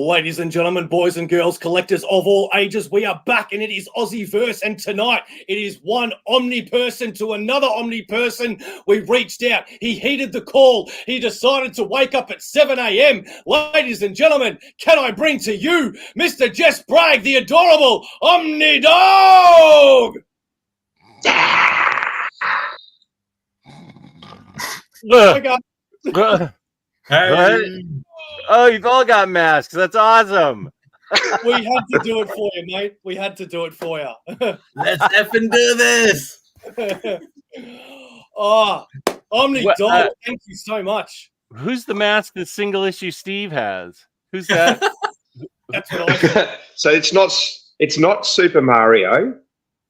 Ladies and gentlemen, boys and girls, collectors of all ages, we are back, and it is AussieVerse, and tonight it is one Omni person to another Omni person. We reached out, he heeded the call, he decided to wake up at 7 a.m. Ladies and gentlemen, can I bring to you Mr. Jess Bragg, the adorable Omnidog? Hey. Oh, you've all got masks. That's awesome. We had to do it for you, mate. We had to do it for you. Let's effing do this. Oh, Omnidog, thank you so much. Who's the mask that SingleIssue Steve has? Who's that? That's what I said. So it's not Super Mario.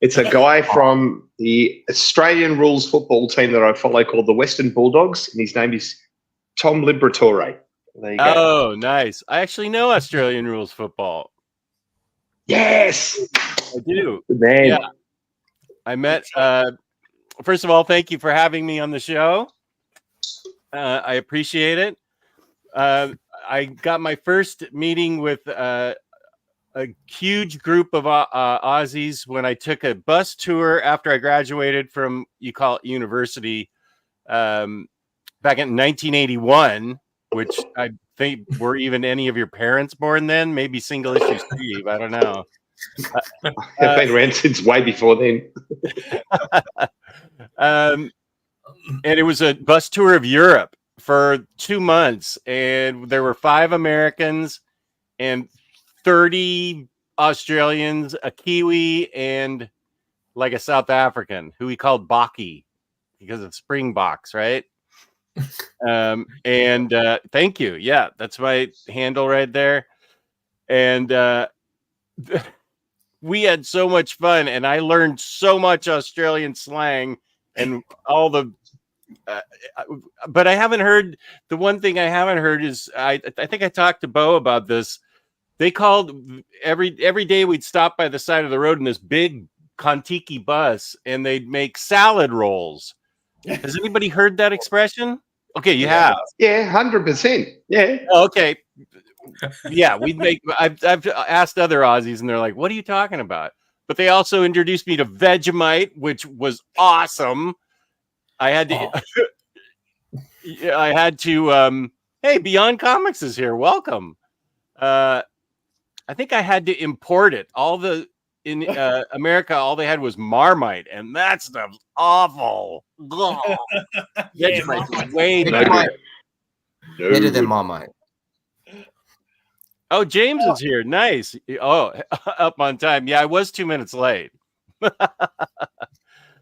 It's a guy from the Australian rules football team that I follow called the Western Bulldogs, and his name is Tom Liberatore. There you go. Oh, nice. I actually know Australian rules football. Yes, I do. good man. Yeah. I met, first of all, thank you for having me on the show. I appreciate it. I got my first meeting with a huge group of Aussies when I took a bus tour after I graduated from, you call it university, back in 1981. Which I think were even any of your parents born then? Maybe SingleIssue Steve. I don't know. I've been around since way before then. And it was a bus tour of Europe for 2 months. And there were 5 Americans and 30 Australians, a Kiwi, and like a South African who we called Baki because of Springboks, right? And thank you. Yeah, that's my handle right there. And we had so much fun, and I learned so much Australian slang and all the but I haven't heard, the one thing I haven't heard is I think I talked to Beau about this. They called every day we'd stop by the side of the road in this big Kontiki bus, and they'd make salad rolls. Has anybody heard that expression? Okay, you have. Yeah, 100%. Yeah. Okay. Yeah, we'd make. I've asked other Aussies, and they're like, "What are you talking about?" But they also introduced me to Vegemite, which was awesome. I had to. I had to. Hey, Beyond Comics is here. Welcome. I think I had to import it. In America, all they had was Marmite, and that stuff's awful. Yeah, Vegemite's way Vegemite. better. Better than Marmite. Oh, James is here. Nice. Oh, up on time. Yeah, I was 2 minutes late.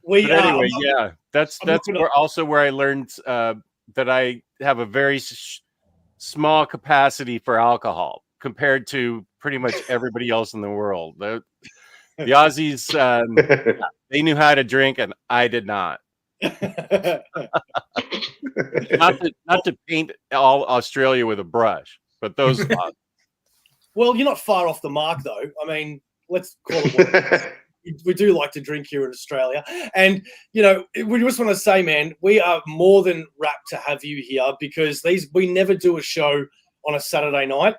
Anyway, yeah, that's where I learned that I have a very small capacity for alcohol compared to pretty much everybody else in the world. The Aussies, they knew how to drink, and I did not. not to paint all Australia with a brush, but those. Well, you're not far off the mark, though. I mean, let's call it what it is. We do like to drink here in Australia. And, you know, we just want to say, man, we are more than rapt to have you here because we never do a show on a Saturday night.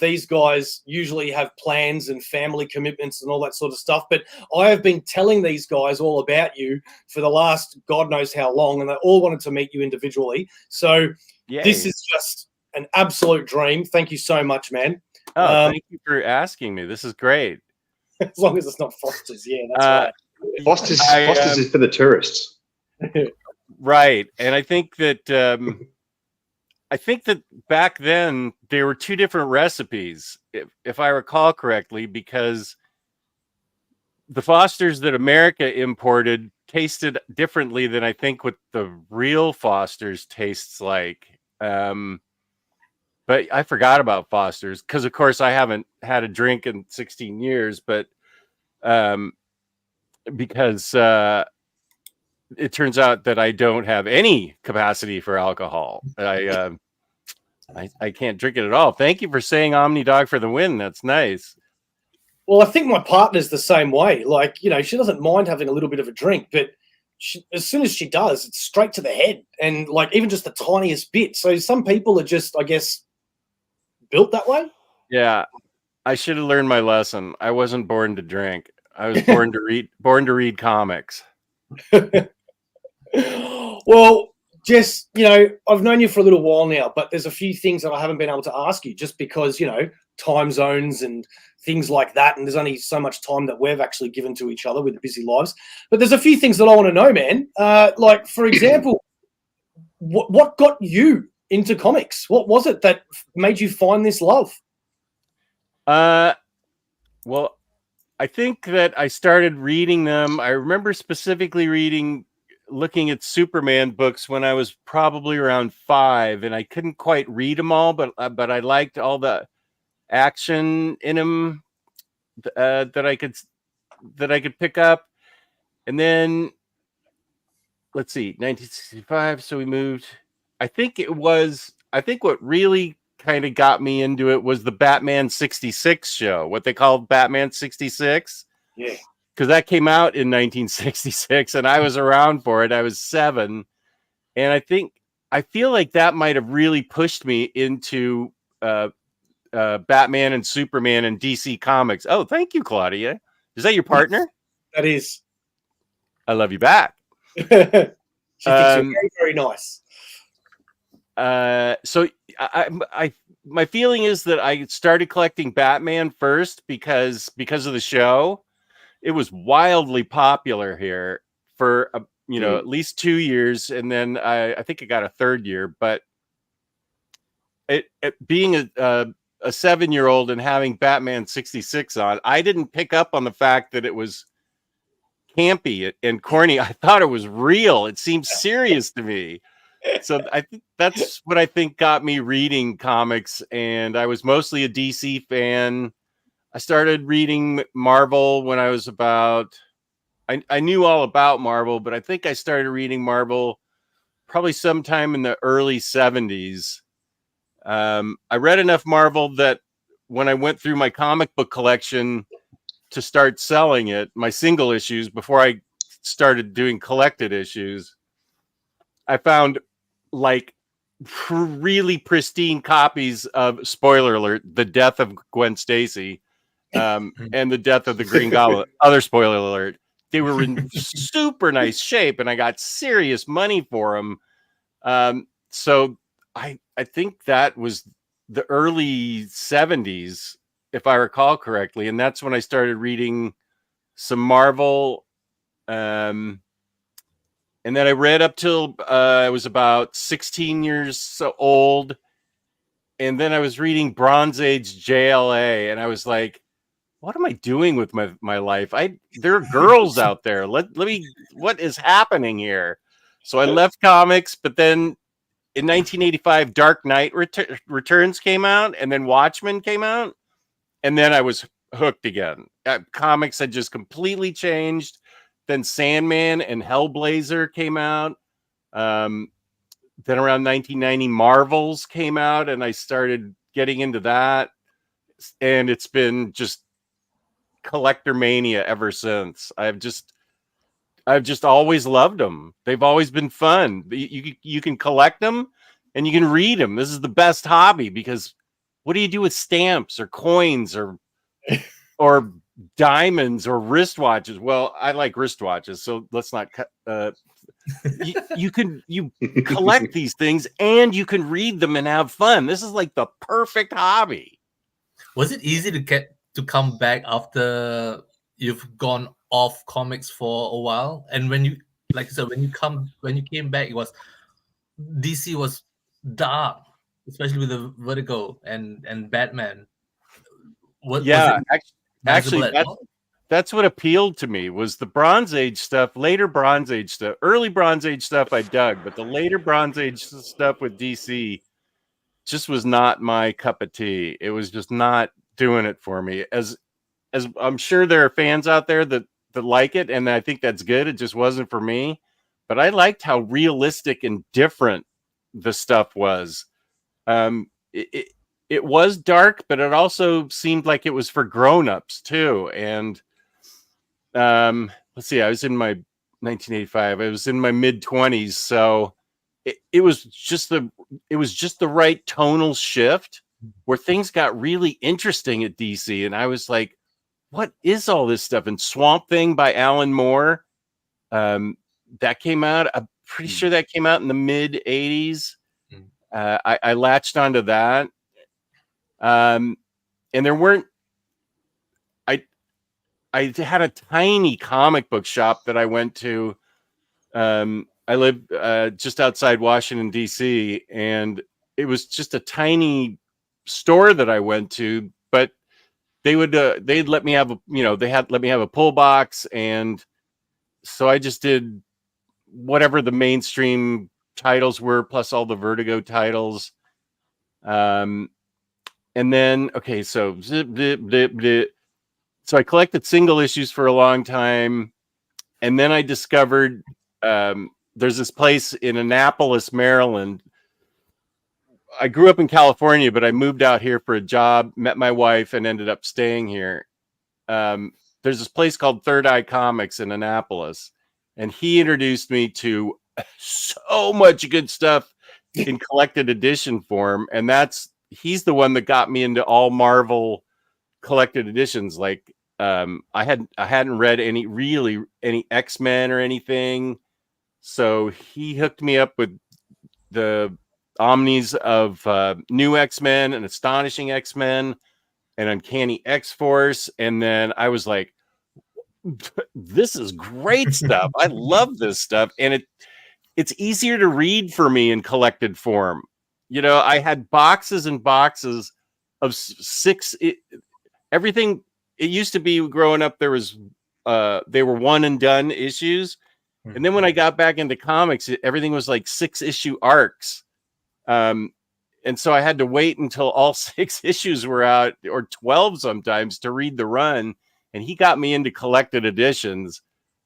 These guys usually have plans and family commitments and all that sort of stuff. But I have been telling these guys all about you for the last God knows how long, and they all wanted to meet you individually. So This is just an absolute dream. Thank you so much, man. Oh, thank you for asking me. This is great. As long as it's not Foster's, yeah, that's right. Foster's is for the tourists, right? And I think that back then there were 2 different recipes, if I recall correctly, because the Fosters that America imported tasted differently than I think what the real Fosters tastes like. But I forgot about Foster's because, of course, I haven't had a drink in 16 years. But because it turns out that I don't have any capacity for alcohol, I can't drink it at all. Thank you for saying Omnidog for the win. That's nice. Well, I think my partner's the same way. Like, you know, she doesn't mind having a little bit of a drink, but as soon as she does, it's straight to the head, and like even just the tiniest bit. So some people are just, I guess, built that way. Yeah, I should have learned my lesson. I wasn't born to drink. I was born to read comics. Well, Jess, I've known you for a little while now, but there's a few things that I haven't been able to ask you just because, time zones and things like that. And there's only so much time that we've actually given to each other with busy lives. But there's a few things that I want to know, man. Like, for example, what got you into comics? What was it that made you find this love? Well, I think that I started reading them. I remember specifically looking at Superman books when I was probably around 5, and I couldn't quite read them all, but I liked all the action in them that I could pick up. And then let's see, 1965. So we moved. I think what really kind of got me into it was the Batman 66 show, what they called Batman 66. Yeah. Because that came out in 1966 and I was around for it. I was 7. And I feel like that might have really pushed me into Batman and Superman and DC Comics. Oh, thank you, Claudia. Is that your partner? That is. I love you back. She thinks you're very, very nice. So my feeling is that I started collecting Batman first because of the show. It was wildly popular here for at least 2 years, and then I think I got a 3rd year. But it being a 7-year-old and having Batman 66 on, I didn't pick up on the fact that it was campy and corny. I thought it was real. It seemed serious to me. So I think that's what I think got me reading comics, and I was mostly a DC fan. I started reading Marvel when I was I knew all about Marvel, but I think I started reading Marvel probably sometime in the early 70s. I read enough Marvel that when I went through my comic book collection to start selling it, my single issues, before I started doing collected issues, I found like really pristine copies of, spoiler alert, the death of Gwen Stacy and the death of the Green Goblin. Other spoiler alert. They were in super nice shape, and I got serious money for them. So I think that was the early 70s, if I recall correctly, and that's when I started reading some Marvel. And then I read up till I was about 16 years old, and then I was reading Bronze Age JLA, and I was like, what am I doing with my life? There are girls out there. Let me, what is happening here? So I left comics, but then in 1985, Dark Knight Returns came out, and then Watchmen came out, and then I was hooked again. Comics had just completely changed. Then Sandman and Hellblazer came out. Then around 1990, Marvels came out, and I started getting into that. And it's been just collector mania ever since. I've just always loved them. They've always been fun. You can collect them and you can read them. This is the best hobby, because what do you do with stamps or coins or diamonds or wristwatches? Well, I like wristwatches, so let's not cut. You collect these things and you can read them and have fun. This is like the perfect hobby. Was it easy to come back after you've gone off comics for a while? And when you, like you said, when you came back, DC was dark, especially with the Vertigo and Batman. Actually, that's what appealed to me, was the Bronze Age stuff, later Bronze Age stuff. Early Bronze Age stuff I dug, but the later Bronze Age stuff with DC just was not my cup of tea. It was just not doing it for me. As I'm sure there are fans out there that like it, and I think that's good. It just wasn't for me. But I liked how realistic and different the stuff was. It was dark, but it also seemed like it was for grown-ups too. And let's see, I was in my 1985. I was in my mid-20s, so it was just the right tonal shift where things got really interesting at DC. And I was like, what is all this stuff? And Swamp Thing by Alan Moore, that came out. I'm pretty sure that came out in the mid 80s. I latched onto that. And there weren't, I had a tiny comic book shop that I went to. I live just outside Washington, D.C., and it was just a tiny store that I went to, but they'd let me have let me have a pull box, and so I just did whatever the mainstream titles were, plus all the Vertigo titles. And then so so I collected single issues for a long time, and then I discovered there's this place in Annapolis, Maryland. I grew up in California, but I moved out here for a job, met my wife, and ended up staying here. There's this place called Third Eye Comics in Annapolis, and he introduced me to so much good stuff in collected edition form, and he's the one that got me into all Marvel collected editions. Like I hadn't read any X-Men or anything, so he hooked me up with the omnis of New X-Men and Astonishing X-Men and Uncanny X-Force, and then I was like, this is great stuff. I love this stuff, and it's easier to read for me in collected form. I had boxes and boxes of everything. It used to be growing up, there was they were one and done issues, and then when I got back into comics, everything was like 6-issue arcs. And so I had to wait until all 6 issues were out, or 12 sometimes, to read the run. And he got me into collected editions.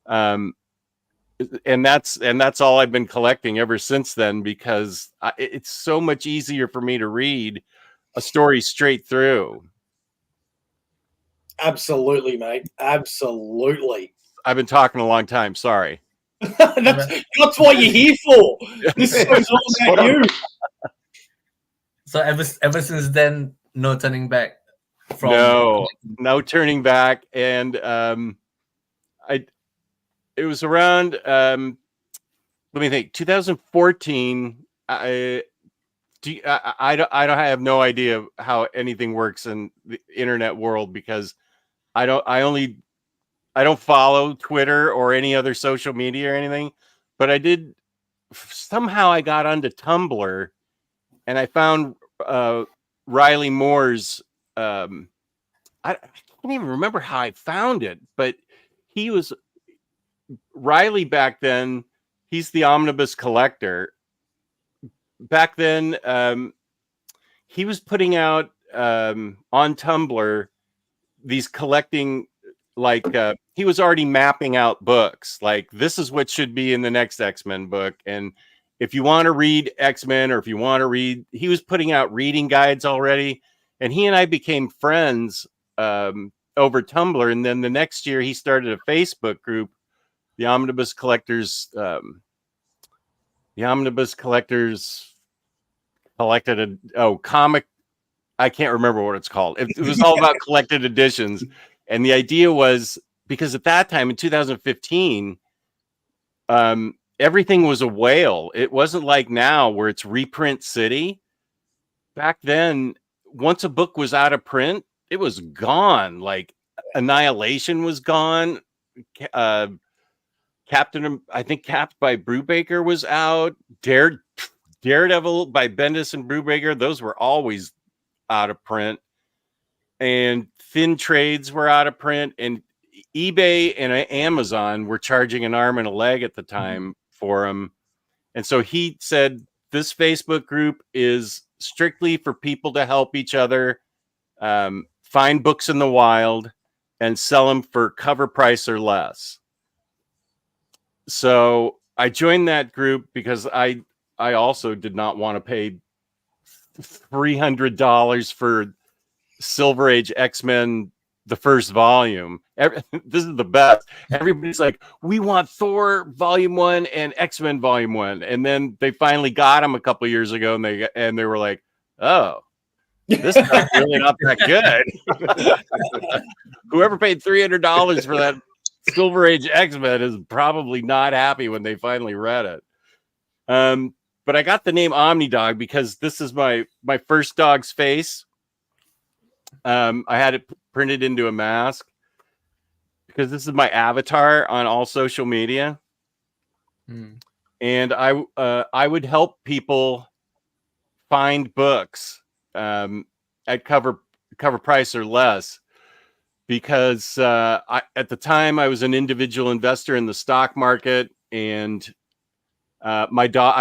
And that's all I've been collecting ever since then, because it's so much easier for me to read a story straight through. Absolutely, mate. Absolutely. I've been talking a long time. Sorry. That's what you're here for. This is all about you. So ever since then, no turning back. No turning back. And it was around let me think, 2014. I have no idea how anything works in the internet world, because I don't follow Twitter or any other social media or anything, but somehow I got onto Tumblr, and I found Riley Moore's, I can't even remember how I found it, but he was Riley back then. He's the Omnibus Collector. Back then, he was putting out on Tumblr these collecting, like he was already mapping out books, like this is what should be in the next X-Men book, and if you want to read X-Men, or if you want to read, he was putting out reading guides already. And he and I became friends over Tumblr. And then the next year he started a Facebook group, the Omnibus Collectors. The Omnibus Collectors collected comic. I can't remember what it's called. It was all about collected editions. And the idea was, because at that time in 2015, everything was a whale. It wasn't like now where it's reprint city. Back then, once a book was out of print, it was gone. Like Annihilation was gone. Captain, I think Capped by Brubaker was out. Daredevil by Bendis and Brubaker, those were always out of print. And thin trades were out of print. And eBay and Amazon were charging an arm and a leg at the time for them. And so he said, this Facebook group is strictly for people to help each other find books in the wild and sell them for cover price or less. So I joined that group because I also did not want to pay $300 for Silver Age X-Men, the first volume. This is the best. Everybody's like, we want Thor Volume 1 and X-Men Volume 1. And then they finally got them a couple years ago, and they were like, oh, This stuff's really not that good. Whoever paid $300 for that Silver Age X-Men is probably not happy when they finally read it. But I got the name Omnidog because this is my first dog's face. I had it printed into a mask because this is my avatar on all social media. And I would help people find books at cover price or less, because at the time I was an individual investor in the stock market, and I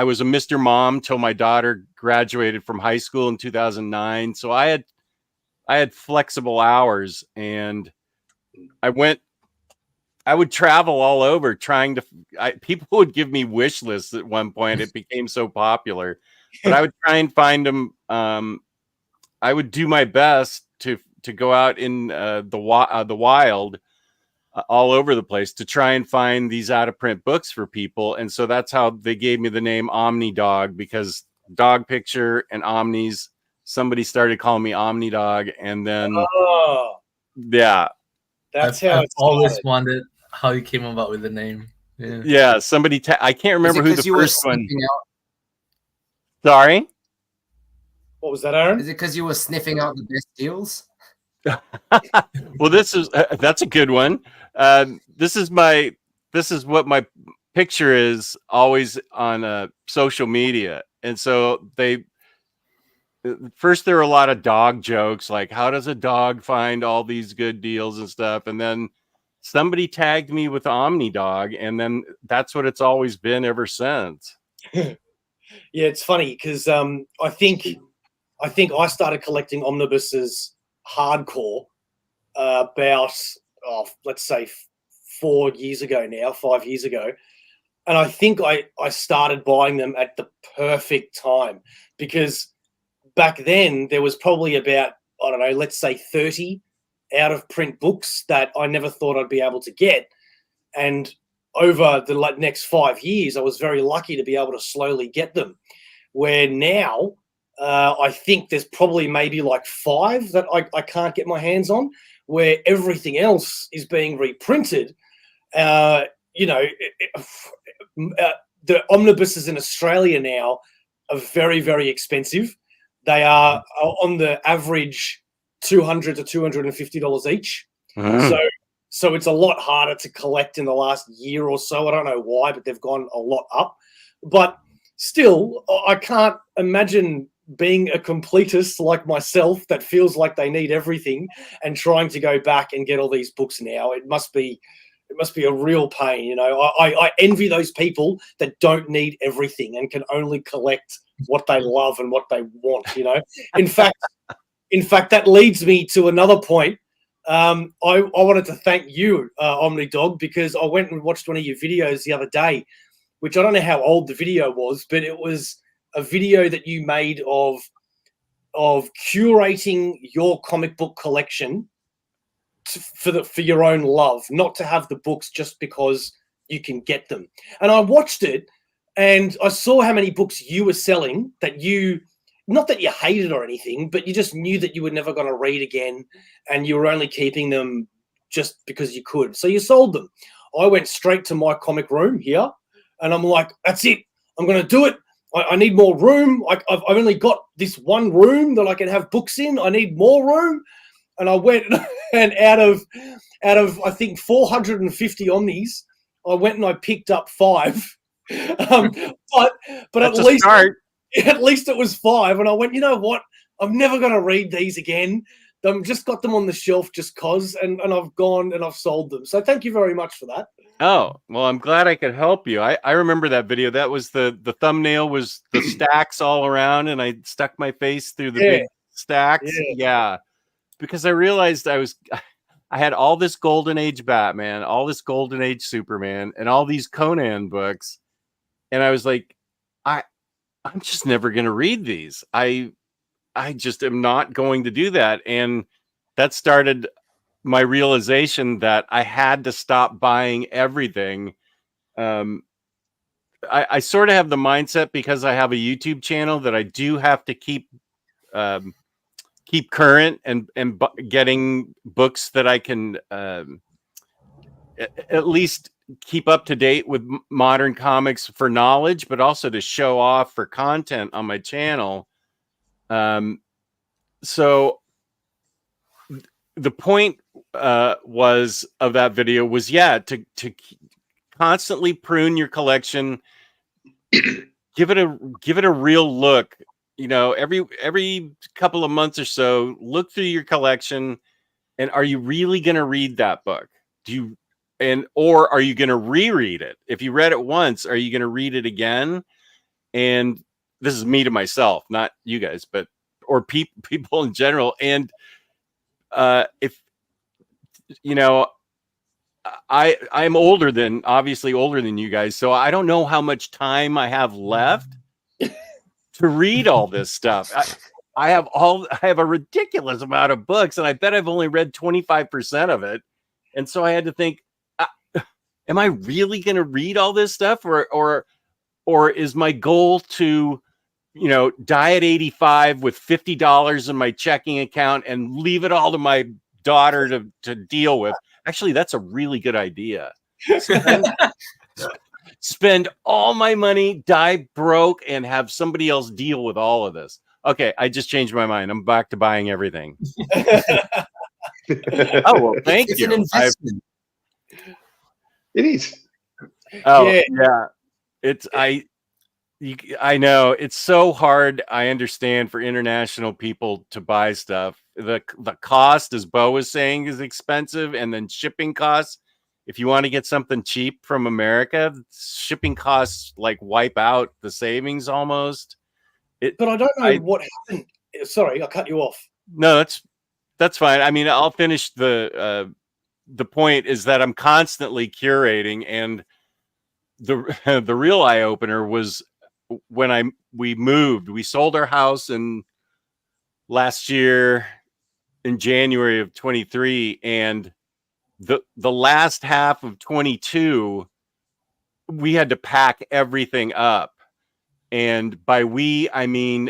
was a Mr. Mom till my daughter graduated from high school in 2009. So I had flexible hours, and I would travel all over trying to. People would give me wish lists at one point. It became so popular, but I would try and find them. I would do my best to go out in the wild, all over the place, to try and find these out of print books for people. And so that's how they gave me the name Omnidog, because dog picture and omnis. Somebody started calling me Omnidog, and then yeah, that's I've how it's always wondered how you came about with the name. Yeah. Somebody, I can't remember who the first one. Sorry. What was that, Aaron? Is it because you were sniffing out the best deals? Well, that's a good one. This is what my picture is always on social media. And so first there were a lot of dog jokes, like how does a dog find all these good deals and stuff. And then somebody tagged me with Omnidog, and then that's what it's always been ever since. Yeah, it's funny because I think I started collecting omnibuses hardcore about let's say 5 years ago, and I think I started buying them at the perfect time, because back then there was probably about, I don't know, let's say 30 out of print books that I never thought I'd be able to get, and over the next 5 years I was very lucky to be able to slowly get them, where now I think there's probably maybe like 5 that I can't get my hands on, where everything else is being reprinted. The omnibuses in Australia now are very, very expensive. They are on the average $200 to $250 each. So it's a lot harder to collect in the last year or so. I don't know why, but they've gone a lot up. But still, I can't imagine being a completist like myself that feels like they need everything and trying to go back and get all these books now. It must be a real pain. I envy those people that don't need everything and can only collect what they love and what they want. In fact, that leads me to another point. I wanted to thank you, Omnidog, because I went and watched one of your videos the other day, which I don't know how old the video was, but it was a video that you made of curating your comic book collection for your own love, not to have the books just because you can get them. And I watched it, and I saw how many books you were selling that you, not that you hated or anything, but you just knew that you were never going to read again, and you were only keeping them just because you could. So you sold them. I went straight to my comic room here, and I'm like, that's it. I'm going to do it. I need more room. I've only got this one room that I can have books in. I need more room. And I went and out of I think 450 Omnis, I went and I picked up 5. But That's at least it was 5. And I went, you know what? I'm never going to read these again. I've just got them on the shelf just cause, and I've gone and I've sold them. So thank you very much for that. Oh, well, I'm glad I could help you. I remember that video. That was the thumbnail was the stacks all around, and I stuck my face through the big stacks. Yeah. Because I realized I had all this Golden Age Batman, all this Golden Age Superman, and all these Conan books. And I was like, I'm just never going to read these. I just am not going to do that. And that started my realization that I had to stop buying everything. I sort of have the mindset, because I have a YouTube channel, that I do have to keep keep current and getting books that I can at least keep up to date with modern comics for knowledge, but also to show off for content on my channel. So the point was of that video was, yeah, to constantly prune your collection, give it a real look. You know, every couple of months or so, look through your collection, and are you really going to read that book? Or are you going to reread it? If you read it once, are you going to read it again? And this is me to myself, not you guys, or people in general. And if you know, I'm obviously older than you guys, so I don't know how much time I have left to read all this stuff. I have a ridiculous amount of books, and I bet I've only read 25% of it. And so I had to think, am I really going to read all this stuff, or is my goal to, you know, die at 85 with $50 in my checking account and leave it all to my daughter to deal with? Actually, that's a really good idea. Spend all my money, die broke, and have somebody else deal with all of this. Okay, I just changed my mind. I'm back to buying everything. Oh, well, thank you. It's an investment. It is. Oh, yeah. I know it's so hard. I understand for international people to buy stuff. The cost, as Beau was saying, is expensive, and then shipping costs. If you want to get something cheap from America, shipping costs like wipe out the savings almost. But I don't know what happened. Sorry, I cut you off. No, that's fine. I mean, I'll finish the point is that I'm constantly curating, and the real eye opener was when we moved. We sold our house last year in January of 23, and the last half of 22, we had to pack everything up. And by we, I mean,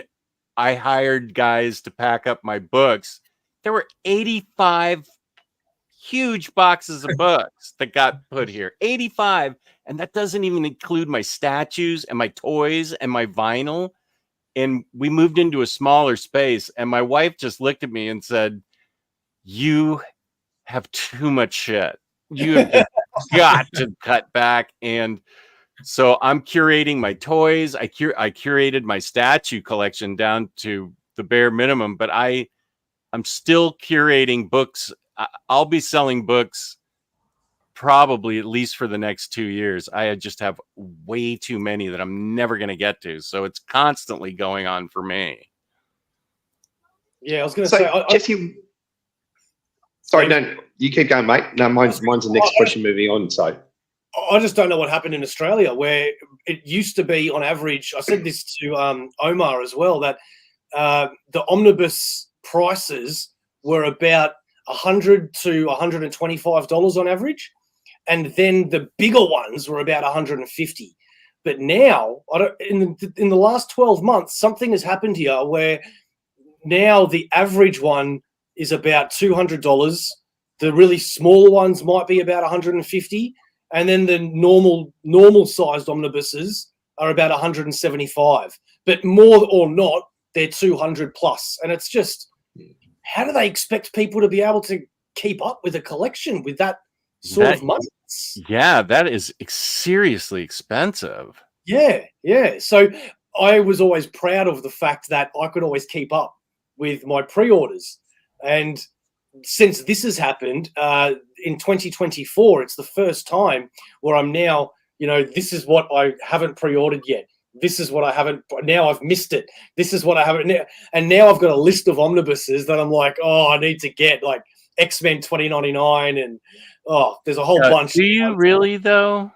I hired guys to pack up my books. There were 85 huge boxes of books that got put here. 85. And that doesn't even include my statues and my toys and my vinyl. And we moved into a smaller space. And my wife just looked at me and said, "You have too much shit. You have just got to cut back." And so I'm curating my toys. I curated my statue collection down to the bare minimum, but I'm still curating books. I'll be selling books probably at least for the next 2 years. I just have way too many that I'm never going to get to. So it's constantly going on for me. Yeah, I was going to say, Jesse. Sorry, no, you keep going, mate. No, mine's the next question moving on. So I just don't know what happened in Australia, where it used to be on average. I said this to Omar as well, that the omnibus prices were about $100 to $125 on average, and then the bigger ones were about $150. But now, in the last 12 months, something has happened here where now the average one is about $200. The really small ones might be about $150, and then the normal sized omnibuses are about $175. But more or not, they're $200 plus, and it's just, how do they expect people to be able to keep up with a collection with that sort of money? Yeah, that is seriously expensive. Yeah. So I was always proud of the fact that I could always keep up with my pre-orders. And since this has happened in 2024, it's the first time where I'm now, this is what I haven't pre-ordered yet. This is what I haven't. Now I've missed it. This is what I haven't. And now I've got a list of omnibuses that I'm like, oh, I need to get, like X-Men 2099, and there's a whole bunch. Do you really though?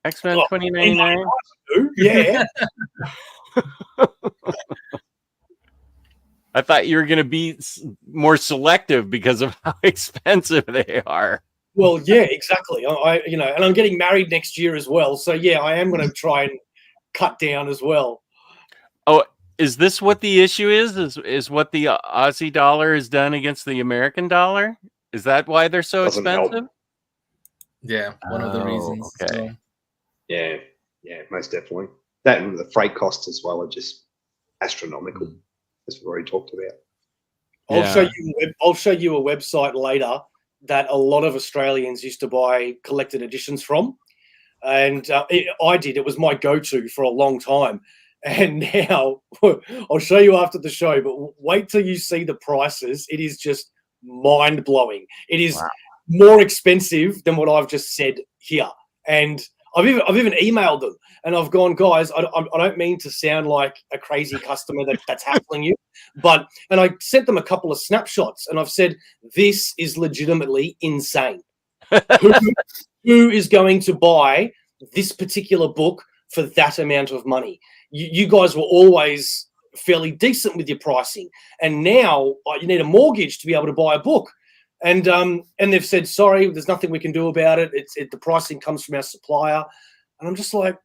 X-Men 2099? Yeah. I thought you were going to be more selective because of how expensive they are. Well, yeah, exactly. And I'm getting married next year as well. So yeah, I am going to try and cut down as well. Oh, Is this what the issue is? Is what the Aussie dollar has done against the American dollar? Is that why they're so Doesn't help. expensive? Yeah, one of the reasons. Okay. So, Yeah, most definitely. That and the freight costs as well are just astronomical, as we've already talked about. I'll show you a website later that a lot of Australians used to buy collected editions from, and I did. It was my go-to for a long time, and now I'll show you after the show. But wait till you see the prices. It is just mind-blowing. It is more expensive than what I've just said here, and I've even emailed them, and I've gone, guys, I don't mean to sound like a crazy customer that's hassling you, and I sent them a couple of snapshots, and I've said, this is legitimately insane. Who is going to buy this particular book for that amount of money? You guys were always fairly decent with your pricing, and now you need a mortgage to be able to buy a book. And they've said, sorry, there's nothing we can do about it. The pricing comes from our supplier. And I'm just like,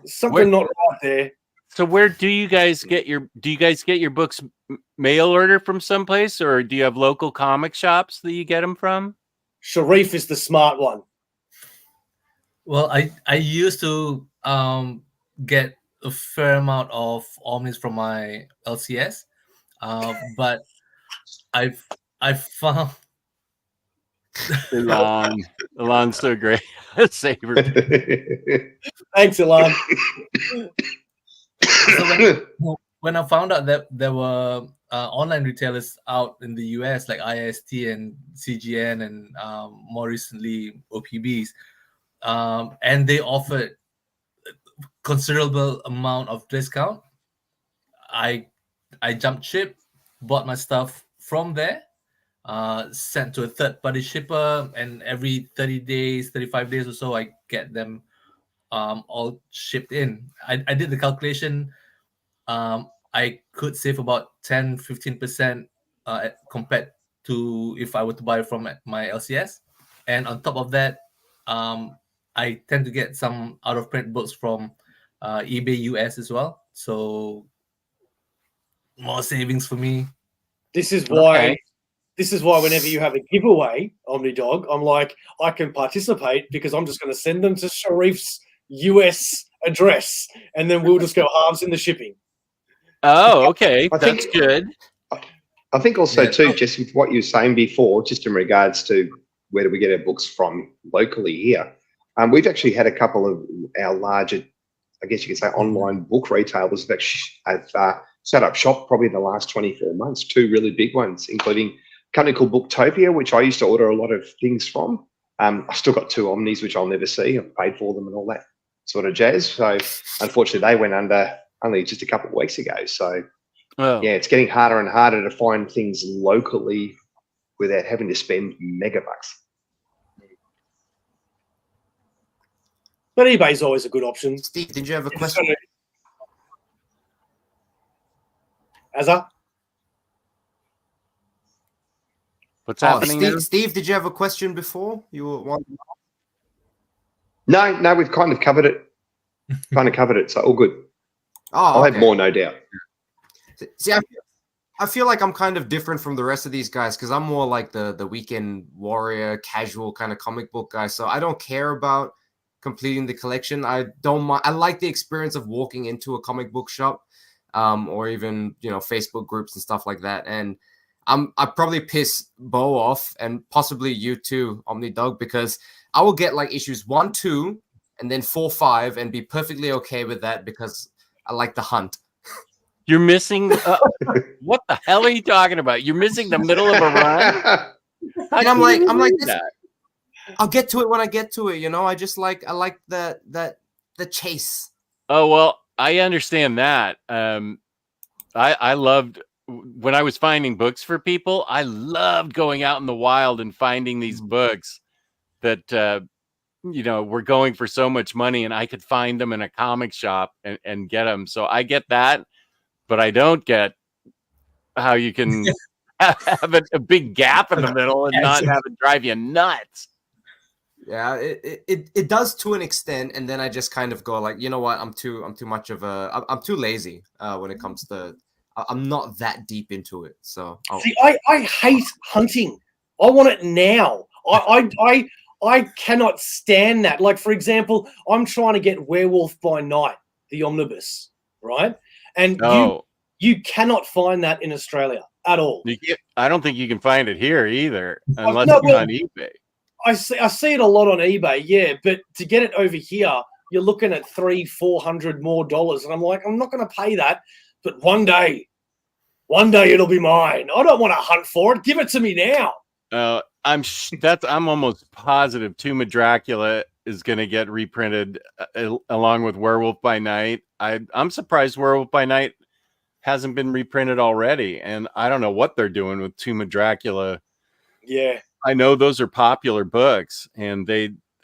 something not right there. So where do you guys get your books mail order from someplace, or do you have local comic shops that you get them from? Sharif is the smart one. well, I used to get a fair amount of Omnis from my LCS, but I found Elon's so great. Saber. Thanks, Elon. so when I found out that there were online retailers out in the US like IST and CGN and more recently OPBs, and they offered considerable amount of discount, I jumped ship, bought my stuff from there, sent to a third-party shipper, and every 30 days, 35 days or so, I get them all shipped in. I did the calculation. I could save about 10-15% compared to if I were to buy from my LCS. And on top of that, I tend to get some out-of-print books from eBay US as well. So more savings for me. This is why whenever you have a giveaway, Omnidog, I'm like, I can participate because I'm just going to send them to Sharif's US address, and then we'll just go halves in the shipping. Oh, okay. That's good. I think also too, just with what you were saying before, just in regards to where do we get our books from locally here, we've actually had a couple of our larger, I guess you could say, online book retailers that have set up shop probably in the last 24 months, two really big ones, including a company called Booktopia, which I used to order a lot of things from. I've still got two Omnis, which I'll never see. I've paid for them and all that sort of jazz. So unfortunately, they went under only just a couple of weeks ago. So yeah, it's getting harder and harder to find things locally without having to spend mega bucks. But eBay's always a good option. Steve, did you have a question? Azza? What's happening now? Steve, did you have a question before? You were wanting... No, we've kind of covered it. So all good. I'll have more, no doubt. See, I feel like I'm kind of different from the rest of these guys because I'm more like the weekend warrior, casual kind of comic book guy. So I don't care about completing the collection. I don't mind. I like the experience of walking into a comic book shop, or even Facebook groups and stuff like that. And I probably piss Bo off and possibly you too, Omnidog, because I will get like issues 1, 2, and then 4, 5, and be perfectly okay with that because I like the hunt. You're missing. What the hell are you talking about? You're missing the middle of a run. And I'm like, I'll get to it when I get to it. I like the chase. Oh well, I understand that. I loved when I was finding books for people. I loved going out in the wild and finding these books that were going for so much money, and I could find them in a comic shop and get them. So I get that, but I don't get how you can have a big gap in the middle and not have it drive you nuts. Yeah, it does to an extent, and then I just kind of go like, you know what, I'm too much of a I'm too lazy when it comes to I'm not that deep into it. So See, I hate hunting. I want it now. I cannot stand that. Like, for example, I'm trying to get Werewolf by Night, the omnibus, right? And you cannot find that in Australia at all. I don't think you can find it here either, unless No, it's well, on eBay. I see it a lot on eBay, yeah, but to get it over here, you're looking at $300-400 more, and I'm like, I'm not going to pay that. But one day it'll be mine. I don't want to hunt for it. Give it to me now. I'm almost positive Tomb of Dracula is going to get reprinted along with Werewolf by Night. I'm surprised Werewolf by Night hasn't been reprinted already, and I don't know what they're doing with Tomb of Dracula. Yeah, I know those are popular books, and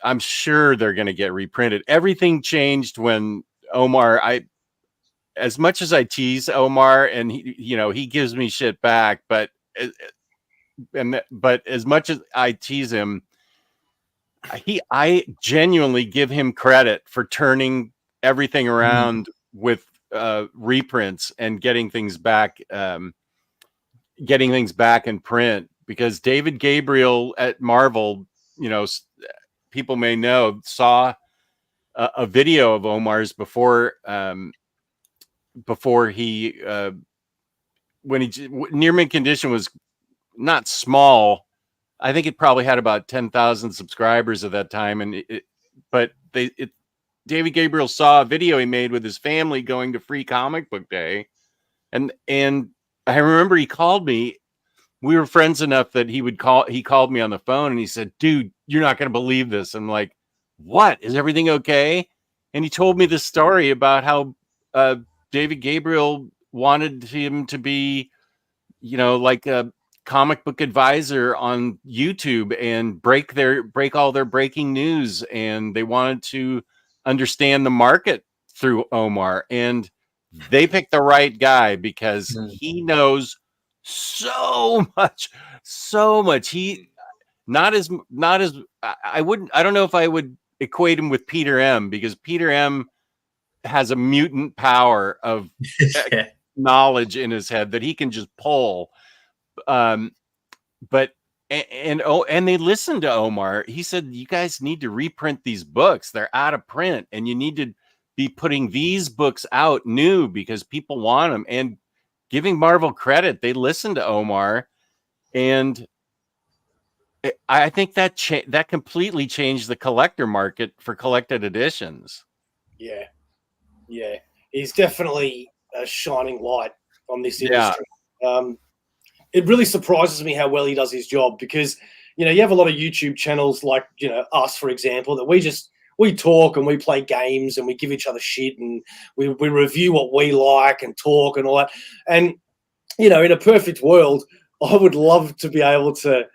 I'm sure they're going to get reprinted. Everything changed when Omar. As much as I tease Omar, and he gives me shit back, but as much as I tease him, I genuinely give him credit for turning everything around with reprints and getting things back in print, because David Gabriel at Marvel, people may know, saw a video of Omar's before he when Near Mint Condition was not small. I think it probably had about 10,000 subscribers at that time, and David Gabriel saw a video he made with his family going to Free Comic Book Day, and I remember he called me. We were friends enough that he called me on the phone and he said, "Dude, you're not going to believe this." I'm like, "What? Is everything okay?" And he told me this story about how David Gabriel wanted him to be, like a comic book advisor on YouTube and break all their breaking news, and they wanted to understand the market through Omar, and they picked the right guy because he knows so much. He not as I don't know if I would equate him with Peter M, because Peter M has a mutant power of knowledge in his head that he can just pull. But they listened to Omar. He said, "You guys need to reprint these books. They're out of print, and you need to be putting these books out new because people want them." And giving Marvel credit, they listened to Omar, and I think that completely changed the collector market for collected editions. Yeah, he's definitely a shining light on this industry. It really surprises me how well he does his job, because you have a lot of YouTube channels like us, for example, that we talk and we play games and we give each other shit and we review what we like and talk and all that. And in a perfect world, I would love to be able to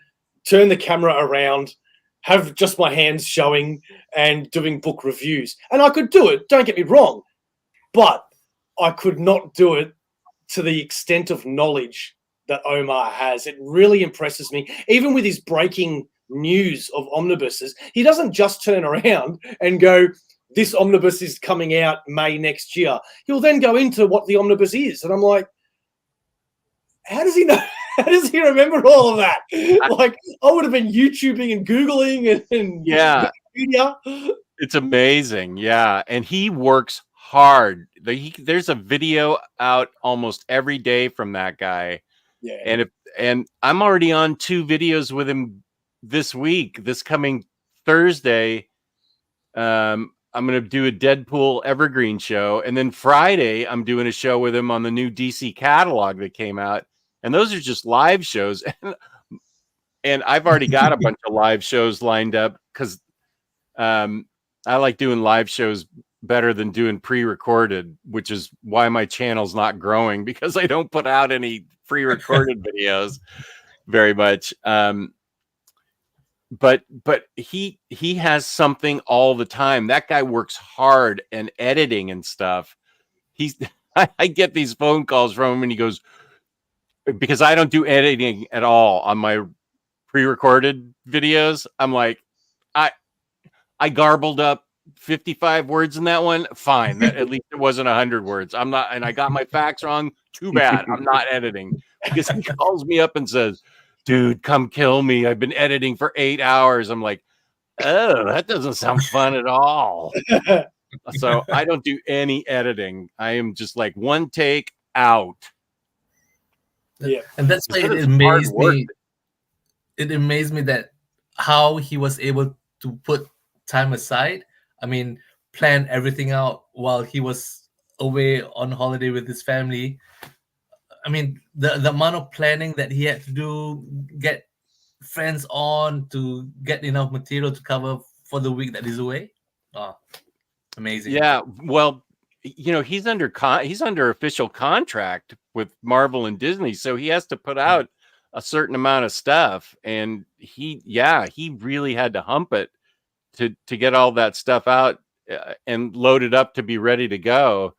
turn the camera around, have just my hands showing and doing book reviews. And I could do it, don't get me wrong, but I could not do it to the extent of knowledge that Omar has. It really impresses me. Even with his breaking news of omnibuses, he doesn't just turn around and go, "This omnibus is coming out May next year." He'll then go into what the omnibus is. And I'm like, how does he know? How does he remember all of that? Like, I would have been YouTubing and Googling and Wikipedia. It's amazing. Yeah. And he works hard. There's a video out almost every day from that guy. Yeah. And I'm already on 2 videos with him this week. This coming Thursday, I'm going to do a Deadpool Evergreen show. And then Friday, I'm doing a show with him on the new DC catalog that came out. And those are just live shows. And I've already got a bunch of live shows lined up because I like doing live shows better than doing pre-recorded, which is why my channel's not growing, because I don't put out any pre-recorded videos very much. But he has something all the time. That guy works hard and editing and stuff. I get these phone calls from him and he goes, because I don't do editing at all on my pre-recorded videos. I'm like, I garbled up 55 words in that one. Fine. At least it wasn't 100 words. I'm not, and I got my facts wrong. Too bad. I'm not editing, because he calls me up and says, dude, come kill me. I've been editing for 8 hours. I'm like, oh, that doesn't sound fun at all. So I don't do any editing. I am just like one take out. Yeah. And that's why Instead it of amazed hard work. me. It amazed me that how he was able to put time aside. I mean, plan everything out while he was away on holiday with his family. I mean, the amount of planning that he had to do, get friends on to get enough material to cover for the week that he's away. Oh, amazing. Yeah, well, you know, he's under official contract with Marvel and Disney, so he has to put out a certain amount of stuff, and he really had to hump it to get all that stuff out and load it up to be ready to go.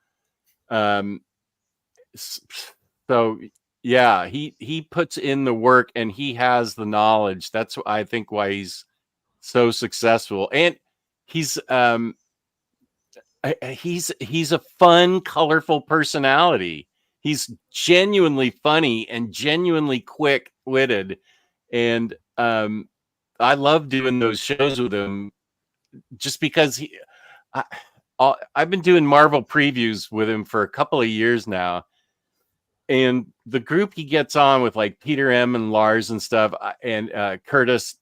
So yeah, he puts in the work and he has the knowledge. That's I think why he's so successful, and he's a fun, colorful personality. He's genuinely funny and genuinely quick-witted, and I love doing those shows with him, just because I've been doing Marvel previews with him for a couple of years now, and the group he gets on with, like Peter M. and Lars and stuff, and Curtis.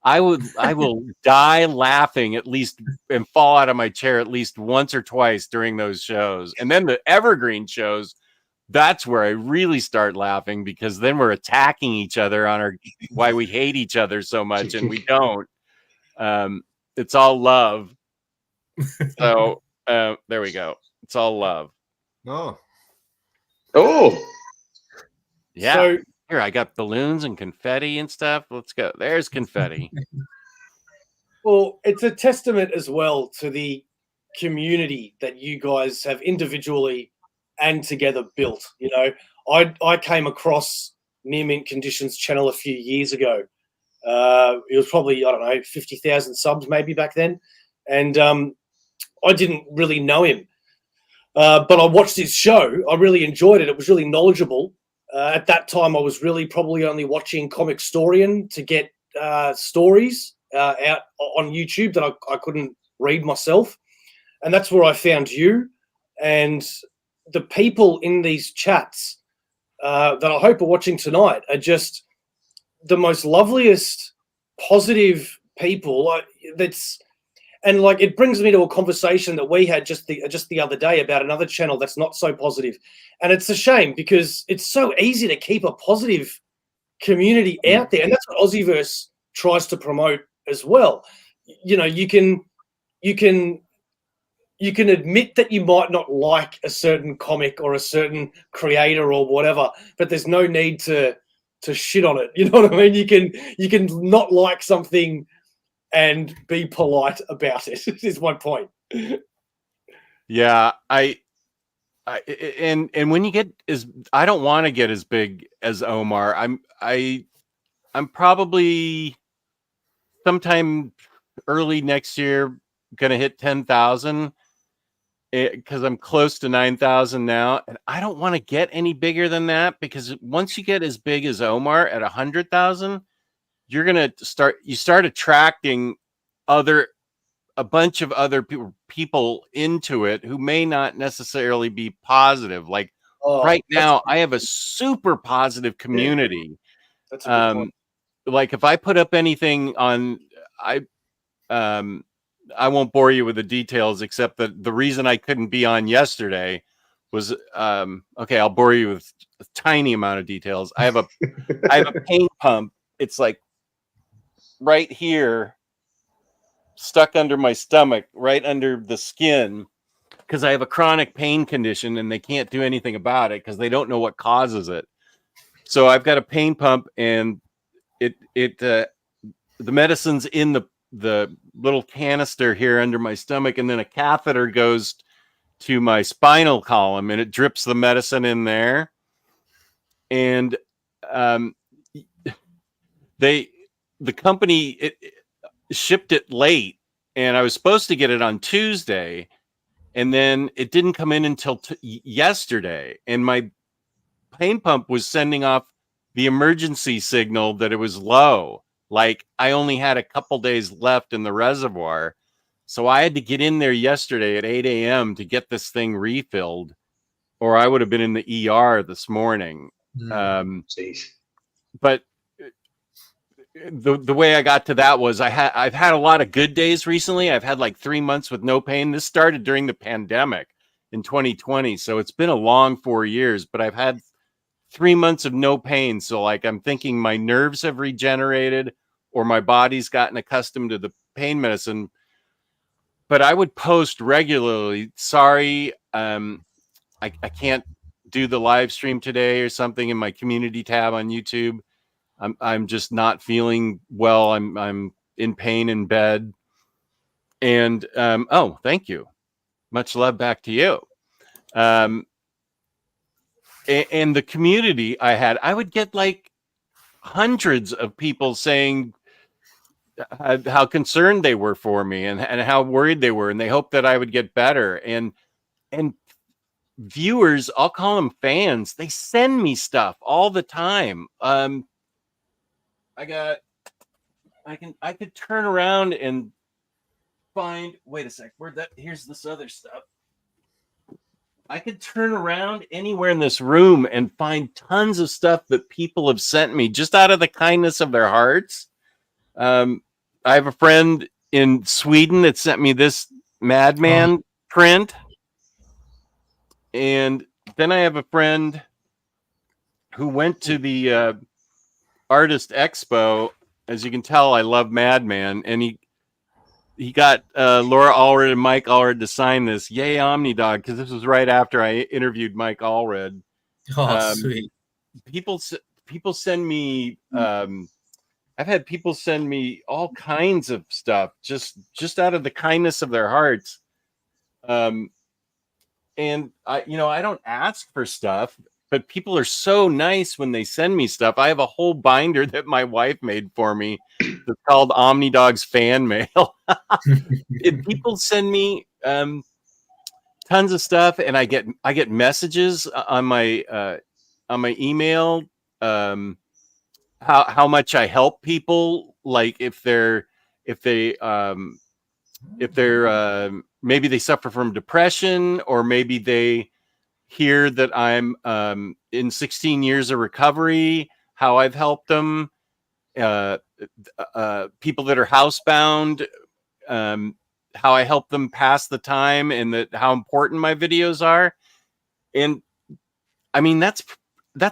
I will die laughing at least and fall out of my chair at least once or twice during those shows. And then the evergreen shows, that's where I really start laughing, because then we're attacking each other on why we hate each other so much, and we don't. It's all love. So there we go. It's all love. Oh, Yeah. So Here, I got balloons and confetti and stuff. Let's go. There's confetti. well, it's a testament as well to the community that you guys have individually and together built. You know, I came across Near Mint Conditions channel a few years ago. It was probably, I don't know, 50,000 subs maybe back then. And I didn't really know him. But I watched his show. I really enjoyed it. It was really knowledgeable. At that time, I was really probably only watching Comic Storian to get stories out on YouTube that I couldn't read myself. And that's where I found you. And the people in these chats that I hope are watching tonight are just the most loveliest, positive people. And like, it brings me to a conversation that we had just the other day about another channel that's not so positive. And it's a shame, because it's so easy to keep a positive community out there. And that's what AussieVerse tries to promote as well. You know, you can admit that you might not like a certain comic or a certain creator or whatever, but there's no need to shit on it. You know what I mean? You can not like something and be polite about it. Is my point. Yeah, and when you get I don't want to get as big as Omar. I'm probably sometime early next year gonna hit 10,000, because I'm close to 9,000 now, and I don't want to get any bigger than that, because once you get as big as Omar at 100,000, you're gonna start attracting a bunch of other people into it who may not necessarily be positive. Like right now, I have a super positive community. That's a good point. Like if I put up anything on, I won't bore you with the details, except that the reason I couldn't be on yesterday was okay. I'll bore you with a tiny amount of details. I have a pain pump. It's like right here, stuck under my stomach, right under the skin, because I have a chronic pain condition and they can't do anything about it because they don't know what causes it. So I've got a pain pump, and the medicine's in the little canister here under my stomach, and then a catheter goes to my spinal column and it drips the medicine in there. And the company, shipped it late, and I was supposed to get it on Tuesday, and then it didn't come in until yesterday, and my pain pump was sending off the emergency signal that it was low. Like I only had a couple days left in the reservoir. So I had to get in there yesterday at 8 a.m. to get this thing refilled, or I would have been in the ER this morning. Jeez. But the way I got to that was I've had a lot of good days recently. I've had like 3 months with no pain. This started during the pandemic in 2020. So it's been a long 4 years, but I've had 3 months of no pain. So like I'm thinking my nerves have regenerated or my body's gotten accustomed to the pain medicine. But I would post regularly, sorry, I can't do the live stream today or something in my community tab on YouTube. I'm just not feeling well. I'm in pain in bed. And oh, thank you. Much love back to you. And the community I would get like hundreds of people saying how concerned they were for me and how worried they were, and they hoped that I would get better. And viewers, I'll call them fans, they send me stuff all the time. I could turn around and find, wait a sec, here's this other stuff. I could turn around anywhere in this room and find tons of stuff that people have sent me just out of the kindness of their hearts. I have a friend in Sweden that sent me this Madman print. And then I have a friend who went to the Artist Expo. As you can tell, I love Madman. And he got Laura Allred and Mike Allred to sign this. Yay, Omnidog, because this was right after I interviewed Mike Allred. Oh, sweet. People send me... I've had people send me all kinds of stuff just out of the kindness of their hearts. And I don't ask for stuff, but people are so nice when they send me stuff. I have a whole binder that my wife made for me that's called Omnidog's Fan Mail. And people send me tons of stuff, and I get messages on my email. How much I help people, like if they maybe they suffer from depression, or maybe they hear that I'm in 16 years of recovery, how I've helped them, people that are housebound, how I help them pass the time, and how important my videos are. And I mean, that's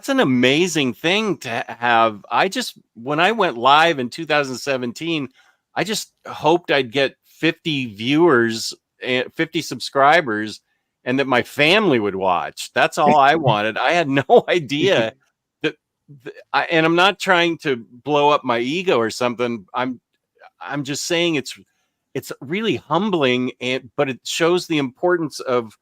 an amazing thing to have. When I went live in 2017, I just hoped I'd get 50 viewers and 50 subscribers, and that my family would watch. That's all I wanted. I had no idea that, and I'm not trying to blow up my ego or something. I'm just saying it's really humbling, but it shows the importance of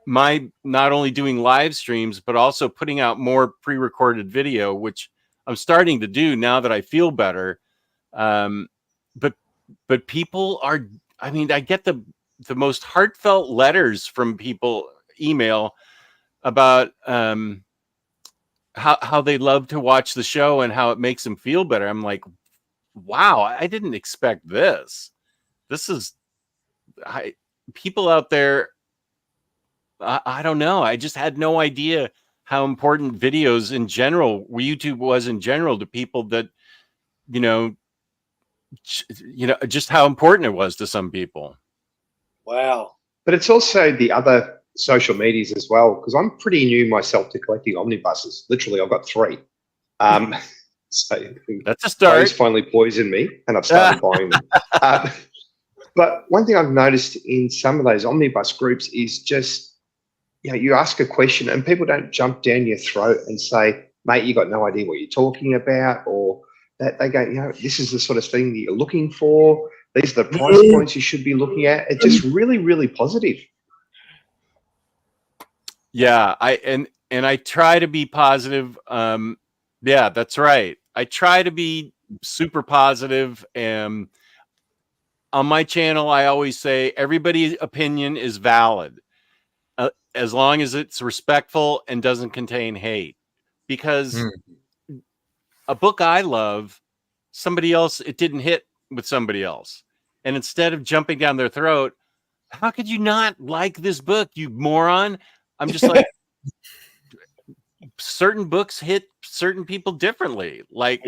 my not only doing live streams, but also putting out more pre-recorded video, which I'm starting to do now that I feel better. But people are, I mean, I get the most heartfelt letters from people, email, about how they love to watch the show and how it makes them feel better. I'm like, wow, I didn't expect this. People out there, I don't know. I just had no idea how important videos in general, YouTube was in general, to people that, just how important it was to some people. Wow. But it's also the other social medias as well, because I'm pretty new myself to collecting omnibuses. Literally, I've got 3. So that's a start. Those finally poisoned me, and I've started buying them. But one thing I've noticed in some of those omnibus groups is just, you ask a question and people don't jump down your throat and say, mate, you got no idea what you're talking about, or that they go, this is the sort of thing that you're looking for. These are the price points you should be looking at. It's just really, really positive. Yeah, I try to be positive. Yeah, that's right. I try to be super positive. on my channel, I always say everybody's opinion is valid as long as it's respectful and doesn't contain hate. Because a book I love, somebody else, it didn't hit with somebody else. And instead of jumping down their throat, how could you not like this book, you moron? I'm just like, certain books hit certain people differently. Like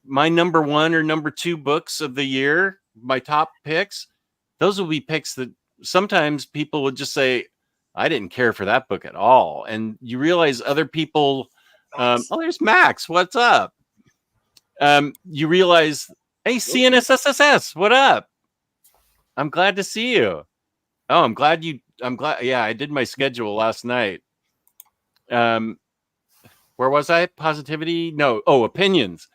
my number 1 or number 2 books of the year, my top picks, those will be picks that sometimes people would just say, I didn't care for that book at all. And you realize other people, oh, there's Max. What's up? You realize, hey, CNSSS, what up? I'm glad to see you. Oh, I'm glad. Yeah, I did my schedule last night. Where was I? Positivity? No. Oh, opinions.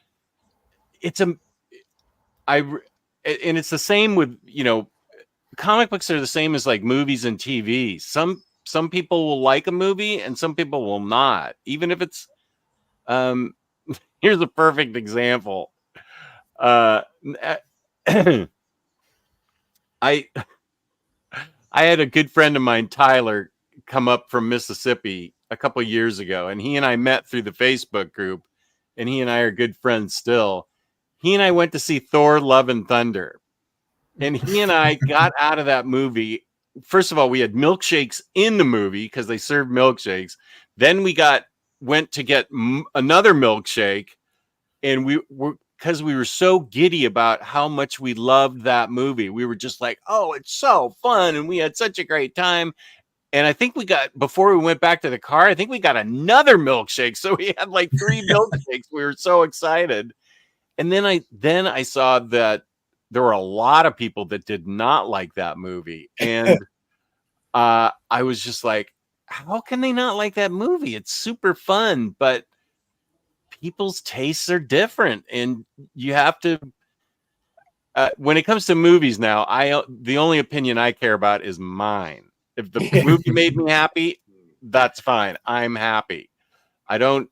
And it's the same with, comic books are the same as like movies and TV. Some people will like a movie and some people will not, even if it's, here's a perfect example. I had a good friend of mine, Tyler, come up from Mississippi a couple of years ago, and he and I met through the Facebook group, and he and I are good friends still. He and I went to see Thor: Love and Thunder, and he and I got out of that movie. First of all, we had milkshakes in the movie because they served milkshakes. Then we went to get another milkshake, and because we were so giddy about how much we loved that movie. We were just like, oh, it's so fun. And we had such a great time. And I think before we went back to the car, I think we got another milkshake. So we had like 3 milkshakes. We were so excited. And then I saw that there were a lot of people that did not like that movie. And I was just like, how can they not like that movie? It's super fun, but people's tastes are different, and you have to when it comes to movies now, the only opinion I care about is mine. If the movie made me happy, that's fine. I'm happy. I don't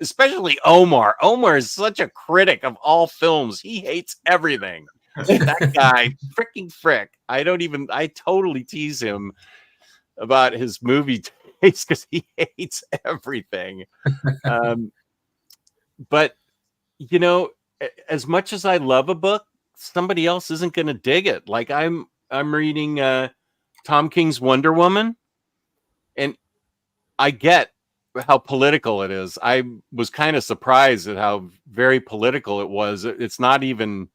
especially Omar. Omar is such a critic of all films. He hates everything. That guy, freaking frick. I totally tease him about his movie taste because he hates everything. But, as much as I love a book, somebody else isn't going to dig it. Like I'm reading Tom King's Wonder Woman, and I get how political it is. I was kind of surprised at how very political it was. It's not even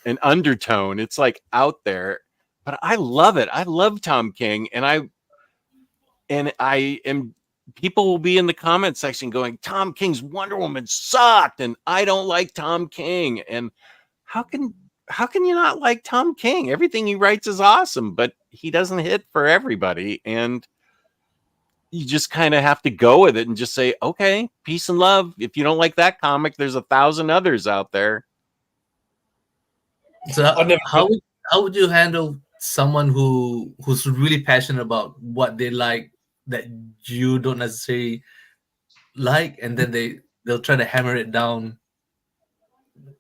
an undertone. It's like out there, but I love it. I love Tom King, and I am. People will be in the comment section going, Tom King's Wonder Woman sucked, and I don't like Tom King. And how can you not like Tom King? Everything he writes is awesome, but he doesn't hit for everybody. And you just kind of have to go with it and just say, okay, peace and love. If you don't like that comic, there's 1,000 others out there. So how would you handle someone who's really passionate about what they like that you don't necessarily like, and then they'll try to hammer it down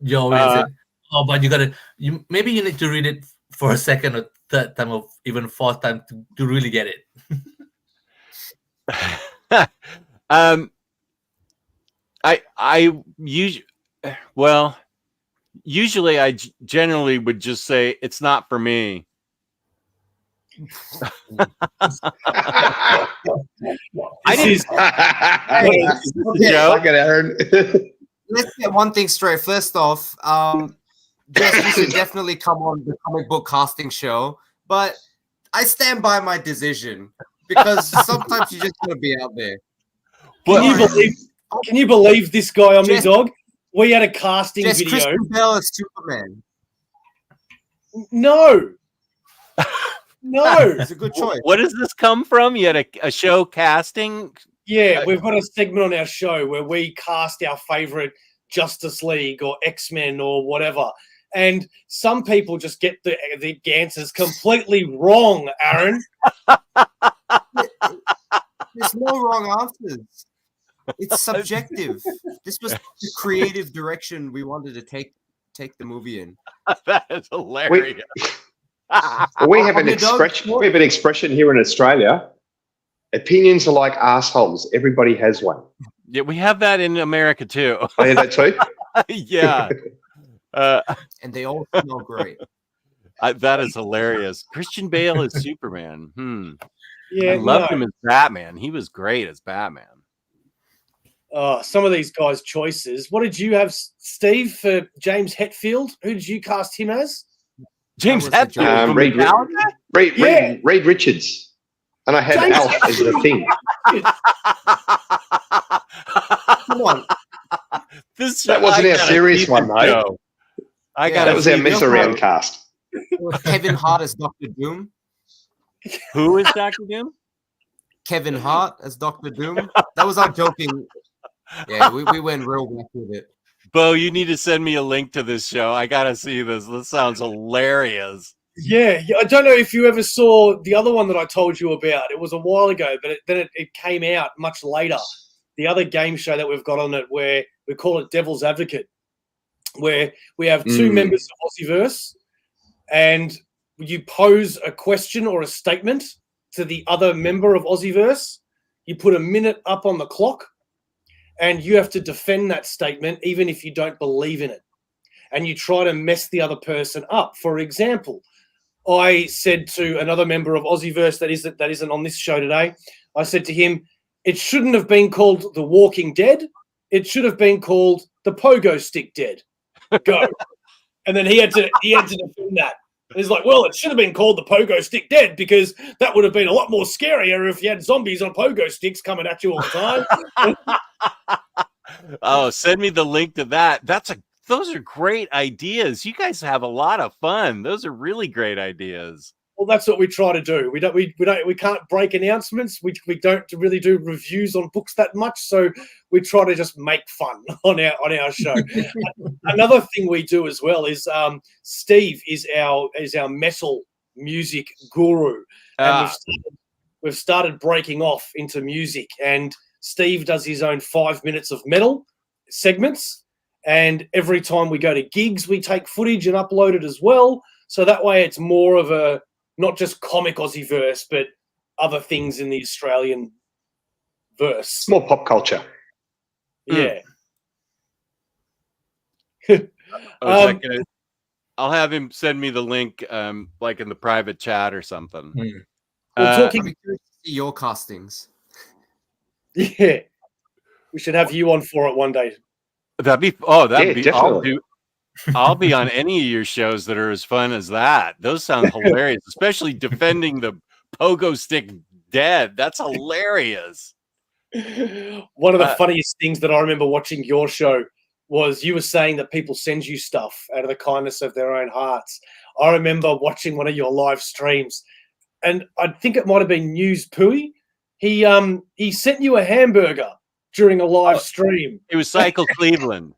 your way and say, oh, but maybe you need to read it for a second or third time or even fourth time to really get it. Usually I generally would just say it's not for me. Let's get one thing straight. First off, Jess, you should definitely come on the comic book casting show, but I stand by my decision because sometimes you just gotta be out there. Can you believe this guy, Omnidog? We had a casting video. Christian Bale as Superman. No. No, it's a good choice. What does this come from? You had a show casting? Yeah, we've got a segment on our show where we cast our favorite Justice League or X-Men or whatever. And some people just get the answers completely wrong, Aaron. There's no wrong answers. It's subjective. This was the creative direction we wanted to take. take the movie in. That is hilarious. We have an Omnidog? expression. We have an expression here in Australia. Opinions are like assholes. Everybody has one. Yeah, we have that in America too. I hear that too. Yeah. And they all smell great. That is hilarious. Christian Bale is Superman. Yeah, I loved him as Batman. He was great as Batman. Some of these guys' choices. What did you have, Steve, for James Hetfield? Who did you cast him as? James That was the Hetfield from Reed, Metallica? Reed Richards. And I had James Alf as the Thing. Come on. That wasn't our serious one, though. That was our mess around cast. Kevin Hart as Dr. Doom. Who is Dr. Doom? Kevin Hart as Dr. Doom. That was our joking. Yeah, we went real back with it. Bo, you need to send me a link to this show. I gotta see this. This sounds hilarious. Yeah, I don't know if you ever saw the other one that I told you about. It was a while ago, but then it came out much later. The other game show that we've got on it, where we call it Devil's Advocate, where we have two members of AussieVerse, and you pose a question or a statement to the other member of AussieVerse. You put a minute up on the clock, and you have to defend that statement even if you don't believe in it. And you try to mess the other person up. For example, I said to another member of AussieVerse that isn't on this show today, I said to him, it shouldn't have been called The Walking Dead. It should have been called The Pogo Stick Dead. Go. And then he had to defend that. And he's like, well, it should have been called The Pogo Stick Dead because that would have been a lot more scarier if you had zombies on pogo sticks coming at you all the time. Oh, send me the link to that. Those are great ideas. You guys have a lot of fun. Those are really great ideas. Well, that's what we try to do. We can't break announcements. We don't really do reviews on books that much, so we try to just make fun on our show. Another thing we do as well is Steve is our metal music guru, and we've started breaking off into music. And Steve does his own 5 minutes of metal segments, and every time we go to gigs, we take footage and upload it as well. So that way, it's more of a not just comic AussieVerse, but other things in the Australian verse. It's more pop culture. Yeah. I'll have him send me the link, like in the private chat or something. We're talking. I'm curious to see your castings. Yeah, we should have you on for it one day. That'd be definitely. I'll be on any of your shows that are as fun as that. Those sound hilarious, especially defending the pogo stick dead. That's hilarious. One of the funniest things that I remember watching your show was you were saying that people send you stuff out of the kindness of their own hearts. I remember watching one of your live streams, and I think it might have been News Pooey. He sent you a hamburger during a live stream. It was Cycle Cleveland.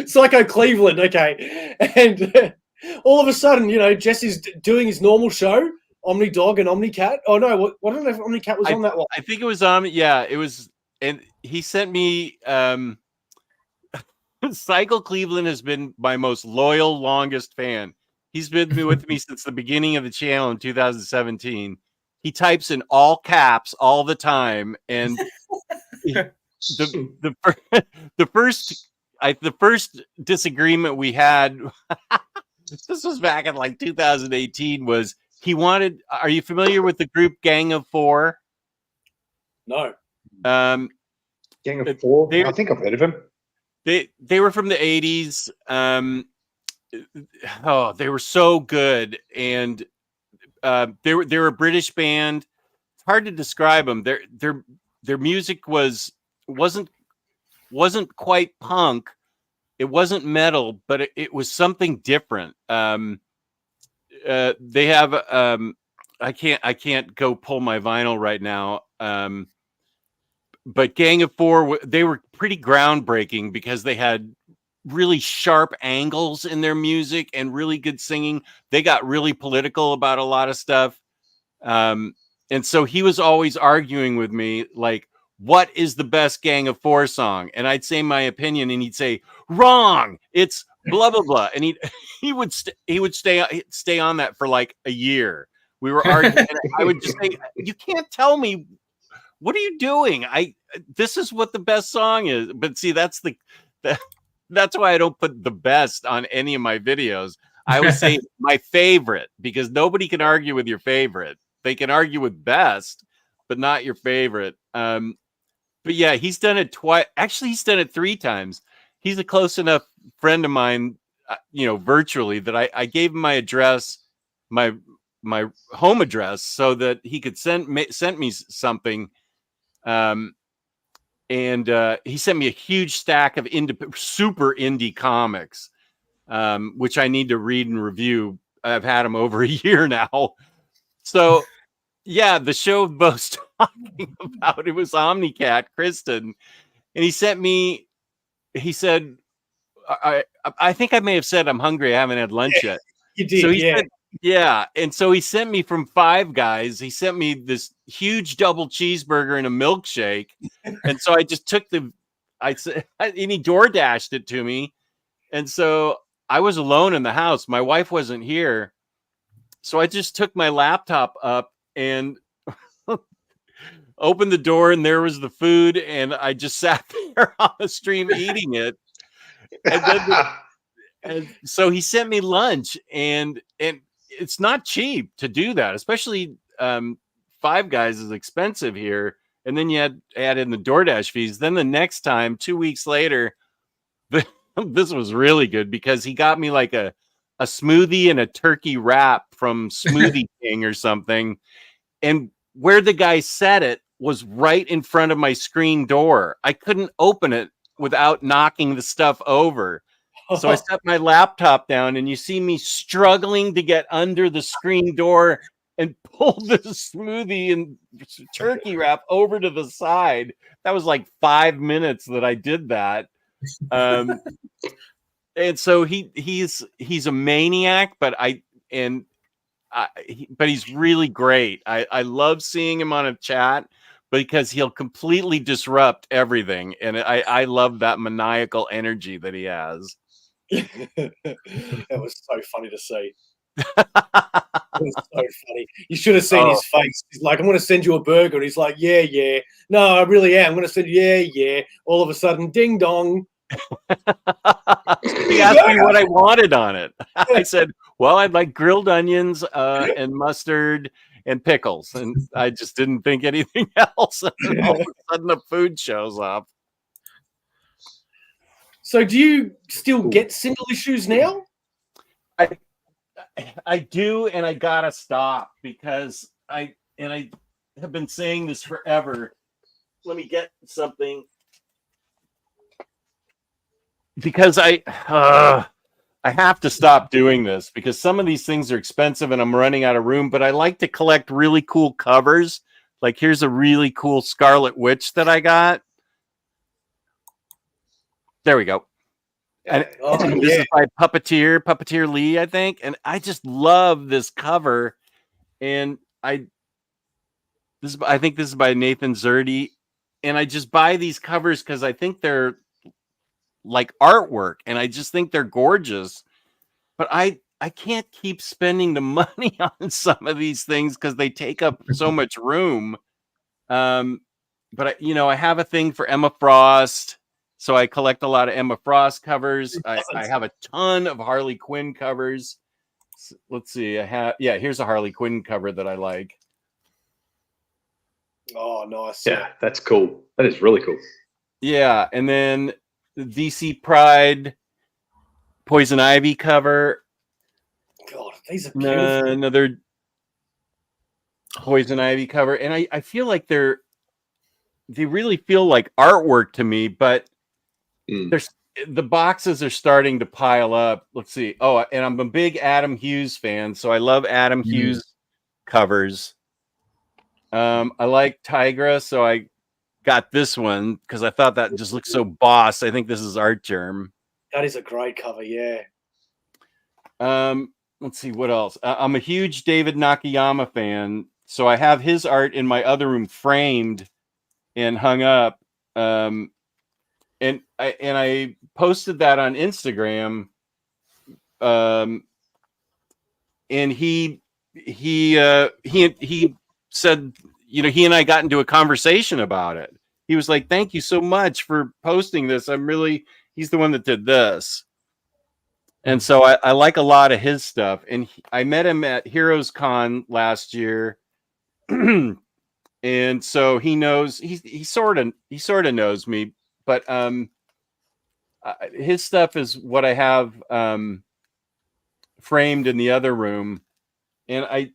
Psycho Cleveland, okay. And all of a sudden, Jess is doing his normal show, Omnidog and Omnicat. Oh, no, I don't know if Omnicat was on that one. I think it was it was, and he sent me, Cycle Cleveland has been my most loyal, longest fan. He's been with me since the beginning of the channel in 2017. He types in all caps all the time, and the first disagreement we had, this was back in like 2018, was he wanted. Are you familiar with the group Gang of Four? No. Gang of Four. I think I've heard of him. They were from the 80s. They were so good, and they were a British band. It's hard to describe them. Their music wasn't quite punk. It wasn't metal, but it was something different. They have I can't go pull my vinyl right now. But Gang of Four, they were pretty groundbreaking because they had really sharp angles in their music and really good singing. They got really political about a lot of stuff. And so he was always arguing with me, like, what is the best Gang of Four song? And I'd say my opinion, and he'd say, wrong. It's blah blah blah, and he would stay on that for like a year. We were arguing, and I would just say, "You can't tell me what are you doing? This is what the best song is." But see, that's why I don't put the best on any of my videos. I always say my favorite, because nobody can argue with your favorite. They can argue with best, but not your favorite. But yeah, he's done it twice. Actually, he's done it 3 times. He's a close enough friend of mine, virtually, that I gave him my address, my home address, so that he could send me something. And he sent me a huge stack of super indie comics, which I need to read and review. I've had them over a year now. So yeah, the show Bo's talking about, it was Omnicat, Kristen, and he sent me. He said, I think I may have said I'm hungry. I haven't had lunch yet. You did, so he said, yeah. And so he sent me from Five Guys. He sent me this huge double cheeseburger and a milkshake. And so I just took and he door dashed it to me. And so I was alone in the house. My wife wasn't here. So I just took my laptop up and opened the door, and there was the food, and I just sat there on the stream eating it. And so he sent me lunch, and it's not cheap to do that, especially Five Guys is expensive here. And then you add in the DoorDash fees. Then the next time, 2 weeks later, this was really good, because he got me like a smoothie and a turkey wrap from Smoothie King or something. And where the guy said it was right in front of my screen door. I couldn't open it without knocking the stuff over. So I set my laptop down, and you see me struggling to get under the screen door and pull the smoothie and turkey wrap over to the side. That was like 5 minutes that I did that. And so he's a maniac, but but he's really great. I love seeing him on a chat, because he'll completely disrupt everything. And I love that maniacal energy that he has. That was so funny to see. It was so funny. You should have seen his face. He's like, "I'm going to send you a burger." And he's like, yeah. No, I really am. I'm going to send you, yeah. All of a sudden, ding dong. He asked me what I wanted on it. I said, well, I'd like grilled onions and mustard and pickles. And I just didn't think anything else. And all of a sudden the food shows up. So do you still get single issues now? I do, and I gotta stop, because I have been saying this forever. Let me get something. Because I have to stop doing this, because some of these things are expensive and I'm running out of room, but I like to collect really cool covers. Like, here's a really cool Scarlet Witch that I got. There we go. And this is by Puppeteer Lee, I think. And I just love this cover. And I think this is by Nathan Zerdy. And I just buy these covers because I think they're like artwork, and I just think they're gorgeous. But I can't keep spending the money on some of these things because they take up so much room. But I have a thing for Emma Frost, so I collect a lot of Emma Frost covers. I have a ton of Harley Quinn covers. Let's see. Here's a Harley Quinn cover that I like. Oh, nice. Yeah, that's cool. That is really cool. Yeah, and then the DC Pride Poison Ivy cover. God, these are beautiful. Another Poison Ivy cover. And I feel like they really feel like artwork to me, but the boxes are starting to pile up. Let's see. Oh, and I'm a big Adam Hughes fan, so I love Adam Hughes covers. I like Tigra, so I got this one because I thought that just looks so boss. I think this is Art Germ. That is a great cover, yeah. Let's see what else. I'm a huge David Nakayama fan, so I have his art in my other room framed and hung up. And I posted that on Instagram, and he said, you know, he and I got into a conversation about it. He was like, "Thank you so much for posting this. He's the one that did this." And so I like a lot of his stuff. And I met him at Heroes Con last year. And so he knows, he sort of knows me, but his stuff is what I have framed in the other room. And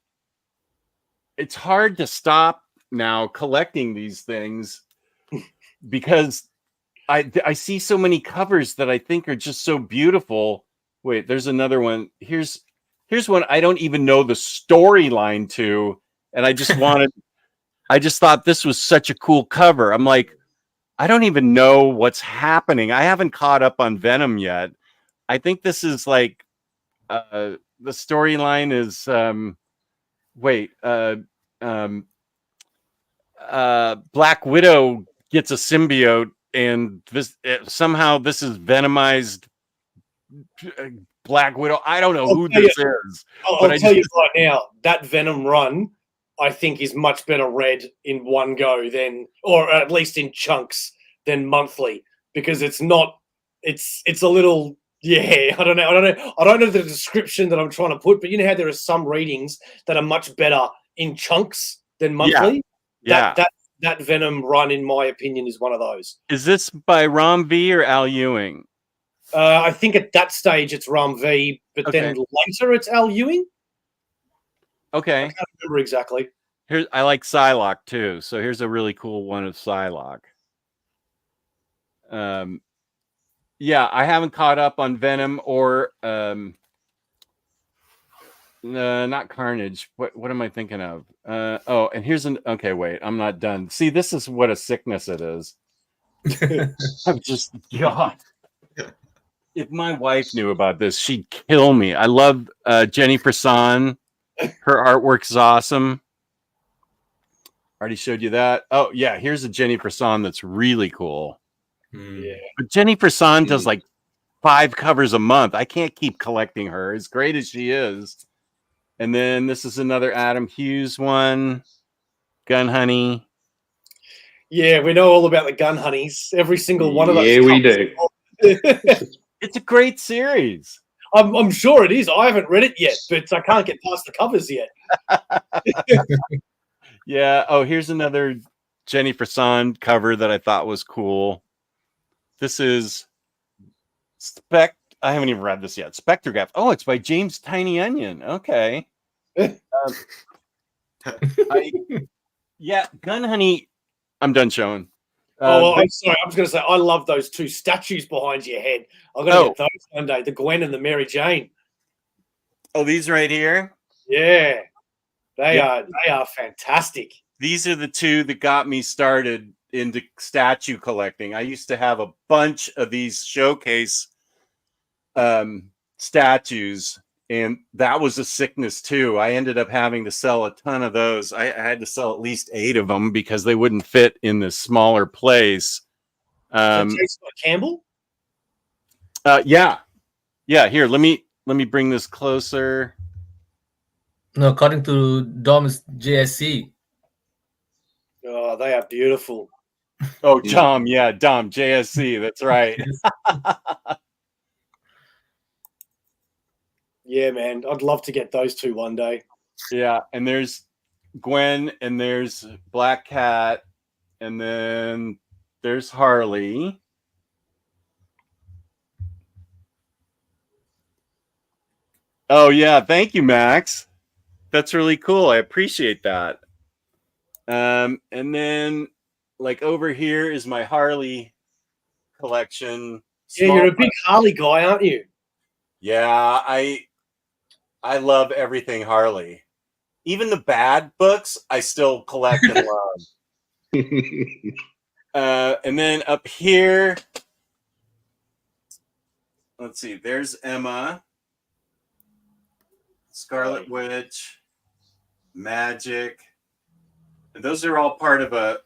it's hard to stop now collecting these things because I see so many covers that I think are just so beautiful. Wait, there's another one. Here's one I don't even know the storyline to, and I just thought this was such a cool cover. I'm like, I don't even know what's happening. I haven't caught up on Venom yet. I think this is like the storyline is Black Widow gets a symbiote, and somehow this is venomized Black Widow. I don't know who this is. I'll tell you right now, that Venom run, I think, is much better read in one go than, or at least in chunks, than monthly, because it's not. It's a little. Yeah, I don't know the description that I'm trying to put, but you know how there are some readings that are much better in chunks than monthly. Yeah. That Venom run, in my opinion, is one of those. Is this by Rom V or Al Ewing? I think at that stage it's Rom V, but then later it's Al Ewing. Okay. I can't remember exactly. I like Psylocke too. So here's a really cool one of Psylocke. Yeah, I haven't caught up on Venom or not Carnage. What am I thinking of? Oh, and here's okay, wait, I'm not done. See, this is what a sickness it is. I'm just, God. If my wife knew about this, she'd kill me. I love Jenny Prasan. Her artwork is awesome. Already showed you that. Oh, yeah, here's a Jenny Prasan that's really cool. Yeah. But Jenny Prasan does like 5 covers a month. I can't keep collecting her, as great as she is. And then this is another Adam Hughes one. Gun Honey. Yeah, we know all about the Gun Honeys. Every single one of those. Yeah, we do. It's a great series. I'm sure it is. I haven't read it yet, but I can't get past the covers yet. Yeah. Oh, here's another Jenny Prasan cover that I thought was cool. This is I haven't even read this yet. Spectrograph. Oh, it's by James Tiny Onion. Okay. Yeah, Gun Honey. I'm done showing. I'm sorry. I was going to say, I love those 2 statues behind your head. I'm going to get those one day. The Gwen and the Mary Jane. Oh, these right here? Yeah. They are fantastic. These are the 2 that got me started into statue collecting. I used to have a bunch of these showcase statues, and that was a sickness too. I ended up having to sell a ton of those. I had to sell at least 8 of them because they wouldn't fit in this smaller place. Jason Campbell? Yeah. Here, let me bring this closer. No, according to Dom's JSC. Oh, they are beautiful. Oh, Dom, Dom, JSC, that's right. Yeah, man. I'd love to get those 2 one day. Yeah, and there's Gwen, and there's Black Cat, and then there's Harley. Oh, yeah. Thank you, Max. That's really cool. I appreciate that. And then, like, over here is my Harley collection. Yeah, you're a big Harley guy, aren't you? Yeah, I love everything Harley. Even the bad books, I still collect and love. And then up here, let's see, there's Emma, Scarlet Witch, Magic. And those are all part of the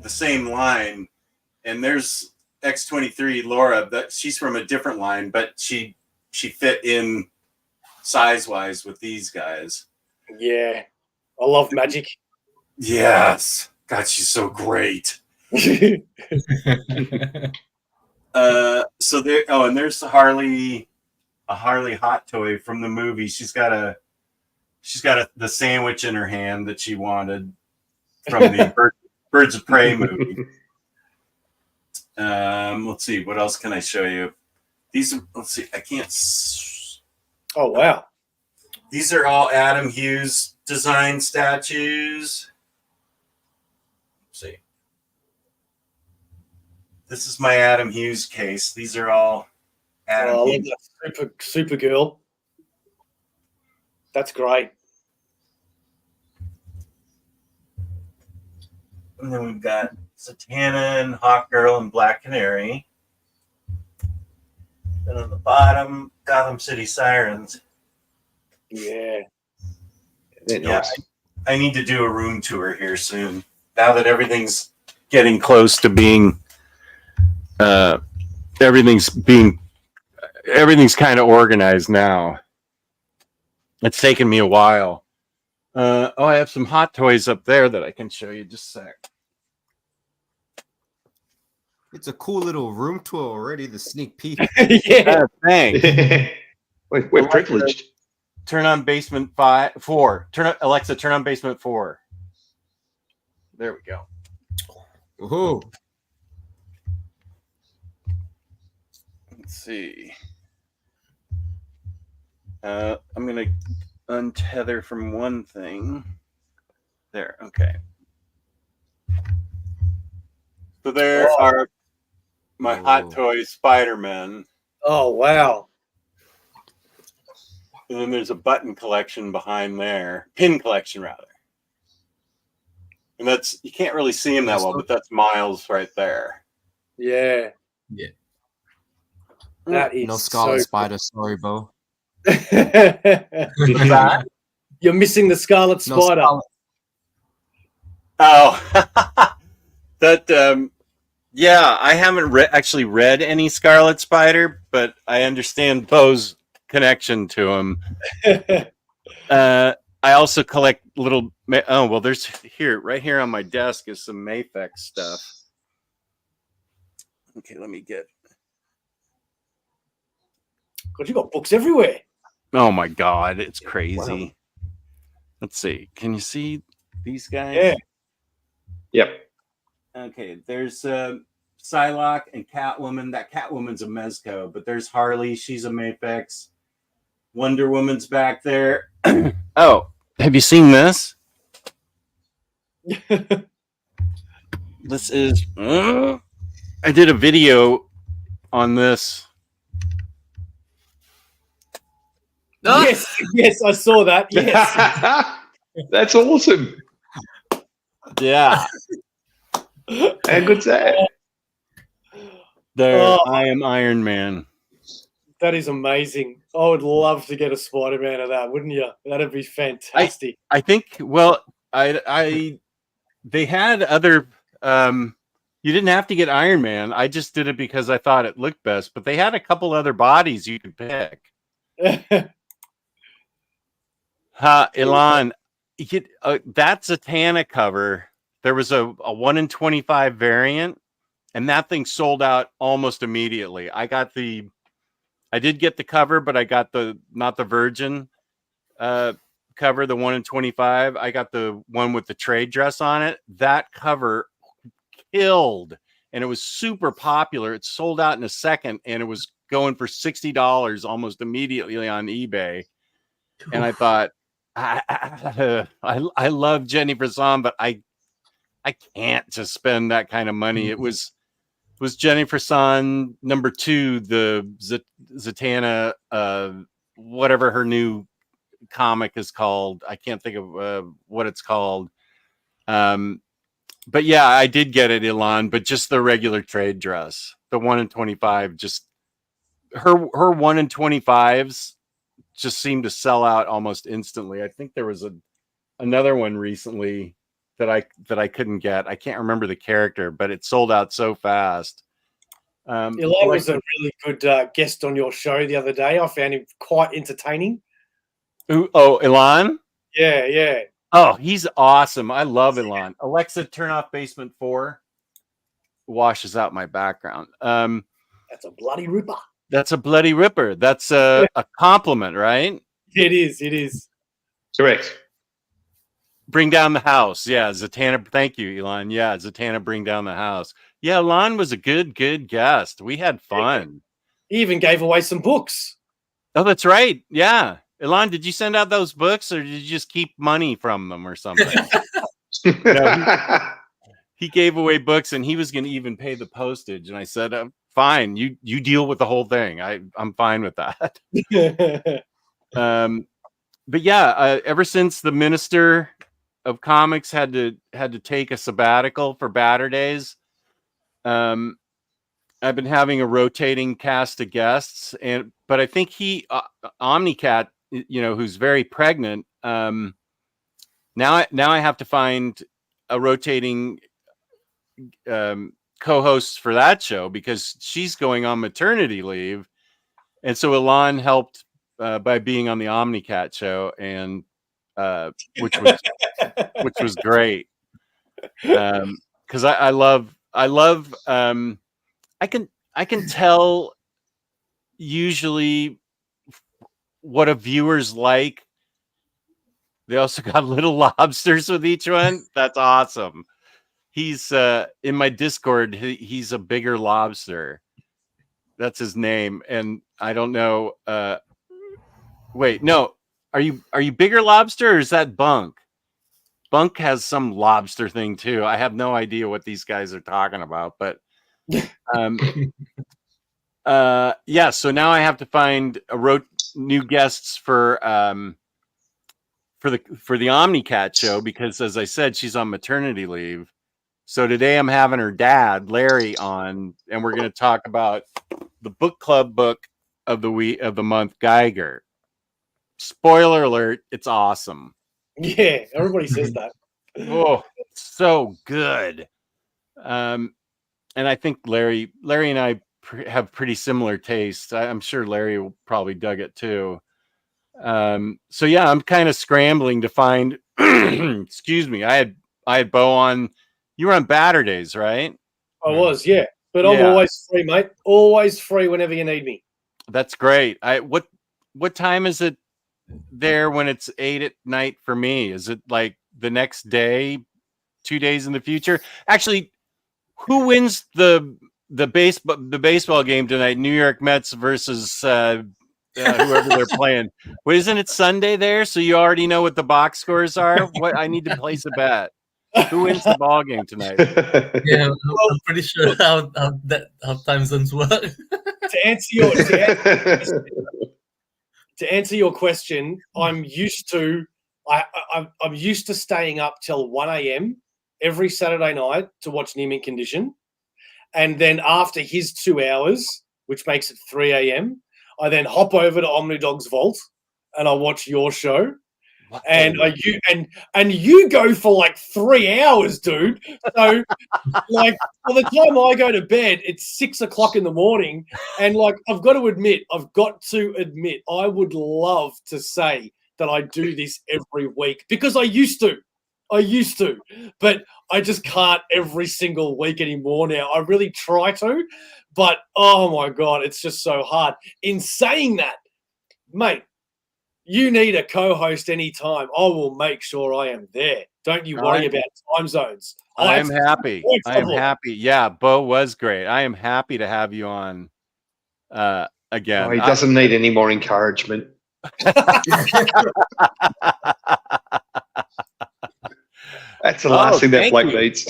same line. And there's X23 Laura, she's from a different line, but she she fit in size wise with these guys. Yeah, I love Magic. Yes, God, she's so great. So there. Oh, and there's a Harley hot toy from the movie. She's got the sandwich in her hand that she wanted from the Birds of Prey movie. Let's see, what else can I show you? Let's see, I can't. Oh wow! These are all Adam Hughes design statues. Let's see. This is my Adam Hughes case. These are all Adam I love Hughes. that super girl. That's great. And then we've got Zatanna and Hawkgirl and Black Canary. Then on the bottom, Gotham City Sirens. Yeah. They're Yeah, nice. I need to do a room tour here soon. Now that everything's getting close to being, everything's kind of organized now. It's taken me a while. I have some hot toys up there that I can show you. Just a sec. It's a cool little room tour already. The sneak peek. Yeah. Thanks. We're privileged. Turn on basement 4. Alexa, turn on basement 4. There we go. Ooh. Let's see. I'm gonna untether from one thing. There, okay. So there are my hot toy Spider-Man. Oh wow! And then there's a button collection behind there. Pin collection, rather. And that's, you can't really see him that well, but that's Miles right there. Yeah. Yeah. That is No Scarlet so Spider. Sorry, Bo. You're missing the Scarlet No Spider. Scarlet. Oh, that, yeah, I haven't actually read any Scarlet Spider, but I understand Bo's connection to him. I also collect little. Oh well, there's right here on my desk is some Mafex stuff. Okay, let me get. God, you got books everywhere. Oh my God, it's crazy. Wow. Let's see. Can you see these guys? Yeah. Yep. Okay, there's Psylocke and Catwoman. That Catwoman's a Mezco, but there's Harley. She's a Mafex. Wonder Woman's back there. Oh, have you seen this? This is. I did a video on this. Yes, I saw that. Yes. That's awesome. Yeah. How good's that? There, Oh. I am Iron Man. That is amazing. I would love to get a Spider-Man of that, wouldn't you? That'd be fantastic. I think. Well, they had other. You didn't have to get Iron Man. I just did it because I thought it looked best. But they had a couple other bodies you could pick. Elon, that's a Zatanna cover. There was a 1 in 25 variant, and that thing sold out almost immediately. I did get the cover, but I got not the Virgin cover, the 1 in 25. I got the one with the trade dress on it. That cover killed, and it was super popular. It sold out in a second, and it was going for $60 almost immediately on eBay. And I thought, I love Jenny Frison, but I can't just spend that kind of money. It was Jenny Frison number 2, the Zatanna, whatever her new comic is called. I can't think of what it's called. But yeah, I did get it, Elon, but just the regular trade dress, the 1 in 25. Just her 1 in 25s just seemed to sell out almost instantly. I think there was another one recently that I couldn't get. I can't remember the character, but it sold out so fast. Eli was a really good guest on your show the other day. I found him quite entertaining. Oh, Elon? Yeah. Oh, he's awesome. I love Elon. Alexa, turn off Basement 4. Washes out my background. That's a bloody ripper. That's a bloody ripper. That's a compliment, right? It is. Correct. Bring down the house. Yeah, Zatanna. Thank you, Elon. Yeah, Zatanna, bring down the house. Yeah, Elon was a good guest. We had fun. He even gave away some books. Oh, that's right. Yeah. Elon, did you send out those books or did you just keep money from them or something? No, he gave away books and he was going to even pay the postage. And I said, fine, you deal with the whole thing. I'm fine with that. But yeah, ever since the Minister of Comics had to take a sabbatical for Batter Days, I've been having a rotating cast of guests, but I think Omnicat, who's very pregnant. Now I have to find a rotating co-host for that show because she's going on maternity leave, and so Elon helped by being on the Omnicat show, and which was great because I love I can tell usually what a viewer's like. They also got little lobsters with each one. That's awesome. He's in my Discord. He's a bigger lobster. That's his name, and I don't know. Wait, no. Are you bigger lobster or is that Bunk? Bunk has some lobster thing too. I have no idea what these guys are talking about, but yeah. So now I have to find new guests for the Omnicat show because, as I said, she's on maternity leave. So today I'm having her dad, Larry, on, and we're going to talk about the book club book of the month, Geiger. Spoiler alert, it's awesome. Yeah, everybody says that. Oh, so good. And I think Larry and I have pretty similar tastes. I'm sure Larry will probably dug it too. So yeah, I'm kind of scrambling to find. Excuse me. I had Beau on. You were on Batter Days, right? I was, yeah. But I'm always free, mate. Always free whenever you need me. That's great. What time is it there when it's 8 at night for me? Is it like the next day, 2 days in the future? Actually, who wins the baseball game tonight? New York Mets versus whoever they're playing. Well, isn't it Sunday there? So you already know what the box scores are. What I need to place a bet. Who wins the ball game tonight? Yeah, I'm pretty sure how time zones work. To answer your question, I'm used to staying up till 1 a.m. every Saturday night to watch Near Mint Condition. And then after his 2 hours, which makes it 3 a.m., I then hop over to Omnidog's vault and I watch your show. And you go for like 3 hours, dude. So like by the time I go to bed, it's 6 o'clock in the morning. And like I've got to admit, I would love to say that I do this every week because I used to, but I just can't every single week anymore now. I really try to, but oh my God, it's just so hard. In saying that, mate, you need a co-host anytime. I will make sure I am there. Don't you worry about time zones. I am happy. I am happy. Yeah, Beau was great. I am happy to have you on again. Oh, he doesn't need any more encouragement. That's the last thing that bloke needs.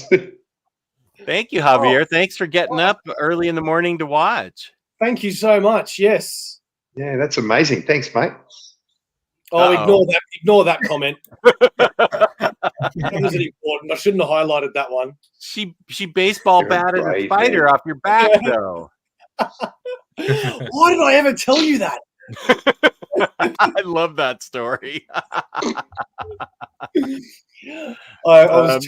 Thank you, Javier. Thanks for getting up early in the morning to watch. Thank you so much. Yes. Yeah, that's amazing. Thanks, mate. Oh, ignore that comment. That wasn't important. I shouldn't have highlighted that one. She baseball batted a spider off your back, though. Why did I ever tell you that? I love that story. I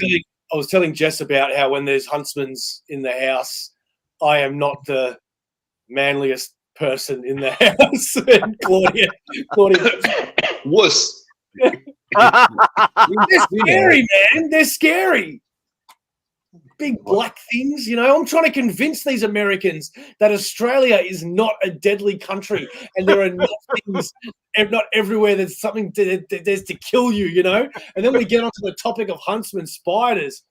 was telling Jess about how when there's huntsmen's in the house, I am not the manliest person in the house. And Claudia. Wuss. They're scary, man. They're scary. Big black things, you know. I'm trying to convince these Americans that Australia is not a deadly country, and there are enough things, not everywhere. There's something there's to kill you, you know. And then we get onto the topic of huntsman spiders.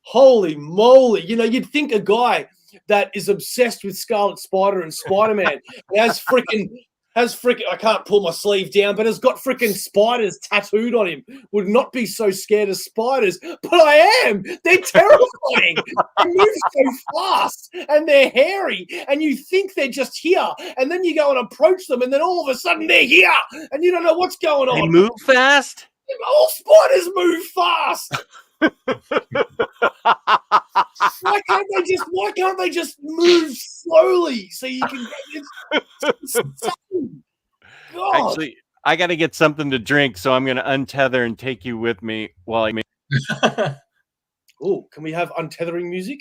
Holy moly! You know, you'd think a guy that is obsessed with Scarlet Spider and Spider-Man has freaking. I can't pull my sleeve down, but has got freaking spiders tattooed on him, would not be so scared of spiders. But I am. They're terrifying. They move so fast and they're hairy, and you think they're just here, and then you go and approach them, and then all of a sudden they're here, and you don't know what's going on. They move fast? All spiders move fast. Why can't they just move slowly so you can God. Actually, I got to get something to drink, so I'm going to untether and take you with me while I make. Oh, can we have untethering music?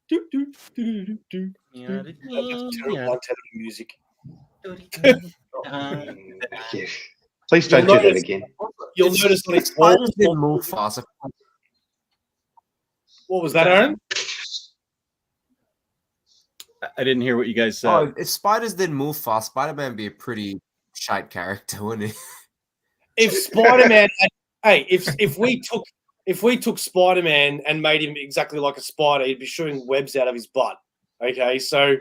Do, do, do, do, do, do. That's terrible untethering music. Please don't do that again. You'll notice on its spiders didn't move fast. What was that, Aaron? I didn't hear what you guys said. Oh, if spiders didn't move fast, Spider-Man would be a pretty shite character, wouldn't he? If Spider-Man, if we took Spider-Man and made him exactly like a spider, he'd be shooting webs out of his butt. Okay, so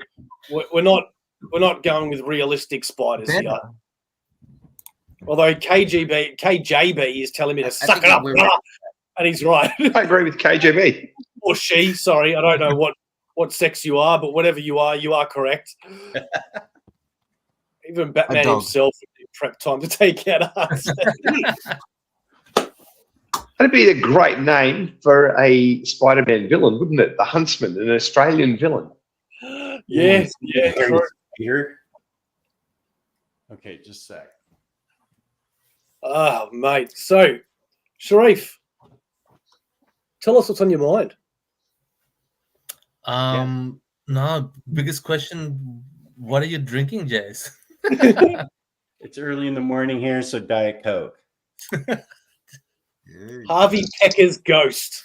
we're not going with realistic spiders here. Although KJB is telling me to suck it up, and he's right. I agree with KJB. Or she, sorry, I don't know what sex you are, but whatever you are correct. Even Batman himself would prep time to take out us. That'd be a great name for a Spider-Man villain, wouldn't it? The Huntsman, an Australian villain. Yeah. Here. Okay, just a sec. Oh, mate. So, Sharif, tell us what's on your mind. No, biggest question, what are you drinking, Jess? It's early in the morning here, so Diet Coke. Harvey Pecker's Ghost.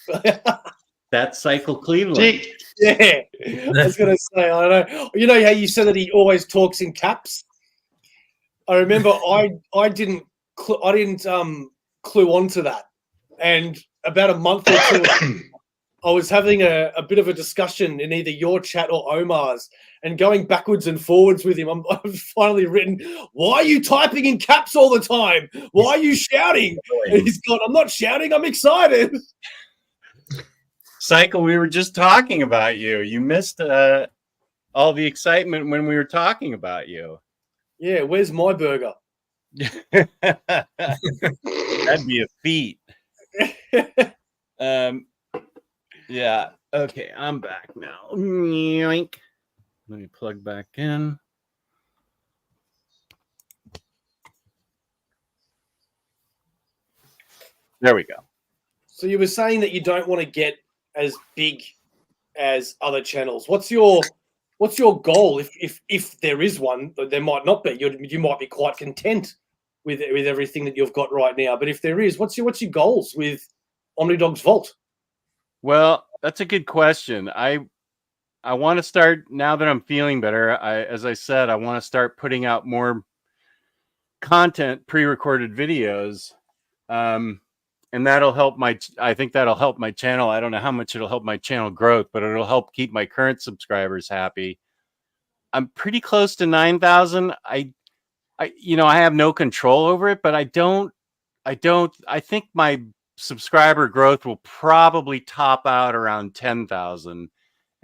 That's Cycle Cleveland. Gee, yeah. I was going to say, I don't know. You know how you said that he always talks in caps? I remember I didn't clue on to that. And about a month or two I was having a bit of a discussion in either your chat or Omar's, and going backwards and forwards with him. I've finally written, "Why are you typing in caps all the time? Why are you shouting?" And he's gone, "I'm not shouting. I'm excited." Cycle, we were just talking about you. You missed all the excitement when we were talking about you. Yeah, where's my burger? That'd be a feat. Yeah. Okay, I'm back now. Yoink. Let me plug back in. There we go. So you were saying that you don't want to get as big as other channels. What's your goal? If there is one, but there might not be. You might be quite content with everything that you've got right now. But if there is, what's your goals with Omnidog's Vault? Well, that's a good question. I want to start, now that I'm feeling better, as I said, I want to start putting out more content, pre-recorded videos. And that'll help I think that'll help my channel. I don't know how much it'll help my channel growth, but it'll help keep my current subscribers happy. I'm pretty close to 9,000. I have no control over it, but I think my subscriber growth will probably top out around 10,000.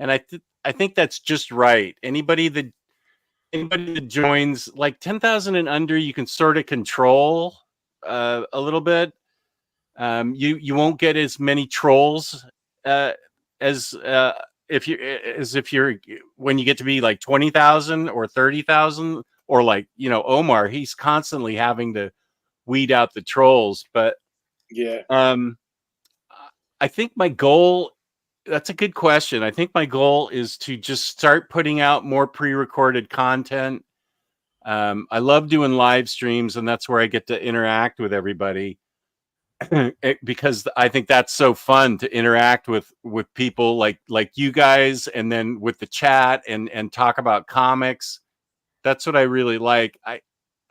And I think that's just right. Anybody that joins like 10,000 and under, you can sort of control a little bit. You won't get as many trolls as if you're when you get to be like 20,000 or 30,000, or like, Omar, he's constantly having to weed out the trolls. But yeah, I think my goal That's a good question. I think my goal is to just start putting out more pre-recorded content. I love doing live streams, and that's where I get to interact with everybody. Because I think that's so fun to interact with people like you guys, and then with the chat and talk about comics. That's what I really like. I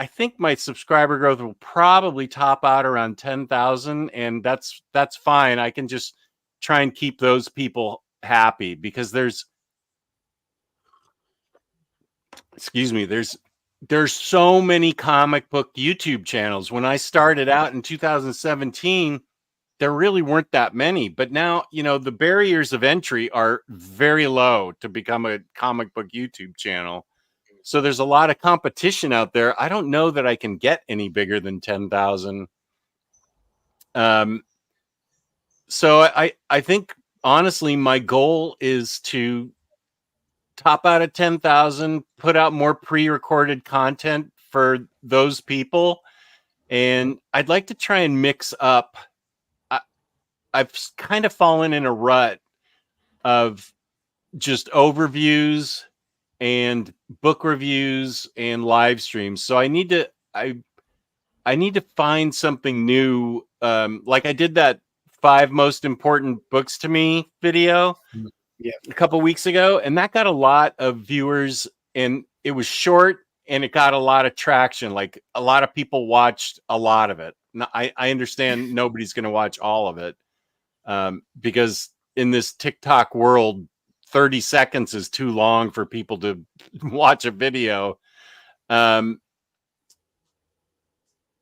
think my subscriber growth will probably top out around 10,000, and that's fine. I can just try and keep those people happy, because there's so many comic book YouTube channels. When I started out in 2017, there really weren't that many, but now, the barriers of entry are very low to become a comic book YouTube channel. So there's a lot of competition out there. I don't know that I can get any bigger than 10,000. So I think, honestly, my goal is to top out at 10,000, put out more pre-recorded content for those people. And I'd like to try and mix up. I've kind of fallen in a rut of just overviews and book reviews and live streams. So I need to find something new. Like I did that 5 most important books to me video a couple weeks ago, and that got a lot of viewers, and it was short and it got a lot of traction. Like a lot of people watched a lot of it. Now, I understand nobody's going to watch all of it, because in this TikTok world, 30 seconds is too long for people to watch a video.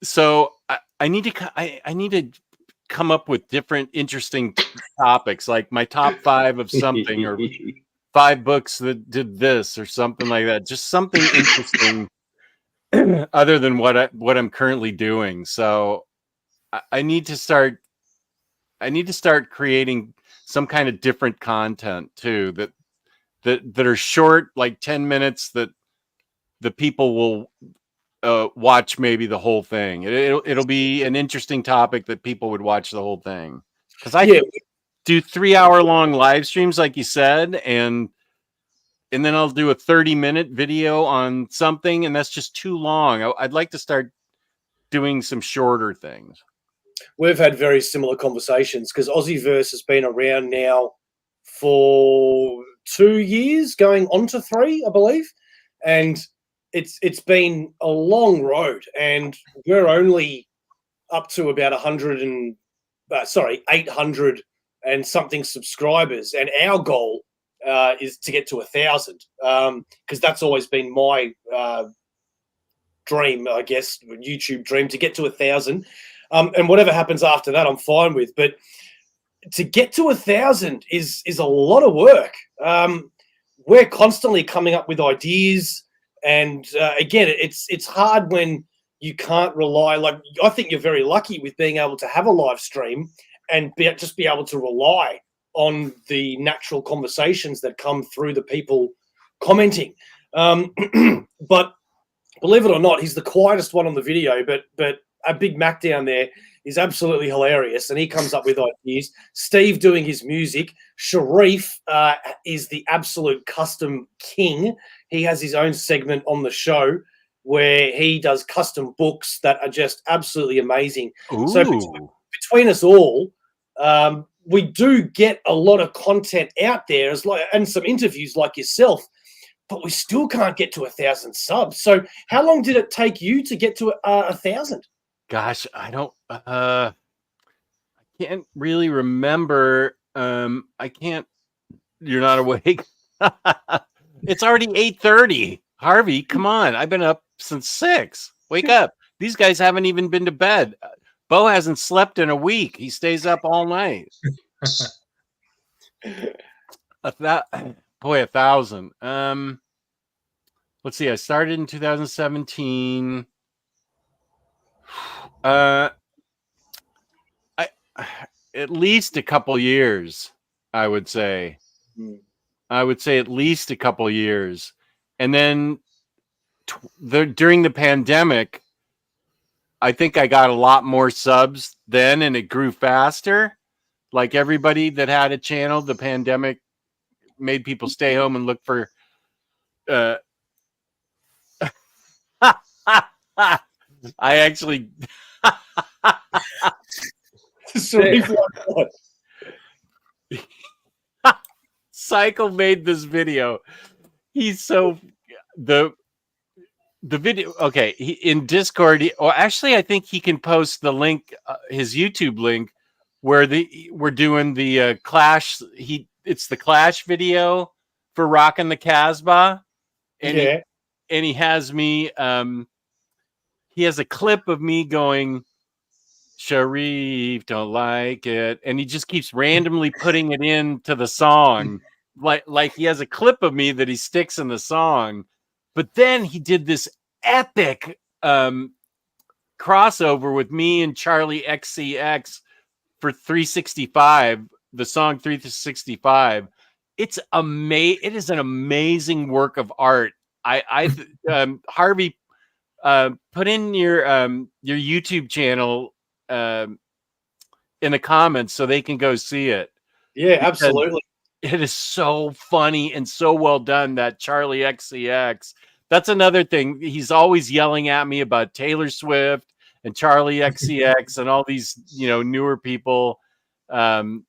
So I need to come up with different interesting topics, like my top 5 of something, or 5 books that did this, or something like that. Just something interesting other than what I'm currently doing. So I need to start creating some kind of different content too, that are short, like 10 minutes, that the people will watch maybe the whole thing. It'll be an interesting topic that people would watch the whole thing. Because I do 3-hour-long live streams, like you said, and then I'll do a 30-minute video on something, and that's just too long. I'd like to start doing some shorter things. We've had very similar conversations, because AussieVerse has been around now for 2 years, going on to 3, I believe, and it's been a long road, and we're only up to about 800 and something subscribers, and our goal is to get to 1,000, because that's always been my dream, I guess, YouTube dream, to get to 1,000. And whatever happens after that, I'm fine with. But to get to 1,000 is a lot of work. We're constantly coming up with ideas, and again, it's hard when you can't rely. Like, I think you're very lucky with being able to have a live stream and just be able to rely on the natural conversations that come through the people commenting. But believe it or not, he's the quietest one on the video, but a Big Mac down there is absolutely hilarious, and he comes up with ideas. Steve doing his music. Sharif is the absolute custom king. He has his own segment on the show where he does custom books that are just absolutely amazing. Ooh. So between us all, we do get a lot of content out there, and some interviews like yourself, but we still can't get to 1,000 subs. So how long did it take you to get to 1,000? Gosh, I can't really remember. I can't. You're not awake. It's already 8:30. Harvey, come on. I've been up since 6. Wake up. These guys haven't even been to bed. Bo hasn't slept in a week. He stays up all night. 1,000. Let's see. I started in 2017. At least a couple years, I would say. I would say at least a couple years. And then during the pandemic, I think I got a lot more subs then, and it grew faster. like everybody that had a channel, the pandemic made people stay home and look for I actually Sharif, what? Cycle made this video. He's so the video. Okay, in Discord, or actually, I think he can post the link, his YouTube link, where we're doing the Clash. It's the Clash video for Rockin' the Casbah, and Yeah. he has me. He has a clip of me going, Sharif, don't like it, and he just keeps randomly putting it into the song, like he has a clip of me that he sticks in the song. But then he did this epic crossover with me and Charlie XCX for 365, the song 365. It's it is an amazing work of art. Harvey, put in your YouTube channel in the comments so they can go see it. Yeah, absolutely. It is so funny and so well done, that Charlie XCX. That's another thing. He's always yelling at me about Taylor Swift and Charlie XCX and all these, newer people. And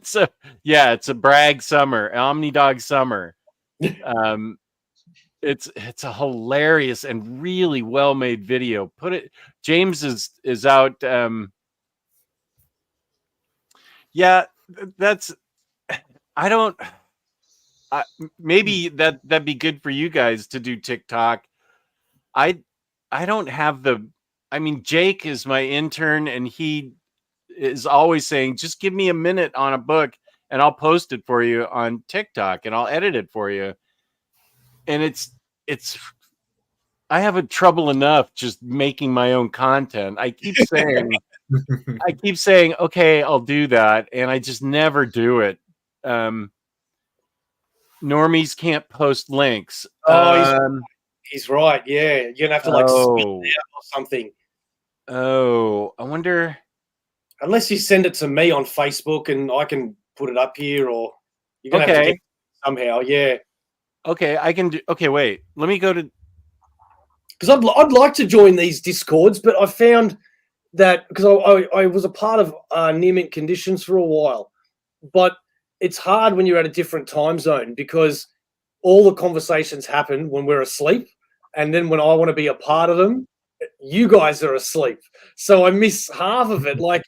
so, yeah, it's a brag summer, Omnidog summer. It's a hilarious and really well made video. James is out. Yeah, maybe that'd be good for you guys to do TikTok. I don't have Jake is my intern, and he is always saying, just give me a minute on a book and I'll post it for you on TikTok and I'll edit it for you. And I have a trouble enough just making my own content. I keep saying, okay, I'll do that. And I just never do it. Normies can't post links. Oh, he's right. Yeah. You're going to have to spit it out or something. Oh, I wonder. Unless you send it to me on Facebook and I can put it up here, or you're going to have to get it somehow. Yeah. Okay, I can do. Okay, wait. Let me go to. Because I'd like to join these Discords, but I found that because I was a part of Near Mint Conditions for a while, but it's hard when you're at a different time zone because all the conversations happen when we're asleep, and then when I want to be a part of them, you guys are asleep, so I miss half of it. Like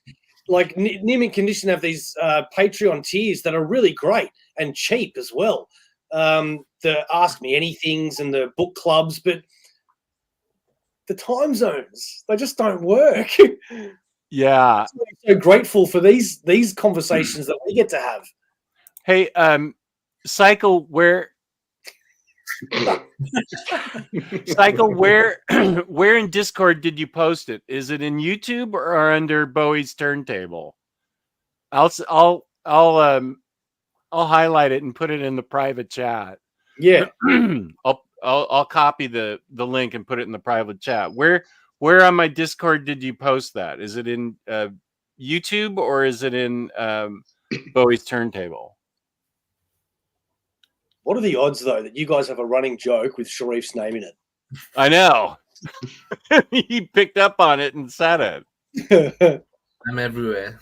Near Mint Condition have these Patreon tiers that are really great and cheap as well. The Ask Me Anythings and the book clubs, but the time zones, they just don't work. Yeah. I'm so grateful for these conversations that we get to have. Hey, Cycle, where in Discord did you post it? Is it in YouTube or under Bowie's turntable? I'll highlight it and put it in the private chat. Yeah. I'll copy the link and put it in the private chat. Where on my Discord did you post that? Is it in YouTube or is it in Bowie's turntable? What are the odds, though, that you guys have a running joke with Sharif's name in it? I know. He picked up on it and said it. I'm everywhere.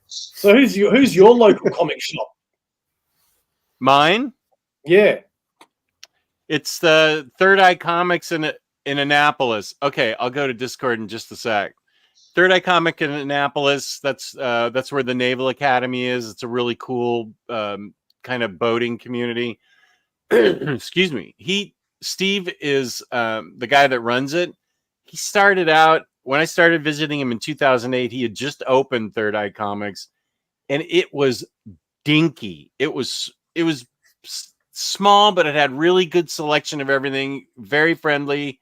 So who's your local comic shop? Mine? Yeah. It's the Third Eye Comics in Annapolis. Okay, I'll go to Discord in just a sec. Third Eye Comic in Annapolis. That's where the Naval Academy is. It's a really cool kind of boating community. Excuse me. Steve is the guy that runs it. He started out when I started visiting him in 2008. He had just opened Third Eye Comics, and it was dinky. It was small, but it had really good selection of everything. Very friendly.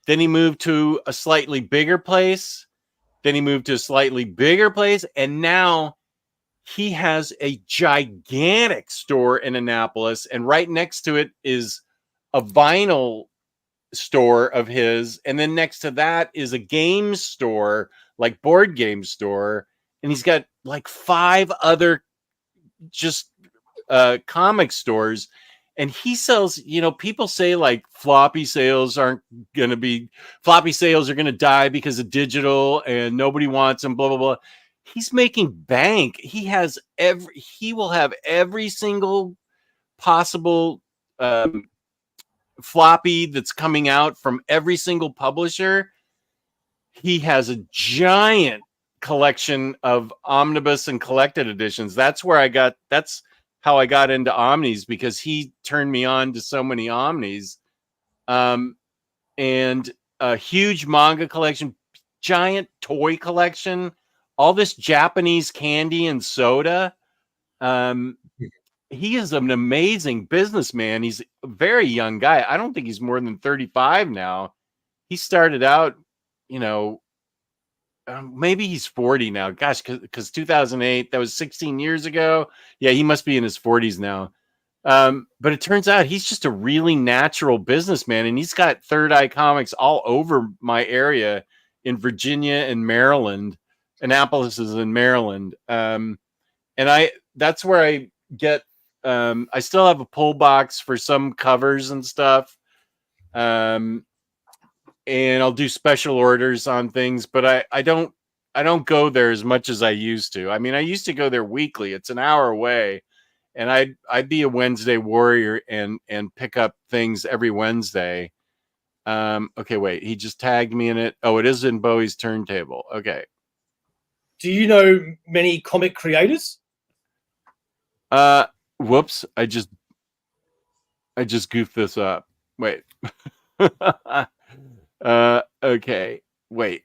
Then he moved to a slightly bigger place. Then he moved to a slightly bigger place, and now he has a gigantic store in Annapolis, and right next to it is a vinyl store of his, and then next to that is a game store, like board game store, and he's got like 5 other just comic stores. And he sells, you know, people say like floppy sales are going to die because of digital and nobody wants them, blah, blah, blah. He's making bank. He will have every single possible floppy that's coming out from every single publisher. He has a giant collection of omnibus and collected editions. That's how I got into omnis, because he turned me on to so many omnis. And a huge manga collection, giant toy collection, all this Japanese candy and soda. He is an amazing businessman. He's a very young guy. I don't think he's more than 35 now. He started out, you know, maybe he's 40 now. Gosh, because 2008, that was 16 years ago. Yeah, he must be in his 40s now. But it turns out he's just a really natural businessman, and he's got Third Eye Comics all over my area in Virginia and Maryland. Annapolis is in Maryland. And that's where I get, I still have a pull box for some covers and stuff. And I'll do special orders on things, but I don't go there as much as I used to. I mean, I used to go there weekly. It's an hour away, and I'd be a Wednesday warrior and pick up things every Wednesday. Okay, wait, he just tagged me in it. Oh, it is in Bowie's turntable. Okay. Do you know many comic creators? Whoops, I just goofed this up. Wait. Okay, wait.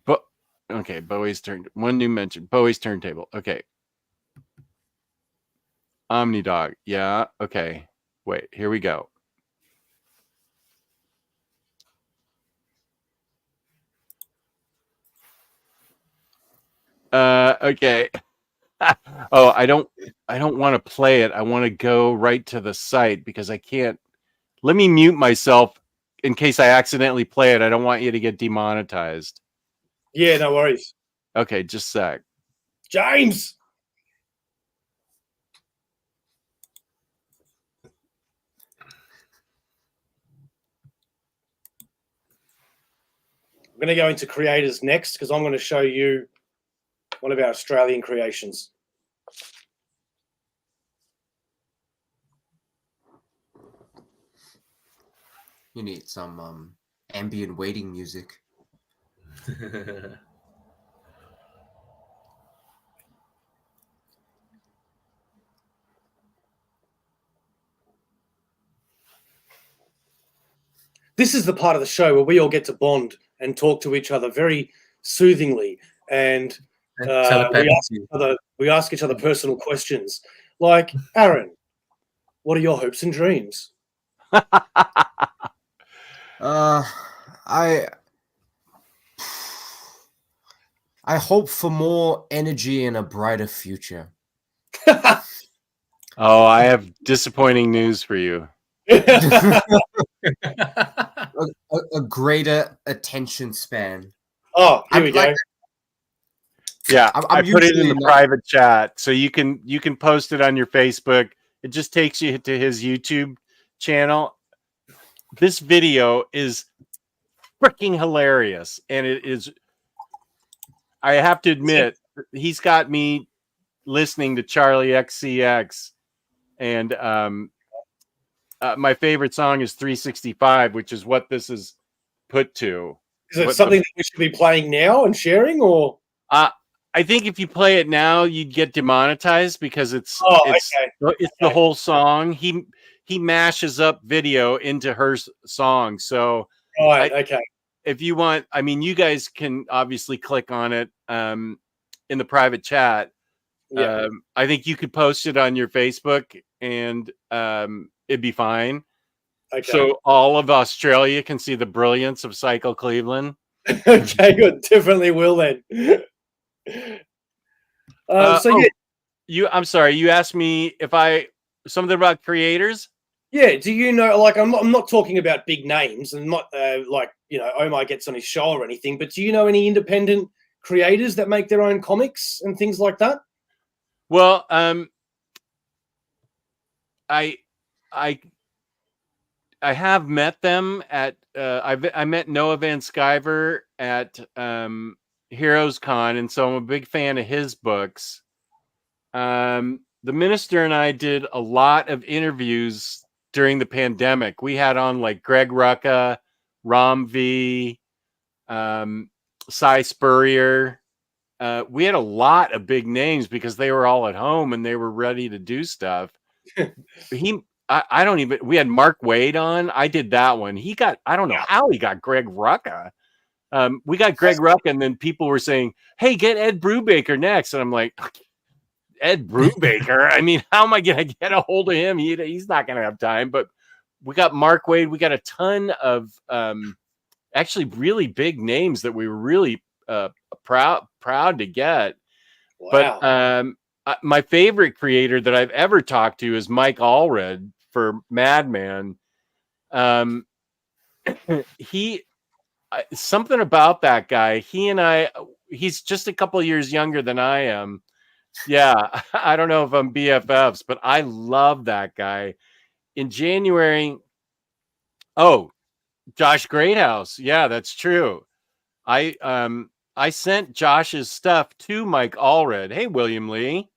But okay, Bowie's turntable. Okay. Omnidog. Yeah, okay. Wait, here we go. Okay. Oh, I don't want to play it. I want to go right to the site because I can't. Let me mute myself in case I accidentally play it. I don't want you to get demonetized. Yeah, no worries. Okay, just a sec. James! I'm going to go into creators next because I'm going to show you one of our Australian creations. You need some ambient waiting music. This is the part of the show where we all get to bond and talk to each other very soothingly, and we ask each other personal questions like, Aaron, what are your hopes and dreams? I hope for more energy and a brighter future. Oh, I have disappointing news for you. A greater attention span. Oh, here we go. Yeah, I put it in the private chat, so you can post it on your Facebook. It just takes you to his YouTube channel. This video is freaking hilarious, and it is. I have to admit, he's got me listening to Charlie XCX, and my favorite song is 365, which is what this is put to. Is it something that we should be playing now and sharing, or? I think if you play it now, you'd get demonetized because it's the whole song. He mashes up video into her song. So okay. If you want, I mean, you guys can obviously click on it in the private chat. Yeah. I think you could post it on your Facebook and it'd be fine. Okay. So all of Australia can see the brilliance of Psycho Cleveland. Okay, good. Definitely will then. I'm sorry. You asked me if something about creators. Yeah. Do you know? Like, I'm not talking about big names, and not like Omar gets on his show or anything. But do you know any independent creators that make their own comics and things like that? Well, I have met them at I met Noah Van Sciver at Heroes Con, and so I'm a big fan of his books. The minister and I did a lot of interviews during the pandemic. We had on like Greg Rucka, Rom V, Cy Spurrier. We had a lot of big names because they were all at home and they were ready to do stuff. I don't even, we had Mark Wade on. I did that one. I don't know how he got Greg Rucka. We got Greg Rucka, and then people were saying, hey, get Ed Brubaker next. And I'm like, Ed Brubaker? I mean, how am I going to get a hold of him? He's not going to have time. But we got Mark Wade. We got a ton of actually really big names that we were really proud to get. Wow. But my favorite creator that I've ever talked to is Mike Allred for Madman. Something about that guy. He's just a couple years younger than I am. Yeah, I don't know if I'm BFFs, but I love that guy. In January, Josh Greathouse. Yeah, that's true. I sent Josh's stuff to Mike Allred. Hey, William Lee.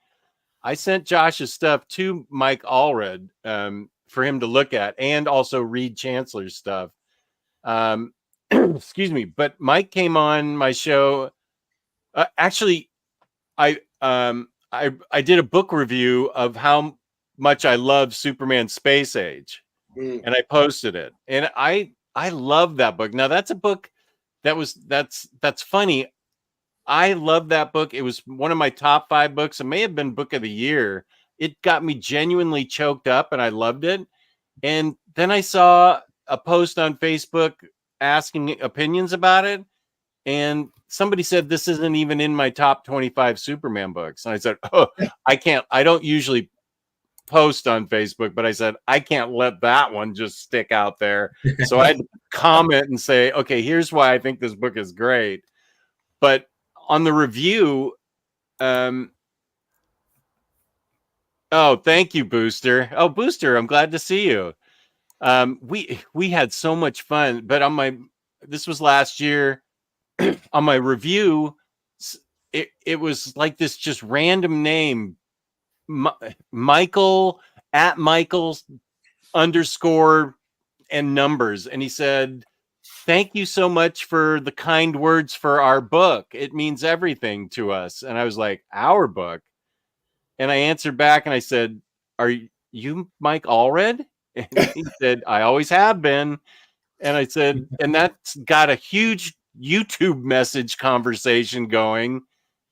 I sent Josh's stuff to Mike Allred for him to look at, and also read Chancellor's stuff. Excuse me, but Mike came on my show. Actually, I did a book review of how much I love Superman Space Age, and I posted it. And I love that book. Now that's a book that's funny. I love that book. It was one of my top 5 books. It may have been book of the year. It got me genuinely choked up, and I loved it. And then I saw a post on Facebook asking opinions about it, and somebody said this isn't even in my top 25 Superman books. And I said, I don't usually post on Facebook, but I said I can't let that one just stick out there. So I had to comment and say, okay, here's why I think this book is great. But on the review, thank you, Booster. Oh, Booster, I'm glad to see you. We had so much fun, but this was last year. On my review, it was like this just random name, Michael at Michael's _ and numbers, and he said, thank you so much for the kind words for our book. It means everything to us. And I was like, our book? And I answered back and I said, are you Mike Allred? And he said, I always have been. And I said, and that's got a huge YouTube message conversation going.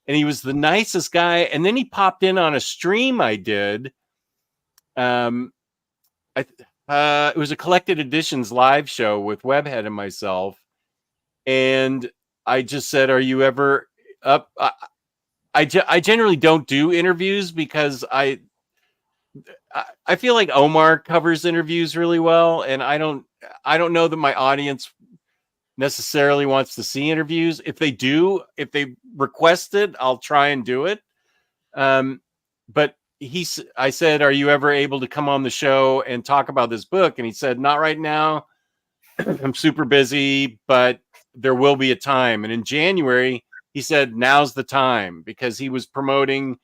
And he was the nicest guy. And then he popped in on a stream I did. It was a Collected Editions live show with Webhead and myself. And I just said, are you ever up? I generally don't do interviews because I feel like Omar covers interviews really well. And I don't know that my audience necessarily wants to see interviews. If they request it, I'll try and do it. But I said, are you ever able to come on the show and talk about this book? And he said, not right now. I'm super busy, but there will be a time. And in January, he said, now's the time, because he was promoting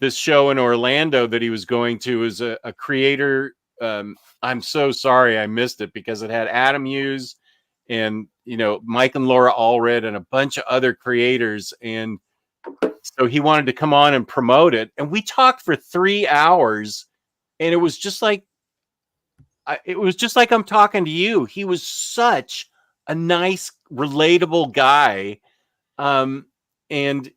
this show in Orlando that he was going to as a creator. I'm so sorry I missed it, because it had Adam Hughes and, Mike and Laura Allred and a bunch of other creators. And so he wanted to come on and promote it. And we talked for 3 hours, and it was just like I'm talking to you. He was such a nice, relatable guy. And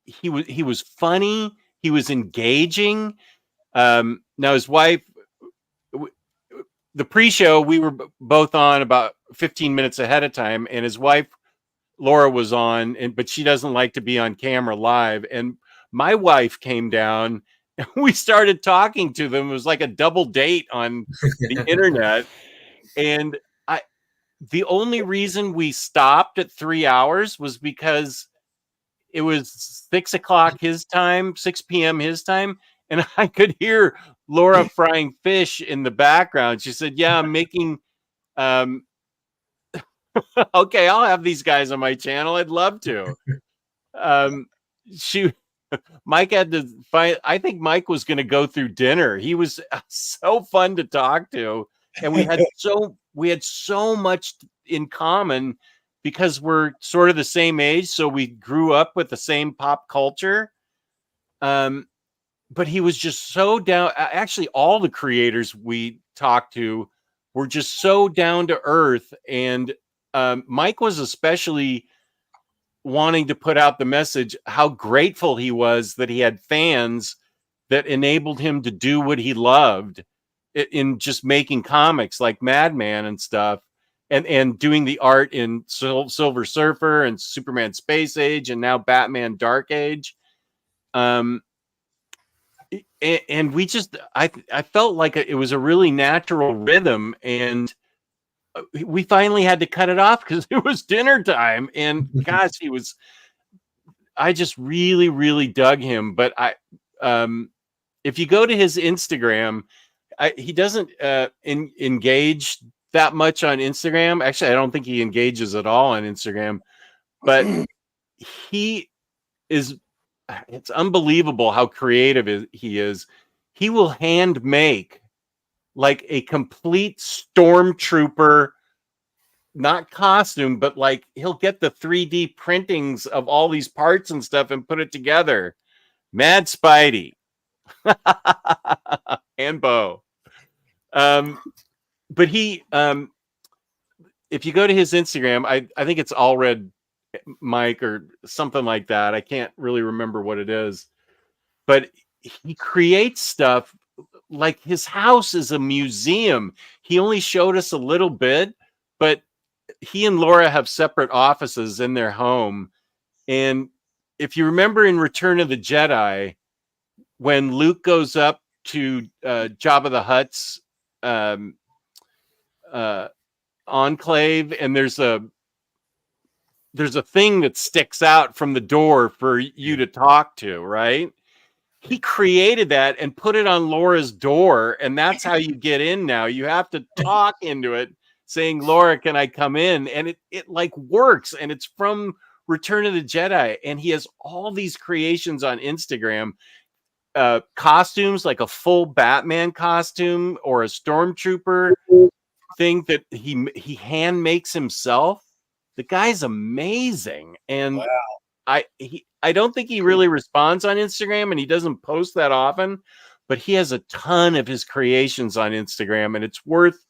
he was funny. He was engaging. Now his wife, the pre-show, we were both on about 15 minutes ahead of time, and his wife, Laura, was on, but she doesn't like to be on camera live. And my wife came down, and we started talking to them. It was like a double date on the internet. And the only reason we stopped at 3 hours was because it was 6 o'clock his time, 6 p.m. his time, and I could hear Laura frying fish in the background. She said, "Yeah, I'm making." Okay, I'll have these guys on my channel. I'd love to. Mike had to find. I think Mike was going to go through dinner. He was so fun to talk to, and we had so much in common because we're sort of the same age. So we grew up with the same pop culture. But he was just so down. Actually, all the creators we talked to were just so down to earth, and Mike was especially wanting to put out the message how grateful he was that he had fans that enabled him to do what he loved in just making comics like Madman and stuff, and doing the art in Silver Surfer and Superman Space Age and now Batman Dark Age. And we just, I felt like it was a really natural rhythm, and we finally had to cut it off because it was dinner time. And gosh, I just really, really dug him. But if you go to his Instagram, he doesn't engage that much on Instagram. Actually, I don't think he engages at all on Instagram, but it's unbelievable how creative he is. He will hand make like a complete stormtrooper, not costume, but like he'll get the 3D printings of all these parts and stuff and put it together. Mad Spidey and Bo. But he, if you go to his Instagram, I think it's All Red Mike or something like that. I can't really remember what it is, but he creates stuff like his house is a museum. He only showed us a little bit, but he and Laura have separate offices in their home. And if you remember in Return of the Jedi, when Luke goes up to Jabba the Hutt's enclave, and there's a thing that sticks out from the door for you to talk to, right? He created that and put it on Laura's door, and that's how you get in now. You have to talk into it, saying, "Laura, can I come in?" And it like works, and it's from Return of the Jedi. And he has all these creations on Instagram, costumes, like a full Batman costume or a Stormtrooper thing that he hand makes himself. The guy's amazing, and wow. I don't think he really responds on Instagram, and he doesn't post that often, but he has a ton of his creations on Instagram, and it's worth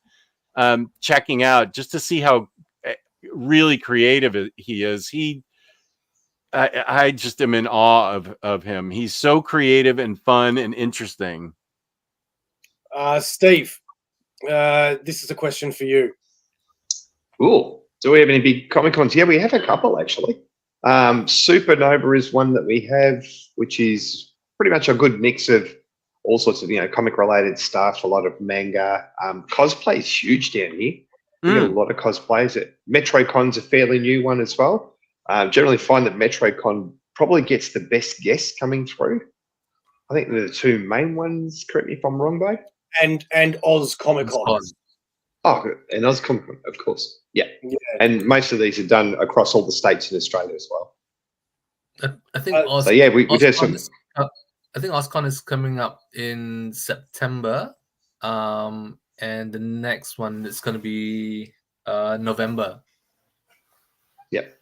checking out just to see how really creative he is. I just am in awe of him. He's so creative and fun and interesting. Steve, this is a question for you. Cool. Do we have any big Comic Cons? Yeah, we have a couple actually. Supernova is one that we have, which is pretty much a good mix of all sorts of, comic related stuff, a lot of manga. Cosplay is huge down here. We get a lot of cosplays. MetroCon's a fairly new one as well. Generally find that MetroCon probably gets the best guests coming through. I think they're the two main ones, correct me if I'm wrong, Bo. And Oz Comic Con. Oh, and Oz Comic Con, of course. Yeah. And most of these are done across all the states in Australia as well. I think we do some. I think OzCon is coming up in September, and the next one is going to be November. Yep.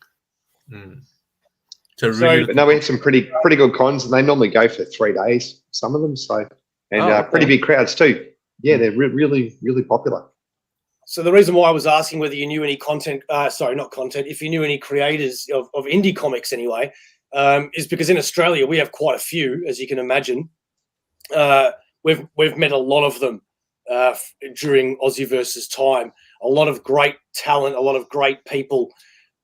So but no, we had some pretty good cons, and they normally go for 3 days. Some of them, pretty big crowds too. Yeah, they're really popular. So the reason why I was asking whether you knew any if you knew any creators of indie comics anyway, is because in Australia we have quite a few, as you can imagine. We've met a lot of them during AussieVerse's time. A lot of great talent, a lot of great people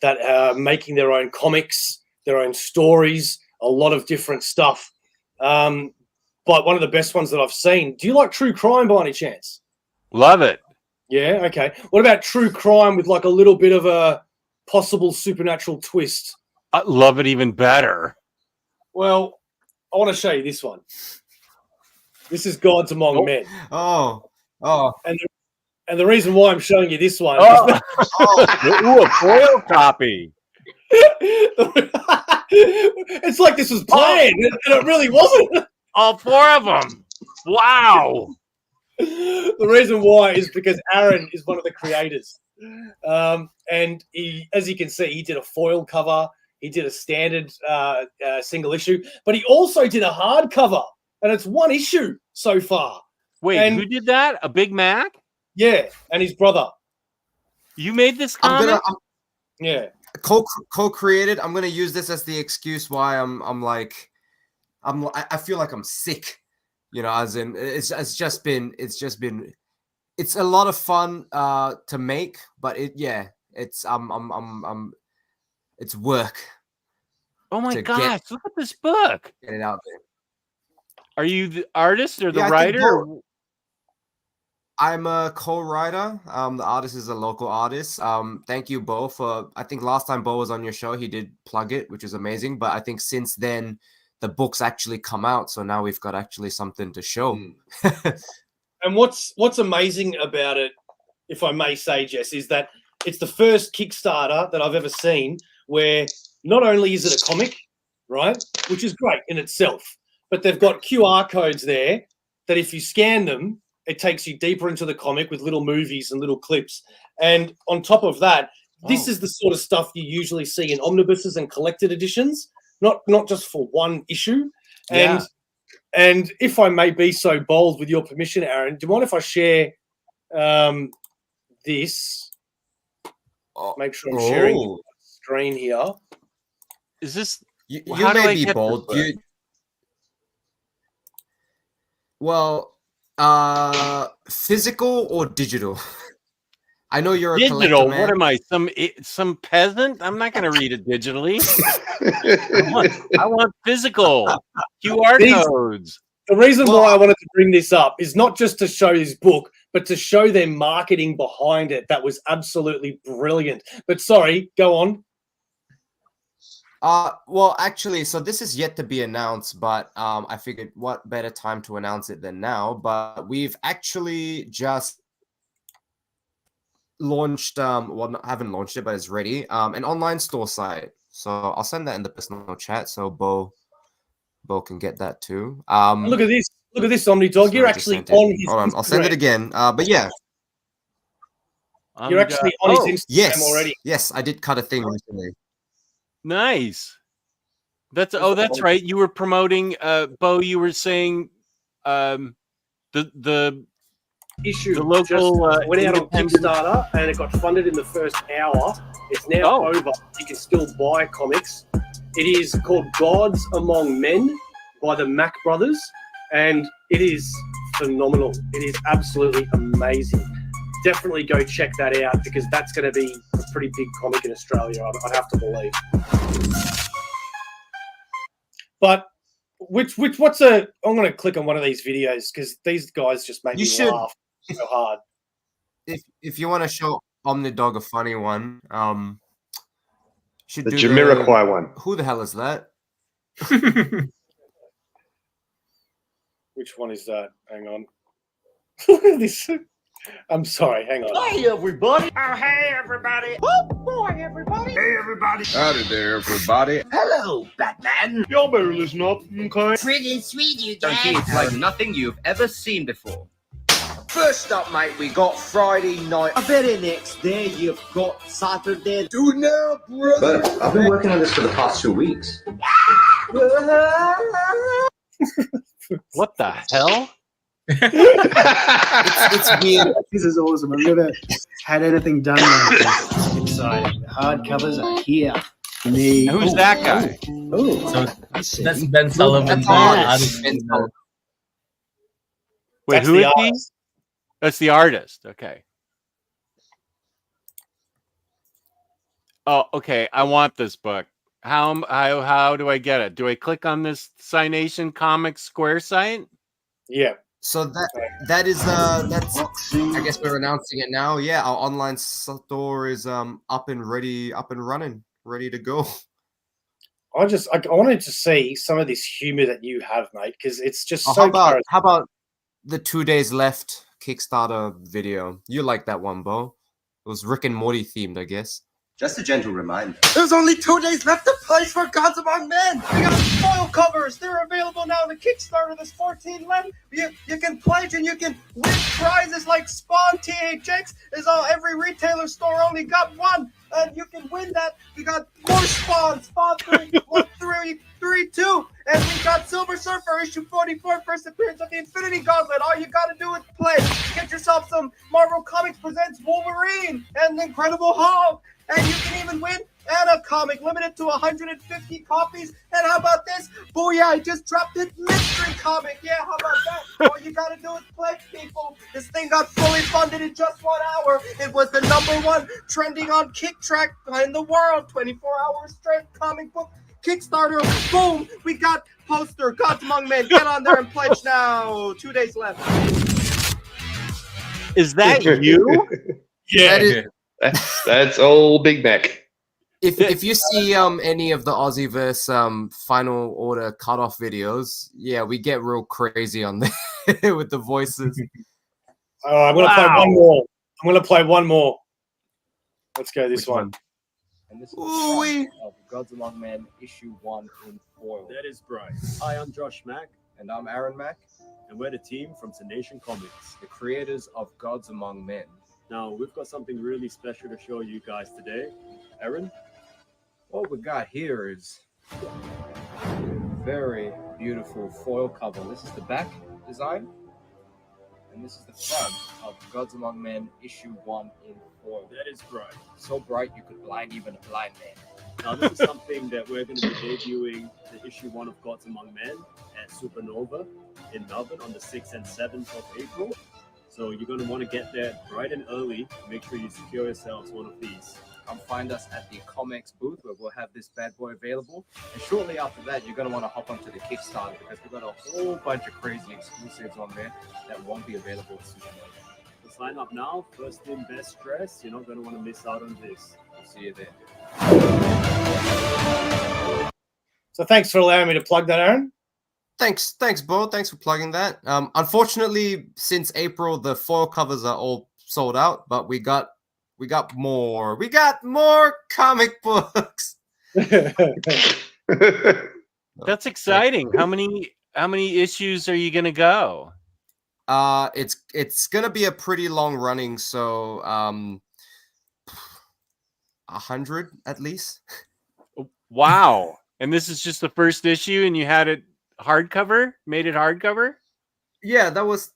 that are making their own comics, their own stories, a lot of different stuff. But one of the best ones that I've seen. Do you like true crime by any chance? Love it. Yeah, okay. What about true crime with like a little bit of a possible supernatural twist? I love it even better. Well, I want to show you this one. This is Gods Among Men. Oh. And the reason why I'm showing you this one Oh. Ooh, a foil copy. it's like this was planned, and it really wasn't. All 4 of them. Wow. The reason why is because Aaron is one of the creators. And he, as you can see, he did a foil cover. He did a standard single issue, but he also did a hardcover, and it's 1 issue so far. Wait, And- who did that? A Big Mac? Yeah, and his brother. You made this comic? Yeah. Co-created. I'm gonna use this as the excuse why I feel like I'm sick, as in it's a lot of fun to make, but it's work. Oh my to gosh, look at this book. Get it out there. Are you the artist or the Yeah, I think writer? I'm a co-writer. The artist is a local artist. Thank you, Bo, for I think last time Bo was on your show, he did plug it, which is amazing. But I think since then the book's actually come out, so now we've got actually something to show. And what's amazing about it, if I may say, Jess, is that it's the first Kickstarter that I've ever seen where not only is it a comic, right, which is great in itself, but they've got QR codes there that if you scan them, it takes you deeper into the comic with little movies and little clips. And on top of that, this is the sort of stuff you usually see in omnibuses and collected editions, not just for 1 issue. Yeah. And if I may be so bold, with your permission, Aaron, do you mind if I share this? Make sure I'm sharing the screen here. Is this? You How do I may be get bold. this book? Physical or digital? I know you're a Digital. collector, man. What am I? Some peasant? I'm not going to read it digitally. I want physical QR codes. The reason why I wanted to bring this up is not just to show his book, but to show their marketing behind it. That was absolutely brilliant. But sorry, go on. Well, actually, so this is yet to be announced, but I figured what better time to announce it than now. But we've actually just launched, haven't launched it, but it's ready, an online store site. So I'll send that in the personal chat so Bo can get that too. Look at this, Omnidog. You're actually on his Hold on, I'll send it Instagram. again. But yeah. You're actually on his Instagram already. Yes, I did cut a thing recently. Nice. That's right. You were promoting Bo, you were saying the issue. The local went out on Kickstarter and it got funded in the first hour. It's now over. You can still buy comics. It is called Gods Among Men by the Mac Brothers, and it is phenomenal. It is absolutely amazing. Definitely go check that out because that's going to be a pretty big comic in Australia, I'd have to believe. But I'm going to click on one of these videos because these guys just make me laugh so hard. If you want to show Omnidog a funny one, should the do Jamiroquai one. Who the hell is that? Which one is that? Hang on. Look at this. I'm sorry. Hang on. Hey, everybody. Oh, hey, everybody. Oh, boy, everybody. Hey, everybody. Howdy there, everybody. Hello, Batman. Y'all better listen up, okay? Pretty sweet, you Don't guys. it's like nothing you've ever seen before. First up, mate, we got Friday night. I bet the next day you've got Saturday. Do now, brother. But I've been working on this for the past 2 weeks. What the hell? It's weird. This is awesome. I've never had anything done like this. Exciting. The hardcovers are here. Me. Who's that guy? Oh, So that's Ben Sullivan. That's artist. Ben Sullivan. Wait, That's who the is he? artist. That's the artist. Okay. Oh, okay. I want this book. How do I get it? Do I click on this Cynation Comics Square site? Yeah. So that is that's I guess we're announcing it now. Yeah, our online store is up and running, ready to go. I wanted to see some of this humor that you have, mate, because it's just so. How about the 2 days left Kickstarter video? You like that one, Bo? It was Rick and Morty themed, I guess. Just a gentle reminder. There's only 2 days left to play for Gods Among Men. We got foil covers. They're available now. The Kickstarter, there's 14 left. You can pledge and you can win prizes like Spawn THX. Every retailer store only got one. And you can win that. We got more Spawn 3, 1, 3, 2. And we got Silver Surfer issue 44, first appearance of the Infinity Gauntlet. All you gotta do is play. Get yourself some Marvel Comics Presents Wolverine and Incredible Hulk. And you can even win a comic limited to 150 copies. And how about this? Booyah, I just dropped it mystery comic. Yeah, how about that? All you gotta do is play, people. This thing got fully funded in just 1 hour. It was the #1 trending on Kick Track in the world. 24 hours straight comic book Kickstarter. Boom, we got poster. Gods Among Men. Get on there and pledge now. 2 days left. Is that you? Yeah. That's old Big Mac. If you see any of the AussieVerse final order cutoff videos, yeah, we get real crazy on there with the voices. I'm gonna play one more. I'm gonna play one more. Let's go this one. And this is the of Gods Among Men, issue 1 in foil. That is right. Hi, I'm Josh Mack. And I'm Aaron Mack. And we're the team from Cynation Comics, the creators of Gods Among Men. Now, we've got something really special to show you guys today. Aaron? What we got here is a very beautiful foil cover. This is the back design. And this is the front of Gods Among Men, issue 1 in foil. That is right. So bright you could blind even a blind man. Now, this is something that we're going to be debuting the issue 1 of Gods Among Men at Supernova in Melbourne on the 6th and 7th of April. So you're going to want to get there bright and early. Make sure you secure yourselves one of these. Come find us at the comics booth where we'll have this bad boy available. And shortly after that, you're going to want to hop onto the Kickstarter because we've got a whole bunch of crazy exclusives on there that won't be available soon. So sign up now. First in, best dress. You're not going to want to miss out on this. We'll see you there. So thanks for allowing me to plug that, Aaron. Thanks, Bo. Thanks for plugging that. Unfortunately, since April, the foil covers are all sold out, but we got more. We got more comic books. That's exciting. How many issues are you gonna go? It's gonna be a pretty long running, so 100 at least. Wow! And this is just the first issue, and you had it hardcover, made it hardcover. Yeah, that was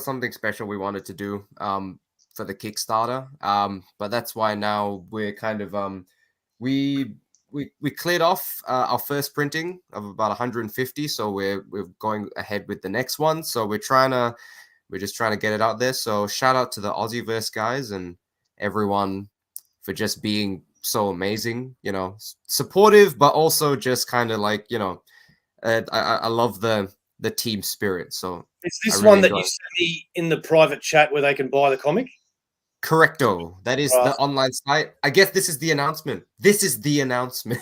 something special we wanted to do for the Kickstarter. But that's why now we're kind of we cleared off our first printing of about 150, so we're going ahead with the next one. So we're just trying to get it out there. So shout out to the AussieVerse guys and everyone for just being so amazing, you know, supportive, but also just kind of like, you know, I love the team spirit. So is this one that you sent me in the private chat where they can buy the comic? Correcto. That is the online site. I guess this is the announcement. This is the announcement.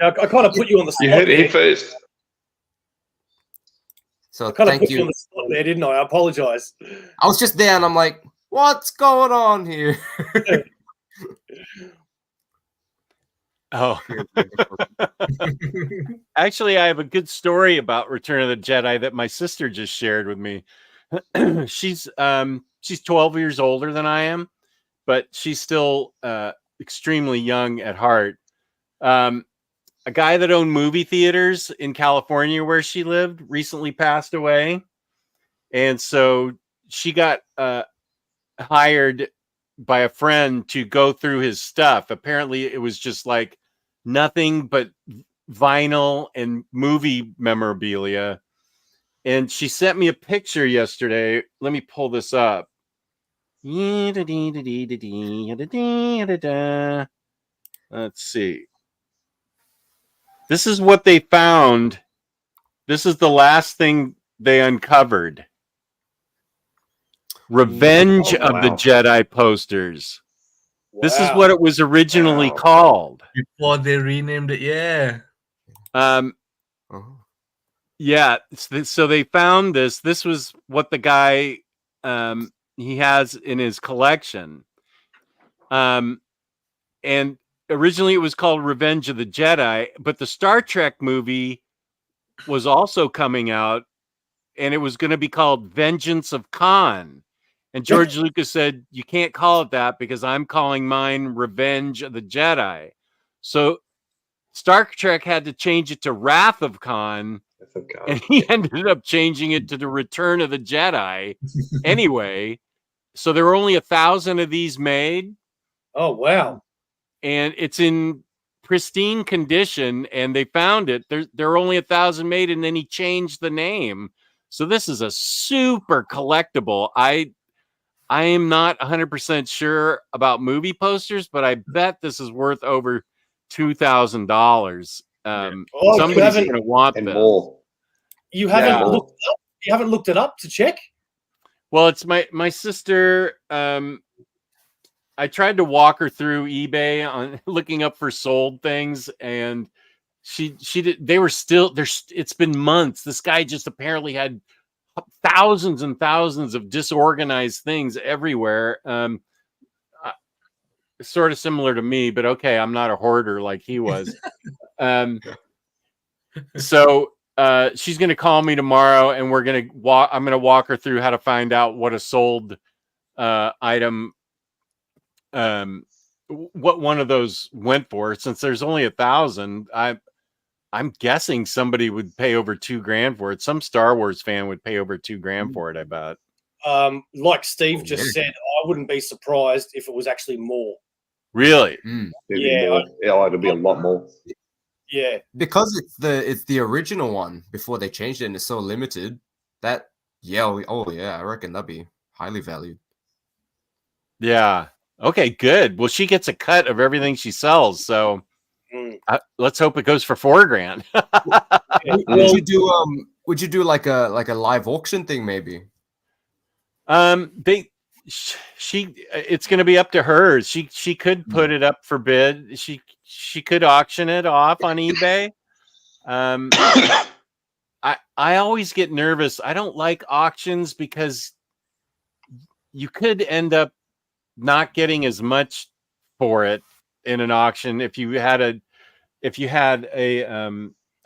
I kind of put you on the spot. You heard it first. So I kind of thank put you on the spot there, didn't I? I apologize. I was just there and I'm like, what's going on here? Oh, actually, I have a good story about Return of the Jedi that my sister just shared with me. She's 12 years older than I am, but she's still extremely young at heart. A guy that owned movie theaters in California where she lived recently passed away. And so she got hired by a friend to go through his stuff. Apparently it was just like nothing but vinyl and movie memorabilia. And she sent me a picture yesterday. Let me pull this up. Let's see. This is what they found. This is the last thing they uncovered. Revenge of the Jedi posters. Wow. This is what it was originally called. Before they renamed it, yeah. Yeah, so they found this. This was what the guy he has in his collection. And originally it was called Revenge of the Jedi, but the Star Trek movie was also coming out, and it was going to be called Vengeance of Khan. And George Lucas said, you can't call it that because I'm calling mine Revenge of the Jedi. So Star Trek had to change it to Wrath of Khan, and he ended up changing it to the Return of the Jedi anyway. So there were only 1,000 of these made. Oh, wow. And it's in pristine condition, and they found it. There are only 1,000 made, and then he changed the name. So this is a super collectible. I am not 100% sure about movie posters, but I bet this is worth over $2,000. Somebody's going to want this. More. You haven't looked it up? You haven't looked it up to check? Well, it's my sister. I tried to walk her through eBay on looking up for sold things, and she did. They were still there. It's been months. This guy just apparently had thousands and thousands of disorganized things everywhere. Sort of similar to me, but okay, I'm not a hoarder like he was. So she's going to call me tomorrow, and we're going to walk. I'm going to walk her through how to find out what a sold item. What one of those went for, since there's only 1,000. I'm guessing somebody would pay over $2,000 for it. Some Star Wars fan would pay over $2,000 for it, I bet. Like Steve just said, I wouldn't be surprised if it was actually more. Really? Yeah, it'll be a lot more. Yeah, because it's the original one before they changed it, and it's so limited that I reckon that'd be highly valued. Yeah. Okay, good. Well, she gets a cut of everything she sells, so let's hope it goes for $4,000. Would you do like a live auction thing maybe? It's going to be up to her. She could put it up for bid. She could auction it off on eBay. I always get nervous. I don't like auctions because you could end up not getting as much for it in an auction if you had a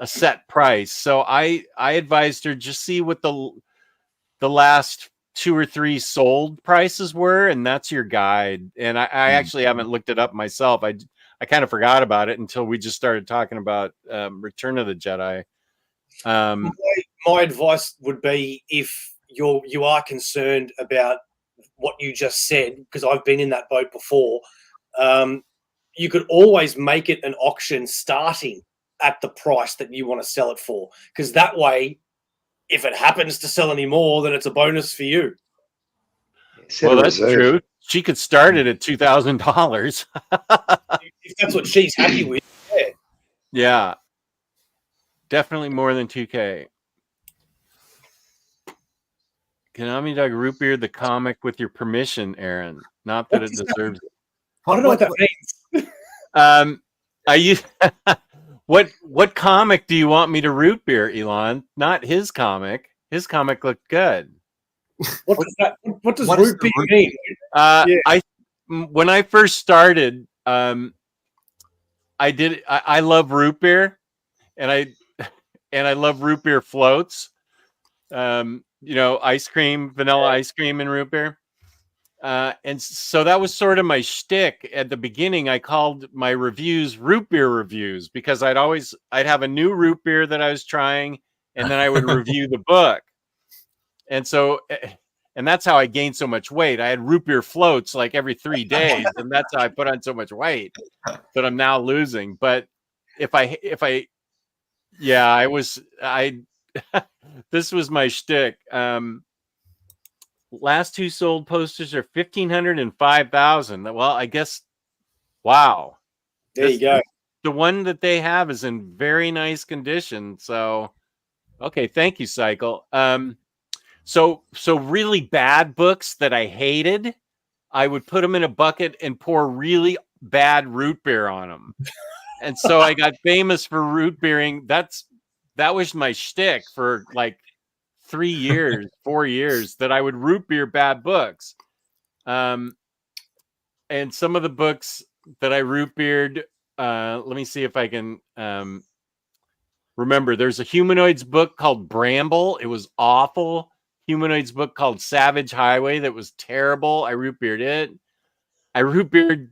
set price. So I advised her just see what the last 2 or 3 sold prices were, and that's your guide. And I actually haven't looked it up myself. I kind of forgot about it until we just started talking about Return of the Jedi. My advice would be, if you are concerned about what you just said, because I've been in that boat before, you could always make it an auction starting at the price that you want to sell it for, because that way, if it happens to sell any more, then it's a bonus for you. Well, that's true. She could start it at $2,000. If that's what she's happy with. Yeah. Definitely more than $2,000. Can Omnidog root beer the comic with your permission, Aaron? Not that it deserves it. I don't know what that means. What comic do you want me to root beer, Elon? Not his comic. His comic looked good. What does root beer mean? When I first started, I love root beer, and I love root beer floats. Ice cream, vanilla ice cream, and root beer. And so that was sort of my shtick at the beginning. I called my reviews root beer reviews because I'd have a new root beer that I was trying, and then I would review the book. And that's how I gained so much weight. I had root beer floats like every 3 days, and that's how I put on so much weight that I'm now losing. But this was my shtick. Last 2 sold posters are 1,500 and 5,000. Well, I guess, wow. There you go. The one that they have is in very nice condition. So, okay, thank you, Cycle. So really bad books that I hated, I would put them in a bucket and pour really bad root beer on them. And so I got famous for root beering. That was my shtick for like 3 years, 4 years, that I would root beer bad books. And some of the books that I root beered, let me see if I can remember. There's a humanoids book called Bramble. It was awful. Humanoids book called Savage Highway that was terrible. I root beered it. I root beered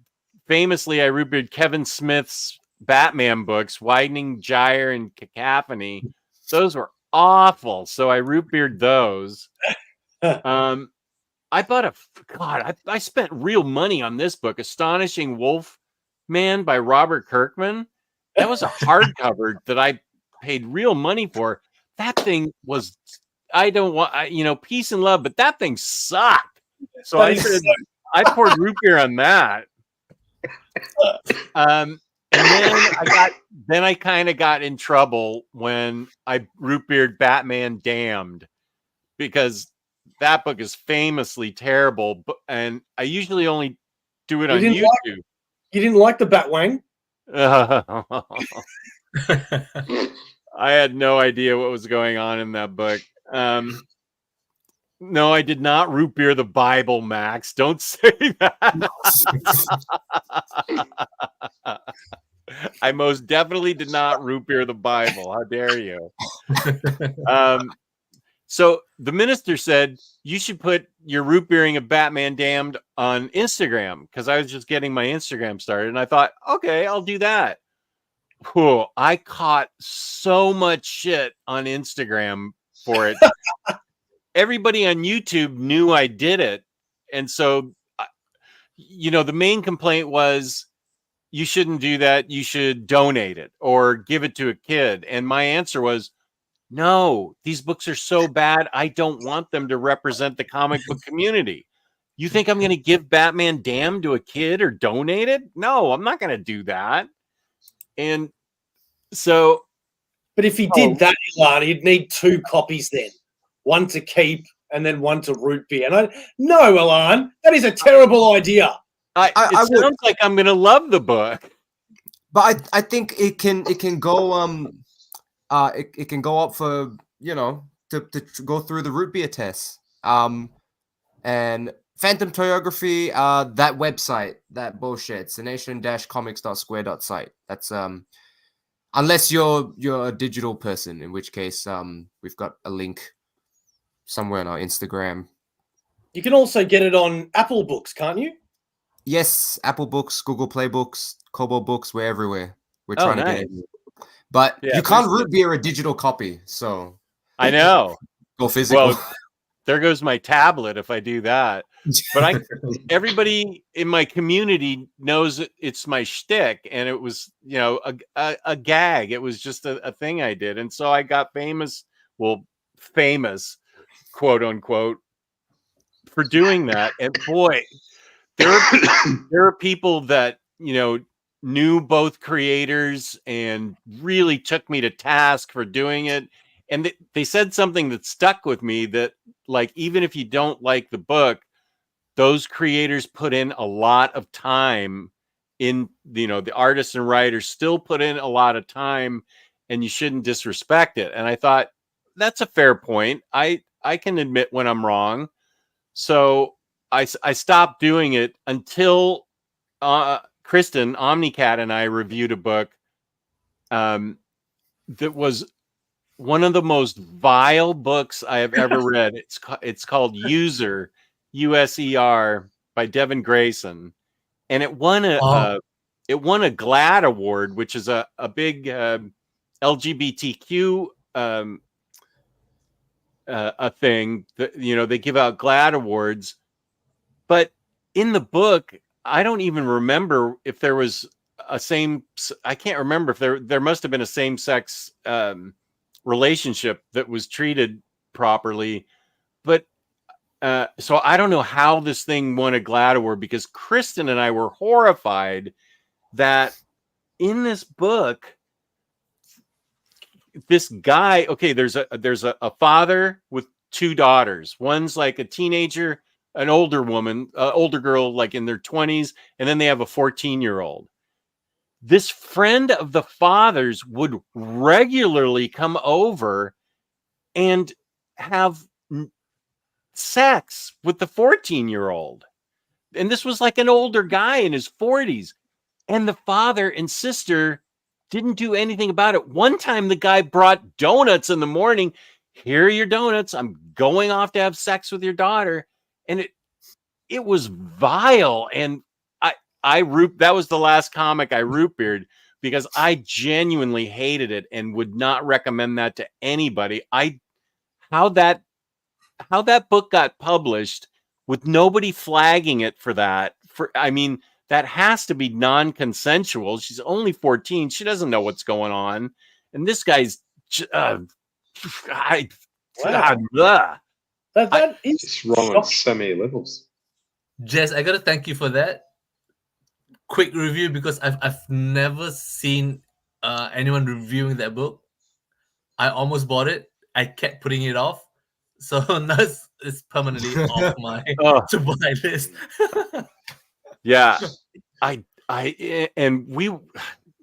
Kevin Smith's Batman books, Widening Gyre and Cacophony. Those were awful. So I root beered those. I bought I spent real money on this book, Astonishing Wolf Man by Robert Kirkman. That was a hardcover that I paid real money for. That thing was, peace and love, but that thing sucked. So I poured root beer on that. And then I kind of got in trouble when I root beered Batman Damned, because that book is famously terrible, and I usually only do it on YouTube. You didn't like the Batwang? I had no idea what was going on in that book. No, I did not root beer the Bible, Max. Don't say that. I most definitely did not root beer the Bible. How dare you? So the minister said you should put your root beering of Batman Damned on Instagram, because I was just getting my Instagram started, and I thought, okay, I'll do that. Whew, I caught so much shit on Instagram for it. Everybody on YouTube knew I did it. And so, the main complaint was, you shouldn't do that. You should donate it or give it to a kid. And my answer was, no, these books are so bad, I don't want them to represent the comic book community. You think I'm going to give Batman Damned to a kid or donate it? No, I'm not going to do that. And so... But if he did that, Ilan, he'd need 2 copies then. One to keep and then one to root beer. And no, Ilan, that is a terrible idea. It sounds like I'm going to love the book. But I think it can go... it can go up for, to go through the root beer test. And Phantom Toyography, that website, that bullshit, Cynation-comics.square.site. That's unless you're a digital person, in which case we've got a link somewhere on our Instagram. You can also get it on Apple Books, can't you? Yes, Apple Books, Google Play Books, Kobo Books, we're everywhere. We're trying to get it. But you can't root beer a digital copy, so I know. Go physical. Well, there goes my tablet if I do that. But everybody in my community knows it's my shtick, and it was, a gag. It was just a thing I did, and so I got famous, quote unquote, for doing that. And boy, there are people that knew both creators and really took me to task for doing it. And they said something that stuck with me, that like, even if you don't like the book, those creators put in a lot of time in, the artists and writers still put in a lot of time, and you shouldn't disrespect it. And I thought, that's a fair point. I can admit when I'm wrong. So I stopped doing it until Kristen, Omnicat, and I reviewed a book that was one of the most vile books I have ever read. It's called User, USER, by Devin Grayson, and it won a GLAAD award, which is a big LGBTQ a thing that they give out GLAAD awards. But in the book, I don't even remember if there was I can't remember if there must have been a same-sex relationship that was treated properly. But so I don't know how this thing won a GLAAD award, because Kristen and I were horrified that in this book, this guy, there's a father with 2 daughters. One's like a teenager, an older girl, like in their 20s, and then they have a 14-year-old. this friend of the father's would regularly come over and have sex with the 14-year-old. And this was like an older guy in his 40s. And the father and sister didn't do anything about it. One time the guy brought donuts in the morning. Here are your donuts. I'm going off to have sex with your daughter. And it was vile. And that was the last comic I root beered because I genuinely hated it and would not recommend that to anybody. How that book got published with nobody flagging it for that. That has to be non-consensual. She's only 14. She doesn't know what's going on. And this guy's Wow. blah. That is It's wrong on so many levels. Jess, I gotta thank you for that quick review because I've never seen anyone reviewing that book. I almost bought it. I kept putting it off. So now it's permanently off my to buy list. Yeah.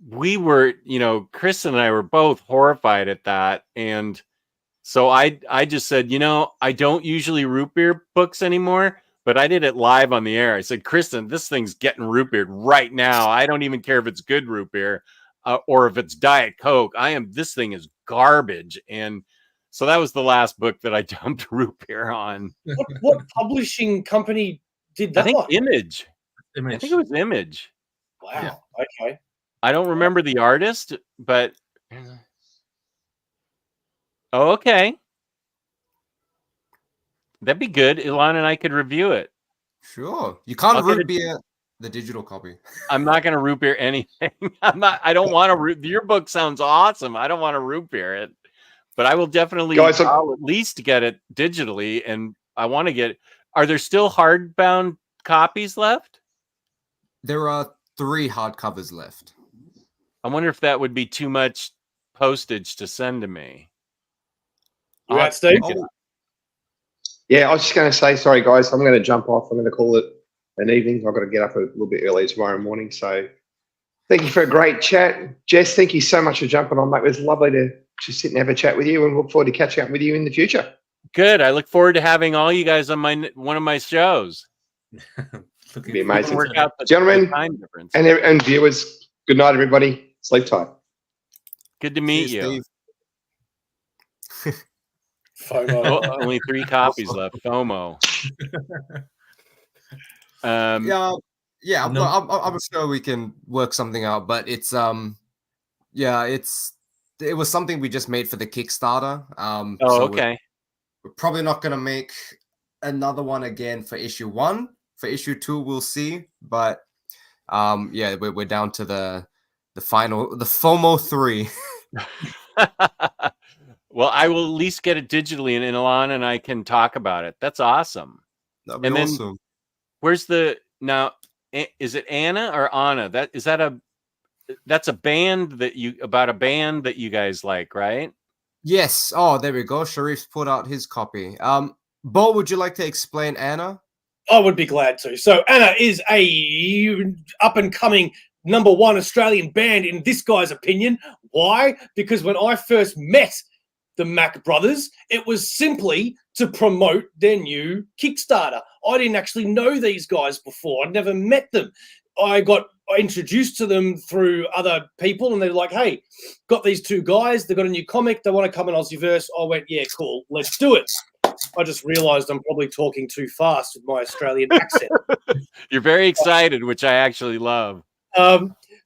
We were, Chris and I were both horrified at that. And so I just said, I don't usually root beer books anymore, but I did it live on the air. I said, Kristen, this thing's getting root beered right now. I don't even care if it's good root beer or if it's Diet Coke. This thing is garbage. And so that was the last book that I dumped root beer on. What publishing company did that? I think one? Image. I think it was Image. Wow. Yeah. Okay. I don't remember the artist, but okay. That'd be good. Ilana and I could review it. Sure. You can't root beer the digital copy. I'm not going to root beer anything. I don't want to root. Your book sounds awesome. I don't want to root beer it, but I will definitely I'll at least get it digitally. And I want to get, are there still hardbound copies left? There are 3 hardcovers left. I wonder if that would be too much postage to send to me. You got Steve? Yeah, I was just going to say, sorry, guys, I'm going to jump off. I'm going to call it an evening. I've got to get up a little bit early tomorrow morning. So thank you for a great chat. Jess, thank you so much for jumping on, mate. It was lovely to just sit and have a chat with you and look forward to catching up with you in the future. Good. I look forward to having all you guys on one of my shows. It'd be amazing. Work out the Gentlemen time difference. and viewers, good night, everybody. Sleep tight. Good to meet you. FOMO. Only 3 copies left. FOMO. Yeah, I'm sure we can work something out, but it was something we just made for the Kickstarter. Okay. We're probably not going to make another one again for issue 1. For issue 2, we'll see. But we're down to the final, the FOMO 3. Well, I will at least get it digitally, and Ilana and I can talk about it. That's awesome. That'd be awesome. Where's is it Anna or Anna? That's a band about a band that you guys like, right? Yes. Oh, there we go. Sharif's put out his copy. Bo, would you like to explain Anna? I would be glad to. So Anna is a up-and-coming #1 Australian band in this guy's opinion. Why? Because when I first met the Mac Brothers, it was simply to promote their new Kickstarter. I didn't actually know these guys before. I'd never met them. I got introduced to them through other people, and they're like, hey, got these 2 guys. They've got a new comic. They want to come in AussieVerse. I went, yeah, cool. Let's do it. I just realized I'm probably talking too fast with my Australian accent. You're very excited, which I actually love.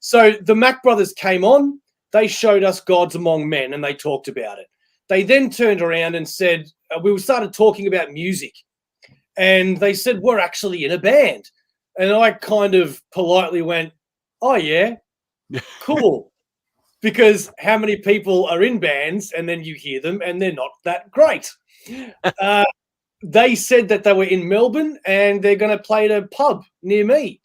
So the Mac Brothers came on. They showed us Gods Among Men, and they talked about it. They then turned around and said, we started talking about music. And they said, we're actually in a band. And I kind of politely went, oh, yeah, cool. Because how many people are in bands and then you hear them and they're not that great? They said that they were in Melbourne and they're going to play at a pub near me.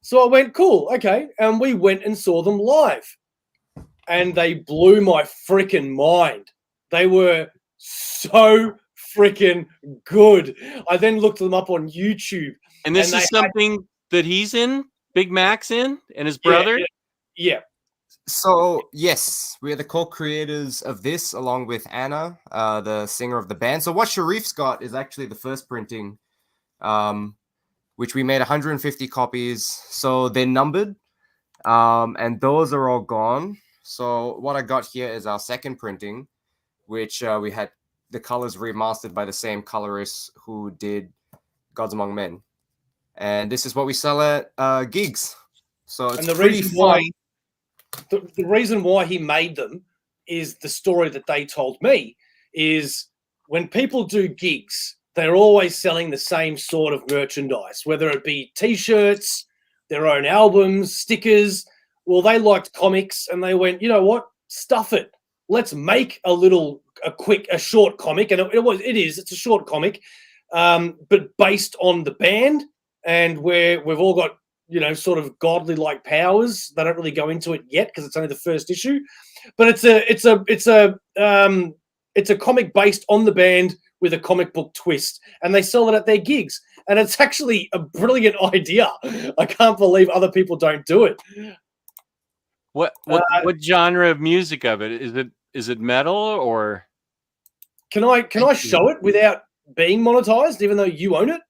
So I went, cool, okay. And we went and saw them live. And they blew my freaking mind. They were so freaking good. I then looked them up on YouTube. And this is something that he's in, Big Mac's in, and his brother? Yeah. So yes, we are the co-creators of this, along with Anna, the singer of the band. So what Sharif's got is actually the first printing, which we made 150 copies. So they're numbered, and those are all gone. So what I got here is our second printing, which we had the colors remastered by the same colorist who did Gods Among Men, and this is what we sell at gigs. So it's And the pretty reason fun. why the reason why he made them is the story that they told me is when people do gigs, they're always selling the same sort of merchandise, whether it be T-shirts, their own albums, stickers. Well, they liked comics, and they went, you know what? Stuff it. Let's make a short comic, and it's a short comic, but based on the band, and where we've all got sort of godly like powers. They don't really go into it yet because it's only the first issue, but it's a comic based on the band with a comic book twist, and they sell it at their gigs, and it's actually a brilliant idea. I can't believe other people don't do it. What genre of music of it is it metal or? Can I show it without being monetized, even though you own it?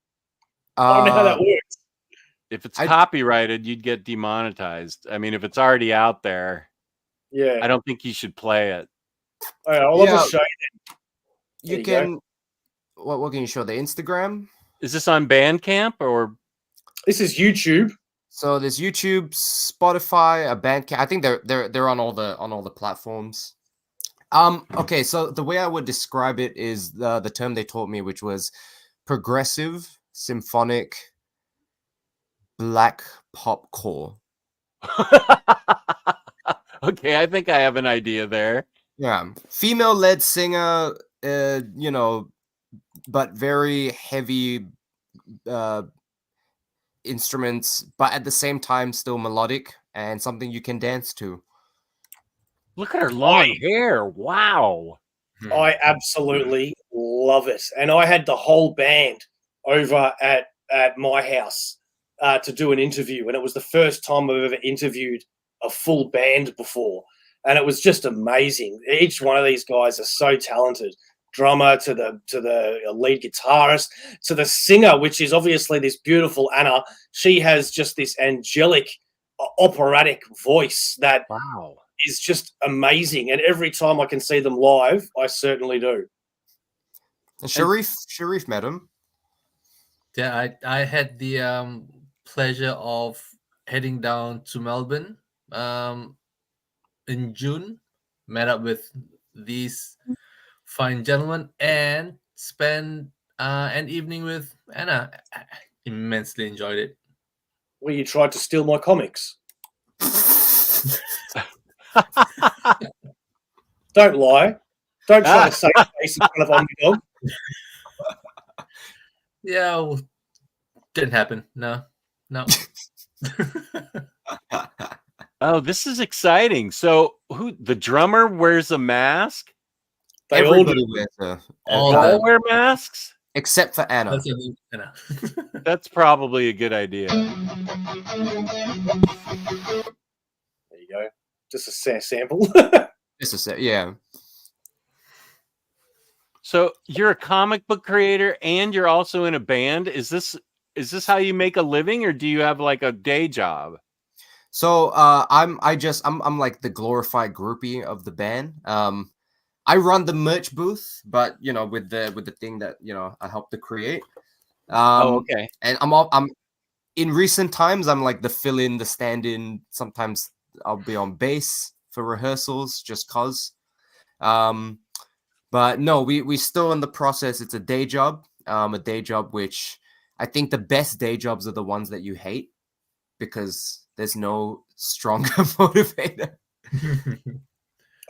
I don't know how that works. If it's copyrighted, you'd get demonetized. I mean, if it's already out there, yeah, I don't think you should play it. All right, I'll just show you. You can. What can you show? The Instagram? Is this on Bandcamp or? This is YouTube. So there's YouTube, Spotify, a Bandcamp. I think they're on all the platforms. Okay, so the way I would describe it is the term they taught me, which was progressive, symphonic, black pop core. Okay, I think I have an idea there. Yeah, female-led singer, but very heavy instruments, but at the same time still melodic and something you can dance to. Look at her long hair! Wow, I absolutely love it, and I had the whole band over at my house to do an interview, and it was the first time I've ever interviewed a full band before, and it was just amazing. Each one of these guys are so talented. Drummer to the lead guitarist to the singer, which is obviously this beautiful Anna. She has just this angelic operatic voice that is just amazing. And every time I can see them live, I certainly do. And Sharif met him. Yeah, I had the pleasure of heading down to Melbourne in June, met up with these fine gentlemen, and spent an evening with Anna. I immensely enjoyed it. Where you tried to steal my comics. Don't lie. Don't try to save face in front of Omnidog. Yeah, well, didn't happen. No. Oh, this is exciting. So, the drummer wears a mask? Everybody wears all wear masks? Except for Anna. That's probably a good idea. There you go. Just a sample. Yeah. So you're a comic book creator and you're also in a band. Is this how you make a living, or do you have like a day job? So I'm like the glorified groupie of the band. I run the merch booth, but with the thing that I helped to create. Okay. And I'm in recent times I'm like the fill-in, the stand-in. Sometimes I'll be on bass for rehearsals just cause. But no, we still in the process. It's a day job, which I think the best day jobs are the ones that you hate because there's no stronger motivator.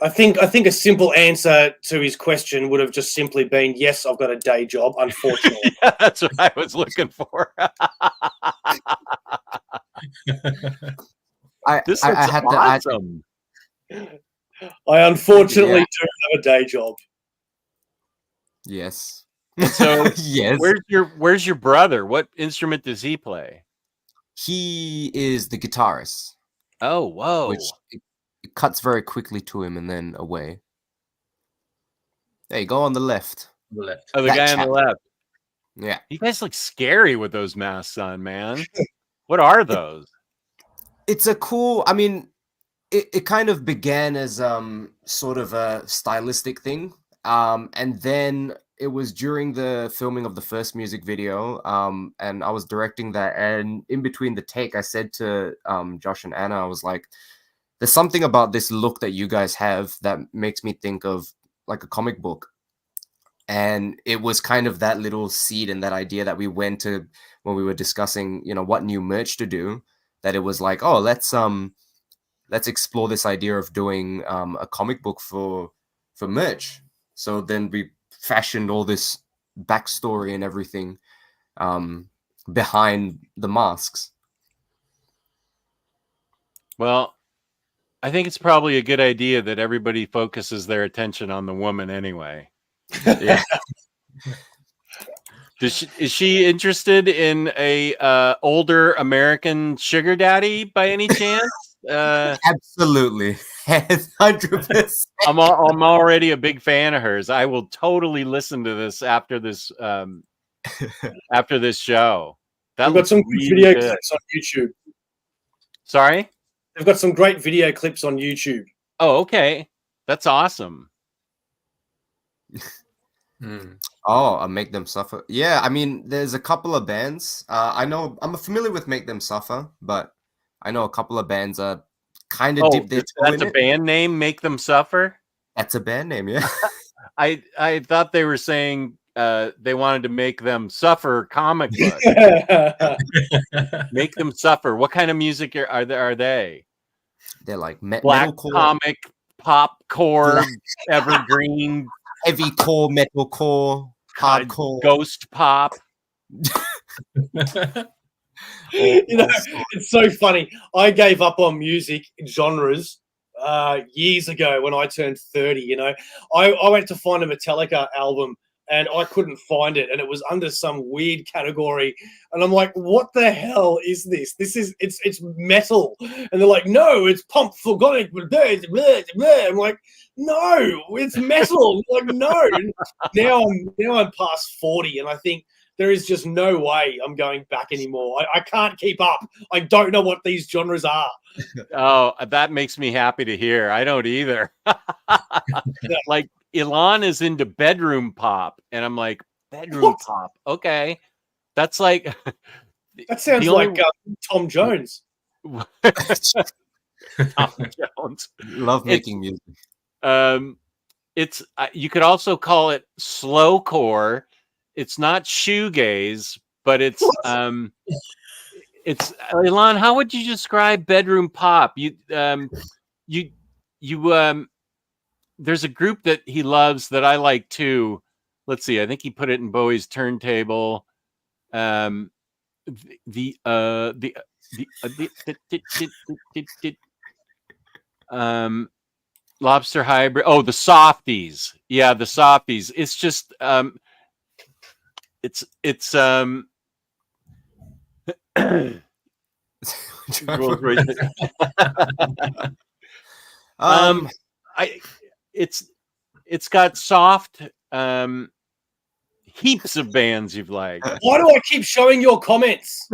I think a simple answer to his question would have just simply been, yes, I've got a day job, unfortunately. Yeah, that's what I was looking for. I had awesome. I unfortunately do have a day job. Yes. So yes. Where's your brother? What instrument does he play? He is the guitarist. Oh, whoa. Which it cuts very quickly to him and then away. There you go on the left. The left. Oh, the That guy on the chap. left. Yeah. You guys look scary with those masks on, man. What are those? It's a cool, I mean, it kind of began as sort of a stylistic thing. And then it was during the filming of the first music video, and I was directing that. And in between the take, I said to Josh and Anna, I was like, there's something about this look that you guys have that makes me think of like a comic book. And it was kind of that little seed and that idea that we went to when we were discussing, you know, what new merch to do, that it was like, oh, let's explore this idea of doing a comic book for merch. So then we fashioned all this backstory and everything behind the masks. Well, I think it's probably a good idea that everybody focuses their attention on the woman anyway. Yeah. Is she interested in a older American sugar daddy by any chance? Absolutely, 100%. I'm already a big fan of hers. I will totally listen to this after this show. We've got some really video good. clips on YouTube. Sorry? They've got some great video clips on YouTube. Oh, okay. That's awesome. Oh, Make Them Suffer. Yeah, I mean, there's a couple of bands. I know I'm familiar with Make Them Suffer, but I know a couple of bands are kind of dip their toe that's in a it. band name, Make Them Suffer? That's a band name, yeah. I thought they were saying they wanted to make them suffer comic book. Make them suffer. What kind of music are they? They're like black metalcore, comic, pop core, evergreen, heavy core, metalcore, hardcore, ghost pop. You know, it's so funny. I gave up on music genres years ago when I turned 30. You know, I went to find a Metallica album and I couldn't find it, and it was under some weird category. And I'm like, what the hell is this? It's metal. And they're like, no, it's pump phlegonic. I'm like, no, it's metal. Like, no. Now I'm past 40, and I think there is just no way I'm going back anymore. I can't keep up. I don't know what these genres are. Oh, that makes me happy to hear. I don't either. Like, Elon is into bedroom pop, and I'm like, bedroom pop? Okay. That's like... That sounds like Tom Jones. Tom Jones. Love making music. It's you could also call it slowcore. It's not shoegaze, but it's Elon. How would you describe bedroom pop? There's a group that he loves that I like too. Let's see. I think he put it in Bowie's Turntable. Lobster Hybrid. Oh, the Softies. Yeah, the Softies. It's just it's got soft heaps of bands you've liked. Why do I keep showing your comments?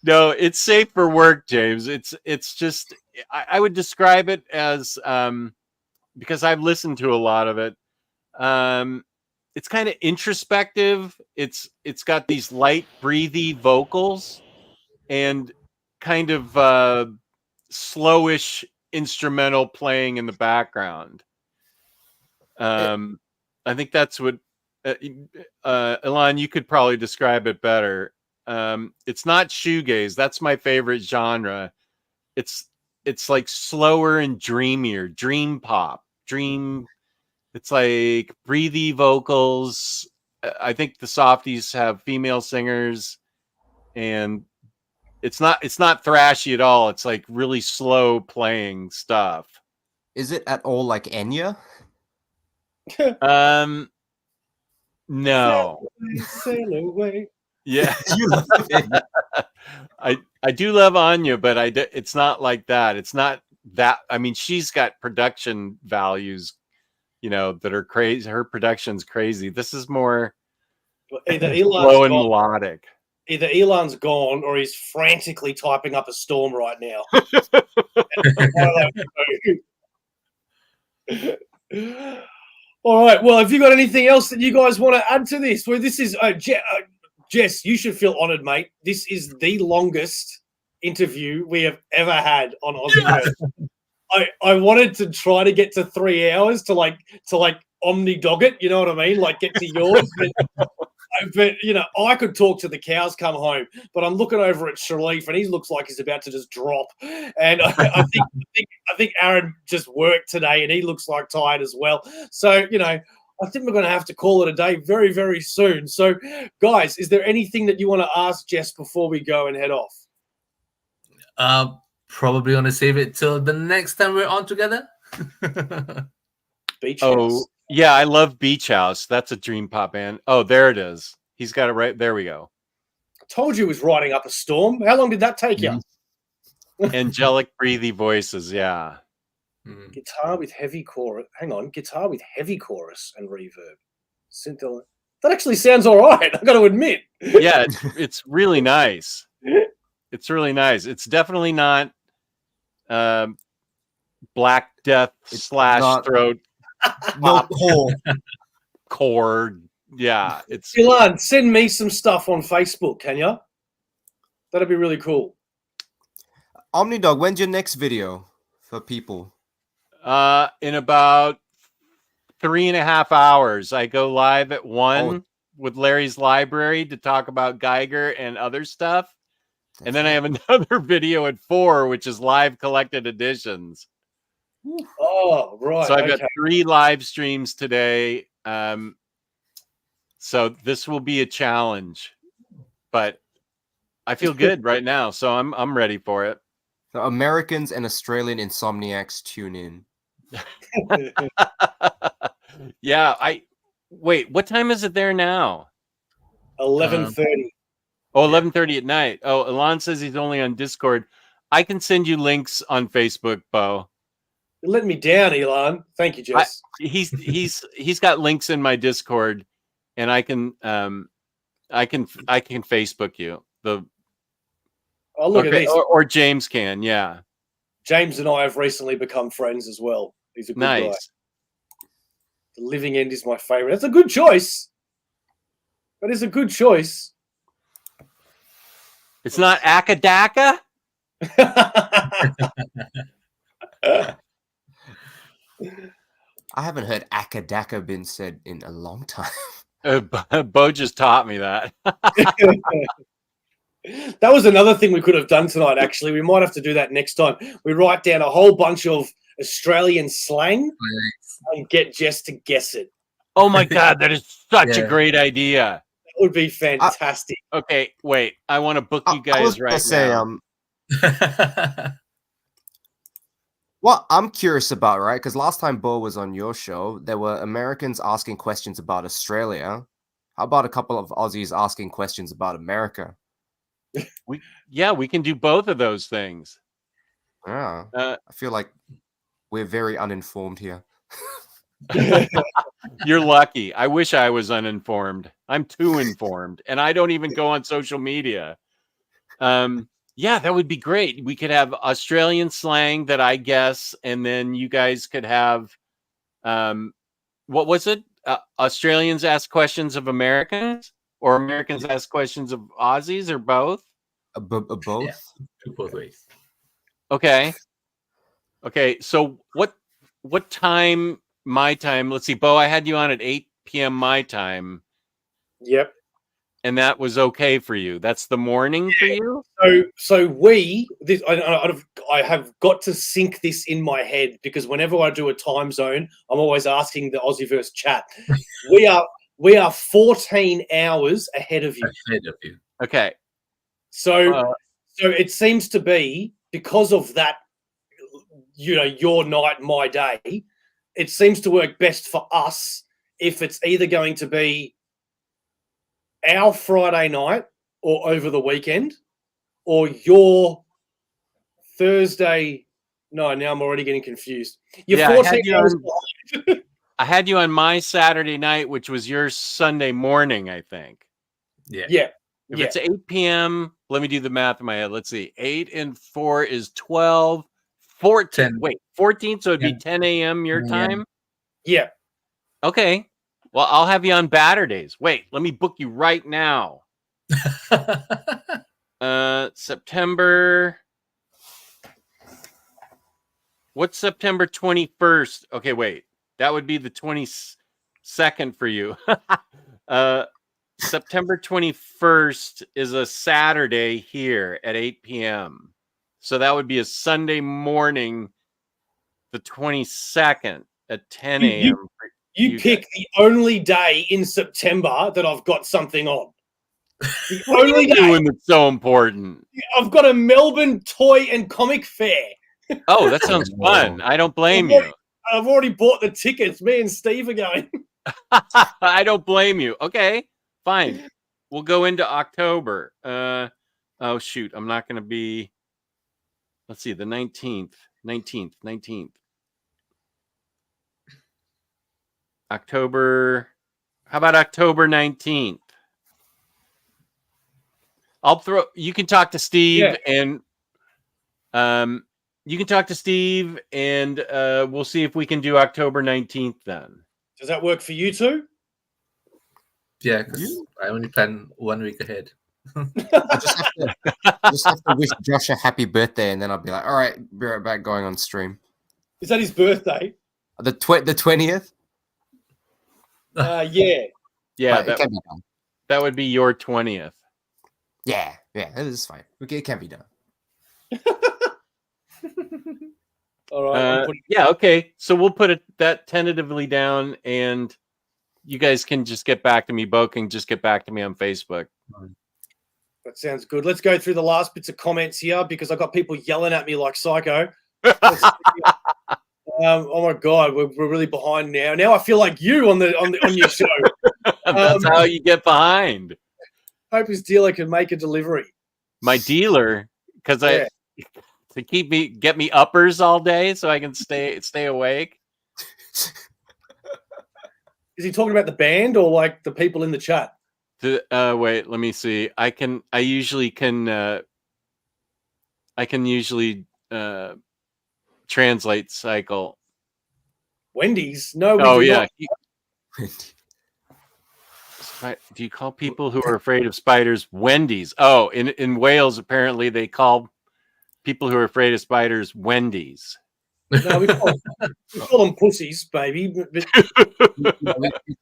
No, it's safe for work, James. It's just I would describe it as because I've listened to a lot of it. It's kind of introspective. It's got these light, breathy vocals and kind of slowish instrumental playing in the background. I think that's what Elon, you could probably describe it better. It's not shoegaze. That's my favorite genre. It's like slower and dreamier, dream pop, dream. It's like breathy vocals. I think the Softies have female singers, and it's not thrashy at all. It's like really slow playing stuff. Is it at all like Enya? No. Sail away. Yeah. You love it. I do love Anya, but it's not like that. It's not that. I mean, she's got production values, that are crazy. Her production's crazy. This is more Either slow and melodic. Either Elon's gone or he's frantically typing up a storm right now. All right. Well, have you got anything else that you guys want to add to this? Well, this is Jess. You should feel honoured, mate. This is the longest interview we have ever had on AussieVerse. I wanted to try to get to 3 hours to Omnidog it. You know what I mean? Like get to yours. But I could talk to the cows come home, but I'm looking over at Sharif and he looks like he's about to just drop. And I think Aaron just worked today and he looks like tired as well. So, I think we're going to have to call it a day very, very soon. So, guys, is there anything that you want to ask Jess before we go and head off? Probably want to save it till the next time we're on together. Beach House. Yeah, I love Beach House. That's a dream pop band. Oh, there it is. He's got it right. There we go. I told you he was riding up a storm. How long did that take you? Angelic, breathy voices. Yeah. Guitar with heavy chorus. Hang on. Guitar with heavy chorus and reverb. Synth. That actually sounds all right. I've got to admit. Yeah, it's really nice. It's really nice. It's definitely not Black Death / Throat. No core. Yeah, it's Elon, send me some stuff on Facebook, can you? That'd be really cool. Omnidog, when's your next video for people? In about 3.5 hours. I go live at 1 with Larry's Library to talk about Geiger and other stuff. And then I have another video at 4, which is live collected editions. Oh, right. So I've got 3 live streams today. So this will be a challenge, but I feel good right now. So I'm ready for it. The Americans and Australian insomniacs tune in. Yeah. Wait, what time is it there now? 11:30. Oh, 11:30 at night. Oh, Elon says he's only on Discord. I can send you links on Facebook, Bo. You're letting me down, Elon. Thank you, Jess. He's got links in my Discord, and I can Facebook you. Look at this. Or James can, yeah. James and I have recently become friends as well. He's a good guy. The Living End is my favorite. That's a good choice. That is a good choice. It's not Akadaka? I haven't heard Akadaka been said in a long time. Bo just taught me that. That was another thing we could have done tonight, actually. We might have to do that next time. We write down a whole bunch of Australian slang and get Jess to guess it. Oh, my God. That is such a great idea. That would be fantastic. Okay, wait. I want to book you guys right now. What I'm curious about, right? Because last time Bo was on your show, there were Americans asking questions about Australia. How about a couple of Aussies asking questions about America? We can do both of those things. Yeah, I feel like we're very uninformed here. You're lucky. I wish I was uninformed. I'm too informed, and I don't even go on social media. Yeah, that would be great. We could have Australian slang that I guess, and then you guys could have, what was it? Australians ask questions of Americans, or Americans ask questions of Aussies, or both? Both? Yeah, both ways. Okay. So what time, my time? Let's see, Bo, I had you on at 8 p.m. my time. Yep. And that was okay for you. That's the morning for you? So I have got to sync this in my head, because whenever I do a time zone, I'm always asking the AussieVerse chat. We are 14 hours ahead of you. Okay. So it seems to be, because of that, your night, my day, it seems to work best for us if it's either going to be our Friday night or over the weekend, or your Thursday? No, now I'm already getting confused. You're 14 hours behind. I had you on my Saturday night, which was your Sunday morning, I think. Yeah. If it's 8 p.m., let me do the math in my head. Let's see. 8 and 4 is 12. 14. 10. Wait, 14? So it'd be 10. 10 a.m. your 10 a.m. time? Yeah. Okay. Well, I'll have you on Batterdays. Wait, let me book you right now. September. What's September 21st? Okay, wait. That would be the 22nd for you. September 21st is a Saturday here at 8 p.m. So that would be a Sunday morning, the 22nd at 10 a.m. You pick the only day in September that I've got something on. The only day doing that's so important. I've got a Melbourne toy and comic fair. Oh, that sounds fun. I don't blame you. I've already bought the tickets. Me and Steve are going. I don't blame you. Okay, fine. We'll go into October. Oh shoot, I'm not going to be. Let's see, the 19th. October. How about October 19th? You can talk to Steve and you can talk to Steve and we'll see if we can do October 19th then. Does that work for you two? Yeah, because I only plan 1 week ahead. I just have to wish Josh a happy birthday, and then I'll be like, all right, be right back, going on stream. Is that his birthday? The 20th? Yeah. Yeah, But it can be done. that would be your 20th. Yeah, it is fine. Okay, it can be done. All right. Yeah, okay. So we'll put that tentatively down, and you guys can just get back to me. Bo can just get back to me on Facebook. That sounds good. Let's go through the last bits of comments here because I got people yelling at me like psycho. Oh my god, we're really behind now. Now I feel like you on your show. That's how you get behind. Hope his dealer can make a delivery. My dealer, because to get me uppers all day so I can stay awake. Is he talking about the band or like the people in the chat? Wait, let me see. I usually translate cycle. Wendy's? No. Oh yeah. Do you call people who are afraid of spiders Wendy's? Oh, in Wales apparently they call people who are afraid of spiders Wendy's. No, we call them pussies, baby. But we can't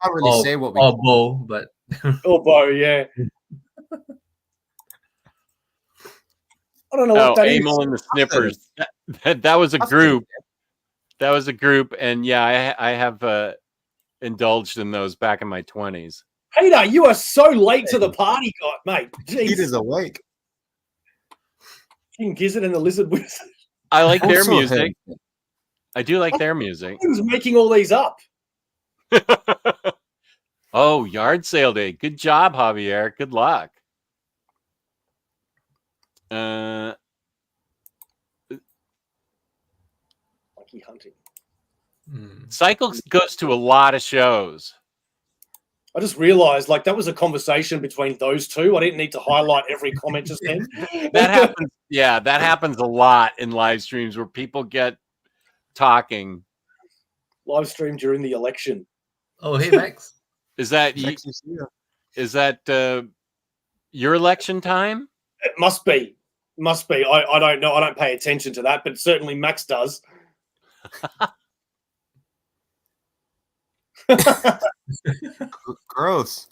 really say what we call Bo, but Bo, yeah. I don't know what that is. Amel and the Snippers. That was a group. That was a group, and yeah, I have indulged in those back in my 20s. Peter, you are so late to the party, mate. Jeez. Peter's awake. King Gizzard and the Lizard Wizard. I like their music. I do like their music. Who's making all these up? Oh, yard sale day. Good job, Javier. Good luck. Lucky hunting. Cycle goes to a lot of shows. I just realized like that was a conversation between those two. I didn't need to highlight every comment just then. That happens. Yeah, that happens a lot in live streams where people get talking. Live stream during the election. Oh, hey Max. Is that your election time? It must be. I don't know. I don't pay attention to that, but certainly Max does. Gross.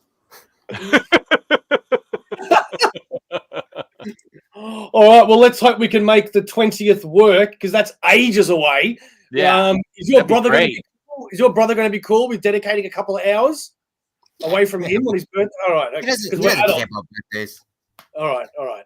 All right. Well, let's hope we can make the 20th work because that's ages away. Yeah. Is your brother going to be cool? Is your brother going to be cool with dedicating a couple of hours away from him on his birthday? All right. He doesn't care about birthdays. All right.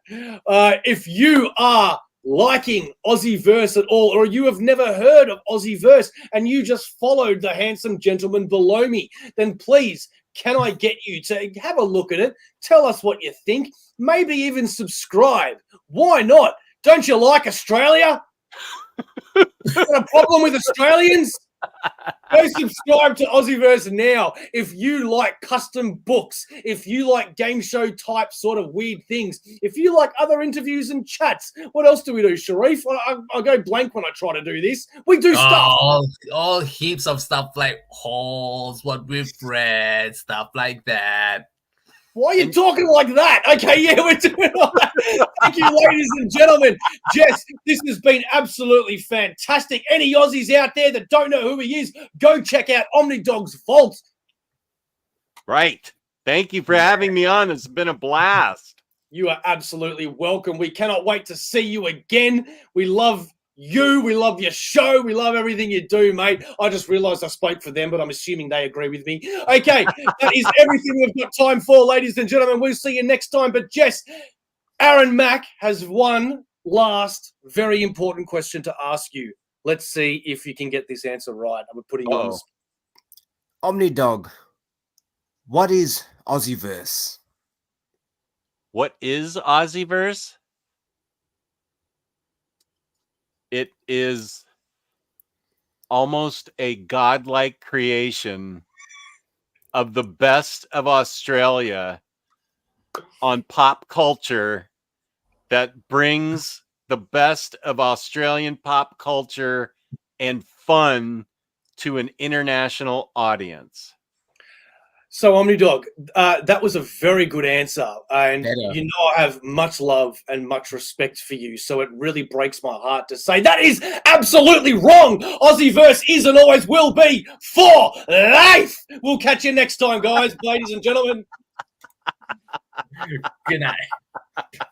If you are liking AussieVerse at all, or you have never heard of AussieVerse and you just followed the handsome gentleman below me, then please can I get you to have a look at it? Tell us what you think. Maybe even subscribe. Why not? Don't you like Australia? Got a problem with Australians? Go subscribe to AussieVerse now. If you like custom books, if you like game show type sort of weird things, if you like other interviews and chats, what else do we do, Sharif? I go blank when I try to do this. We do stuff. All heaps of stuff like hauls, what we've read, stuff like that. Why are you talking like that? Okay, yeah, we're doing all that. Thank you, ladies and gentlemen. Jess, this has been absolutely fantastic. Any Aussies out there that don't know who he is, go check out Omnidog's Vault. Right. Thank you for having me on. It's been a blast. You are absolutely welcome. We cannot wait to see you again. We love you. We love your show. We love everything you do, mate. I just realized I spoke for them, but I'm assuming they agree with me. Okay, that is everything we've got time for, ladies and gentlemen. We'll see you next time. But Jess, Aaron Mack has one last very important question to ask you. Let's see if you can get this answer right. I'm putting you on the spot. Omnidog, what is AussieVerse? What is AussieVerse? It is almost a godlike creation of the best of Australia on pop culture that brings the best of Australian pop culture and fun to an international audience. So, Omnidog, that was a very good answer. And you know I have much love and much respect for you. So it really breaks my heart to say that is absolutely wrong. AussieVerse is and always will be for life. We'll catch you next time, guys, ladies and gentlemen. Good night.